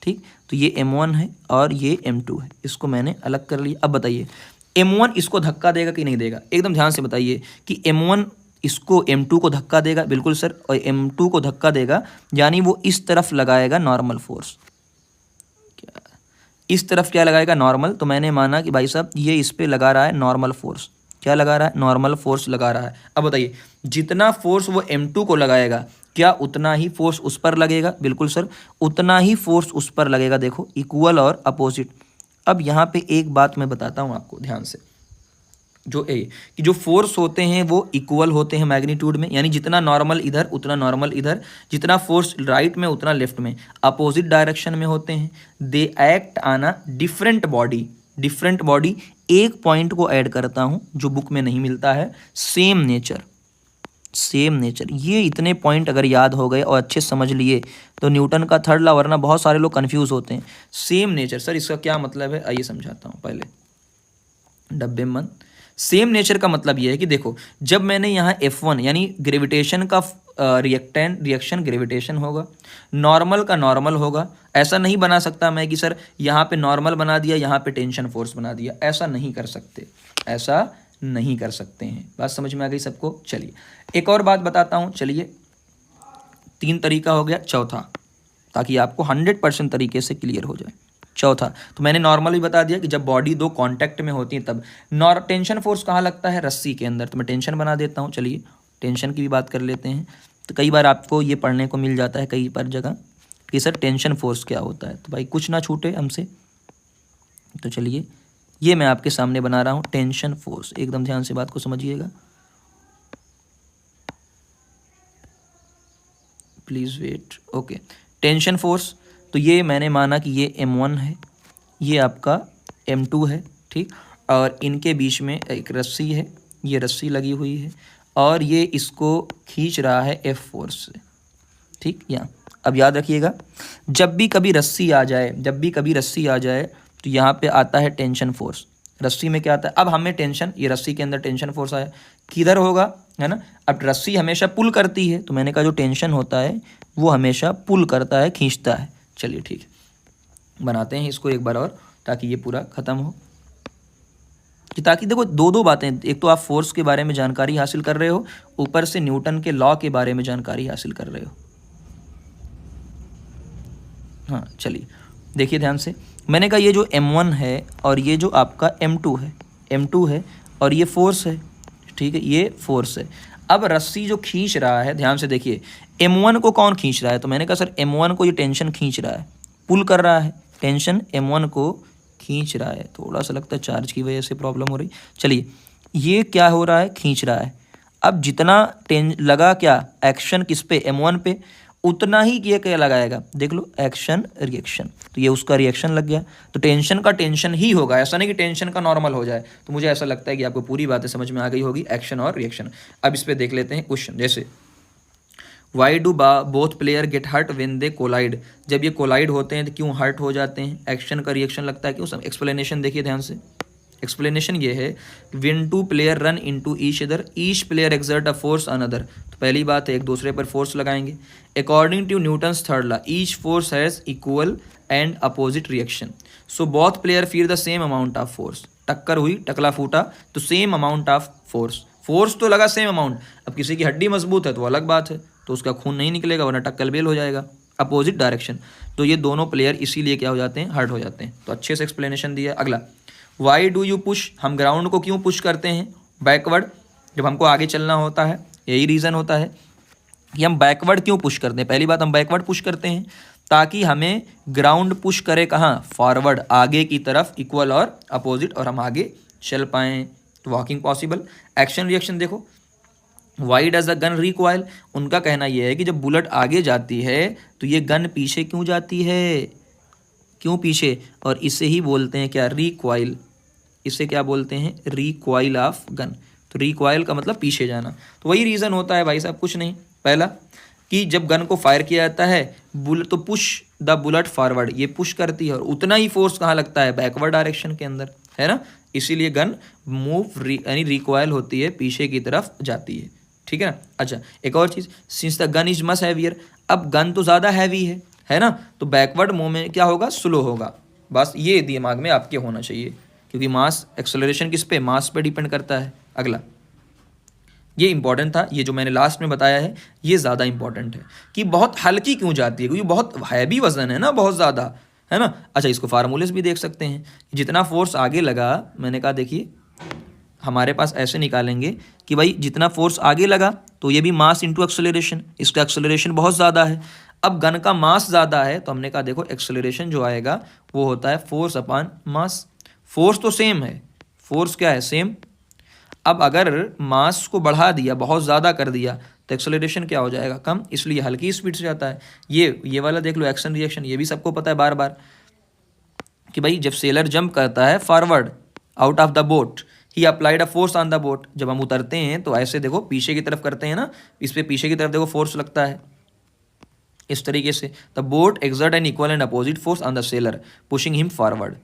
ठीक। तो ये M1 है और ये M2 है, इसको मैंने अलग कर लिया। अब बताइए M1 इसको धक्का देगा कि नहीं देगा, एकदम ध्यान से बताइए कि M1 इसको M2 को धक्का देगा, बिल्कुल सर, और M2 को धक्का देगा, यानी वो इस तरफ लगाएगा नॉर्मल फोर्स, क्या इस तरफ क्या लगाएगा, नॉर्मल। तो मैंने माना कि भाई साहब ये इस पे लगा रहा है नॉर्मल फोर्स, क्या लगा रहा है, नॉर्मल फोर्स लगा रहा है। अब बताइए जितना फोर्स वो M2 को लगाएगा क्या उतना ही फोर्स उस पर लगेगा, बिल्कुल सर, उतना ही फोर्स उस पर लगेगा। देखो इक्वल और अपोजिट। अब यहाँ पे एक बात मैं बताता हूँ आपको ध्यान से, कि जो फोर्स होते हैं वो इक्वल होते हैं मैग्नीट्यूड में, यानी जितना नॉर्मल इधर उतना नॉर्मल इधर, जितना फोर्स राइट में उतना लेफ्ट में, अपोजिट डायरेक्शन में होते हैं। They act on a different body. एक पॉइंट को ऐड करता हूं जो बुक में नहीं मिलता है, सेम नेचर। ये इतने पॉइंट अगर याद हो गए और अच्छे समझ लिए तो न्यूटन का थर्ड लॉ, वरना बहुत सारे लोग कंफ्यूज होते हैं। सेम नेचर सर इसका क्या मतलब है, आइए समझाता हूँ। पहले डब्बे मन, सेम नेचर का मतलब यह है कि देखो जब मैंने यहाँ F1 यानी ग्रेविटेशन का रिएक्शन ग्रेविटेशन होगा, नॉर्मल का नॉर्मल होगा। ऐसा नहीं बना सकता मैं कि सर यहाँ पे नॉर्मल बना दिया, यहाँ पे टेंशन फोर्स बना दिया, ऐसा नहीं कर सकते हैं। बात समझ में आ गई सबको। चलिए एक और बात बताता हूँ, चलिए 3 तरीका हो गया, चौथा, ताकि आपको 100% तरीके से क्लियर हो जाए। चौथा, तो मैंने नॉर्मल भी बता दिया कि जब बॉडी दो कांटेक्ट में होती है तब। टेंशन फोर्स कहाँ लगता है? रस्सी के अंदर। तो मैं टेंशन बना देता हूँ, चलिए टेंशन की भी बात कर लेते हैं। तो कई बार आपको ये पढ़ने को मिल जाता है कई पर जगह कि सर टेंशन फोर्स क्या होता है, तो भाई कुछ ना छूटे हमसे। तो चलिए ये मैं आपके सामने बना रहा हूँ टेंशन फोर्स, एकदम ध्यान से बात को समझिएगा, please wait. Okay, tension force, तो ये मैंने माना कि ये M1 है, ये आपका M2 है, ठीक। और इनके बीच में एक रस्सी है, ये रस्सी लगी हुई है और ये इसको खींच रहा है F फोर्स से, ठीक। यहाँ अब याद रखिएगा, जब भी कभी रस्सी आ जाए, जब भी कभी रस्सी आ जाए तो यहाँ पे आता है टेंशन फोर्स। रस्सी में क्या आता है? अब हमें टेंशन, ये रस्सी के अंदर टेंशन फोर्स आया, किधर होगा, है ना। अब रस्सी हमेशा पुल करती है, तो मैंने कहा जो टेंशन होता है वो हमेशा पुल करता है, खींचता है। चलिए ठीक है, बनाते हैं इसको एक बार और ताकि ये पूरा ख़त्म हो, कि ताकि देखो दो दो बातें, एक तो आप फोर्स के बारे में जानकारी हासिल कर रहे हो, ऊपर से न्यूटन के लॉ के बारे में जानकारी हासिल कर रहे हो। हाँ चलिए देखिए ध्यान से, मैंने कहा ये जो M1 है और ये जो आपका M2 है, M2 है और ये फोर्स है, ठीक है, ये फोर्स है। अब रस्सी जो खींच रहा है, ध्यान से देखिए, M1 को कौन खींच रहा है? तो मैंने कहा सर M1 को ये टेंशन खींच रहा है, पुल कर रहा है, टेंशन M1 को खींच रहा है। थोड़ा सा लगता है चार्ज की वजह से प्रॉब्लम हो रही। चलिए ये क्या हो रहा है? खींच रहा है। अब जितना लगा क्या एक्शन किस पे? M1 पे, उतना ही ये क्या लगाएगा? देख लो, एक्शन रिएक्शन, तो ये उसका रिएक्शन लग गया। तो टेंशन का टेंशन ही होगा, ऐसा नहीं कि टेंशन का नॉर्मल हो जाए। तो मुझे ऐसा लगता है कि आपको पूरी बातें समझ में आ गई होगी, एक्शन और रिएक्शन। अब इस पे देख लेते हैं क्वेश्चन, जैसे why do both player get hurt when they collide, जब ये कोलाइड होते हैं तो क्यों हर्ट हो जाते हैं? एक्शन का रिएक्शन लगता है, क्यों? सब एक्सप्लेनेशन देखिए ध्यान से। एक्सप्लेनेशन ये है, when two player run into each other, each player exert a force on other. तो पहली बात है एक दूसरे पर फोर्स लगाएंगे। According to Newton's third law, each force has equal and opposite reaction, so both player feel the same amount of force. टक्कर हुई, टकला फूटा, तो same amount of force, force तो लगा सेम अमाउंट। अब किसी की हड्डी मजबूत है तो अलग बात है, तो उसका खून नहीं निकलेगा, वरना टक्कल बेल हो जाएगा। अपोजिट डायरेक्शन, तो ये दोनों प्लेयर इसीलिए क्या हो जाते हैं? हर्ट हो जाते हैं। तो अच्छे से एक्सप्लेनेशन दिया। अगला, वाई डू यू पुश, हम ग्राउंड को क्यों पुश करते हैं? बैकवर्ड, जब हमको आगे चलना होता है, यही रीज़न होता है कि हम बैकवर्ड क्यों पुश करते हैं। पहली बात, हम बैकवर्ड पुश करते हैं ताकि हमें ग्राउंड पुश करे कहाँ? फॉरवर्ड, आगे की तरफ, इक्वल और अपोजिट, और हम आगे चल पाएँ, तो वॉकिंग पॉसिबल। एक्शन रिएक्शन देखो, why does the gun recoil, उनका कहना यह है कि जब बुलेट आगे जाती है तो ये गन पीछे क्यों जाती है? क्यों पीछे? और इसे ही बोलते हैं क्या? रिकॉइल। इसे क्या बोलते हैं? Recoil of gun. तो रिकॉइल का मतलब पीछे जाना। तो वही रीज़न होता है भाई साहब, कुछ नहीं। पहला कि जब गन को फायर किया जाता है बुलेट, तो पुश द बुलेट फॉरवर्ड, ये पुश करती है, और उतना ही फोर्स कहाँ लगता है? बैकवर्ड डायरेक्शन के अंदर, है ना। इसीलिए गन मूव यानी रिकॉइल होती है, पीछे की तरफ जाती है, ठीक है ना। अच्छा, एक और चीज़, since the gun is much heavier, अब गन तो ज़्यादा हैवी है ना, तो बैकवर्ड मूवमेंट क्या होगा? स्लो होगा। बस ये दिमाग में आपके होना चाहिए, क्योंकि मास एक्सेलरेशन किस पे? मास पे डिपेंड करता है। अगला, ये इंपॉर्टेंट था, ये जो मैंने लास्ट में बताया है ये ज़्यादा इंपॉर्टेंट है कि बहुत हल्की क्यों जाती है, क्योंकि बहुत हैवी वजन है ना, बहुत ज़्यादा, है ना। अच्छा, इसको फार्मूले से भी देख सकते हैं, जितना फोर्स आगे लगा, मैंने कहा देखिए हमारे पास ऐसे निकालेंगे कि भाई जितना फोर्स आगे लगा तो ये भी मास इंटू एक्सेलरेशन, इसका एक्सेलरेशन बहुत ज़्यादा है। अब गन का मास ज़्यादा है तो हमने कहा देखो एक्सेलरेशन जो आएगा वो होता है फोर्स अपॉन मास। फोर्स तो सेम है, फोर्स क्या है? सेम। अब अगर मास को बढ़ा दिया, बहुत ज़्यादा कर दिया, तो एक्सेलरेशन क्या हो जाएगा? कम, इसलिए हल्की स्पीड से जाता है। ये वाला देख लो, एक्शन रिएक्शन, ये भी सबको पता है बार बार कि भाई जब सेलर जंप करता है forward out of the boat, he applied a force on the boat, जब हम उतरते हैं तो ऐसे देखो पीछे की तरफ करते हैं ना, इस पे पीछे की तरफ देखो फोर्स लगता है इस तरीके से। The boat exert an equal and opposite force on the sailor pushing him forward,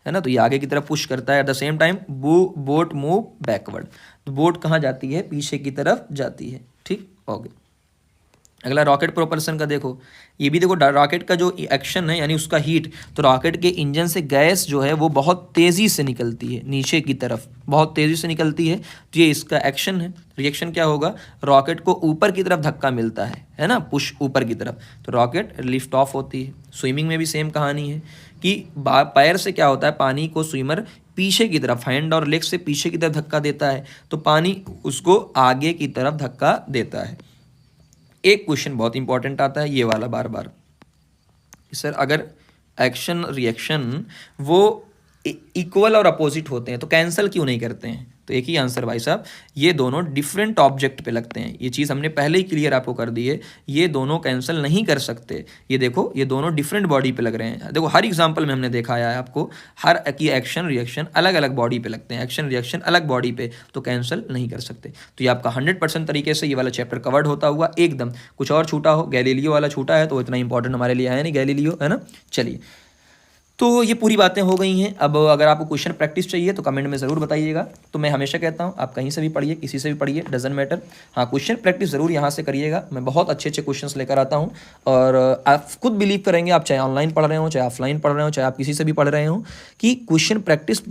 है ना। तो ये आगे की तरफ पुश करता है, at the same time boat move backward, तो बोट कहाँ जाती है? पीछे की तरफ जाती है, ठीक। ओके, अगला रॉकेट प्रोपल्शन का देखो, ये भी देखो रॉकेट का जो एक्शन है यानी उसका हीट, तो रॉकेट के इंजन से गैस जो है वो बहुत तेज़ी से निकलती है, नीचे की तरफ बहुत तेज़ी से निकलती है, तो ये इसका एक्शन है। रिएक्शन क्या होगा? रॉकेट को ऊपर की तरफ धक्का मिलता है ना, पुश ऊपर की तरफ, तो रॉकेट लिफ्ट ऑफ होती है। स्विमिंग में भी सेम कहानी है कि पैर से क्या होता है, पानी को स्विमर पीछे की तरफ, हैंड और लेग से पीछे की तरफ धक्का देता है, तो पानी उसको आगे की तरफ धक्का देता है। एक क्वेश्चन बहुत इंपॉर्टेंट आता है ये वाला बार बार, सर अगर एक्शन रिएक्शन वो इक्वल और अपोजिट होते हैं तो कैंसिल क्यों नहीं करते हैं? तो एक ही आंसर भाई साहब, ये दोनों डिफरेंट ऑब्जेक्ट पे लगते हैं। ये चीज़ हमने पहले ही क्लियर आपको कर दी है, ये दोनों कैंसिल नहीं कर सकते। ये देखो, ये दोनों डिफरेंट बॉडी पे लग रहे हैं। देखो हर एग्जांपल में हमने दिखाया है आपको, हर की एक्शन रिएक्शन अलग अलग बॉडी पे लगते हैं, एक्शन रिएक्शन अलग बॉडी पे, तो कैंसिल नहीं कर सकते। तो ये आपका 100% तरीके से ये वाला चैप्टर कवर्ड होता हुआ एकदम। कुछ और छूटा हो, गैलीलियो वाला छूटा है तो इतना इंपॉर्टेंट हमारे लिए है नहीं गैलीलियो, है ना। चलिए, तो ये पूरी बातें हो गई हैं। अब अगर आपको क्वेश्चन प्रैक्टिस चाहिए तो कमेंट में ज़रूर बताइएगा। तो मैं हमेशा कहता हूँ आप कहीं से भी पढ़िए, किसी से भी पढ़िए, डजंट मैटर। हाँ, क्वेश्चन प्रैक्टिस ज़रूर यहाँ से करिएगा। मैं बहुत अच्छे अच्छे क्वेश्चंस लेकर आता हूँ और आप खुद बिलीव करेंगे, आप चाहे ऑनलाइन पढ़ रहे हो, चाहे ऑफलाइन पढ़ रहे हो, चाहे आप किसी से भी पढ़ रहे हो, कि क्वेश्चन प्रैक्टिस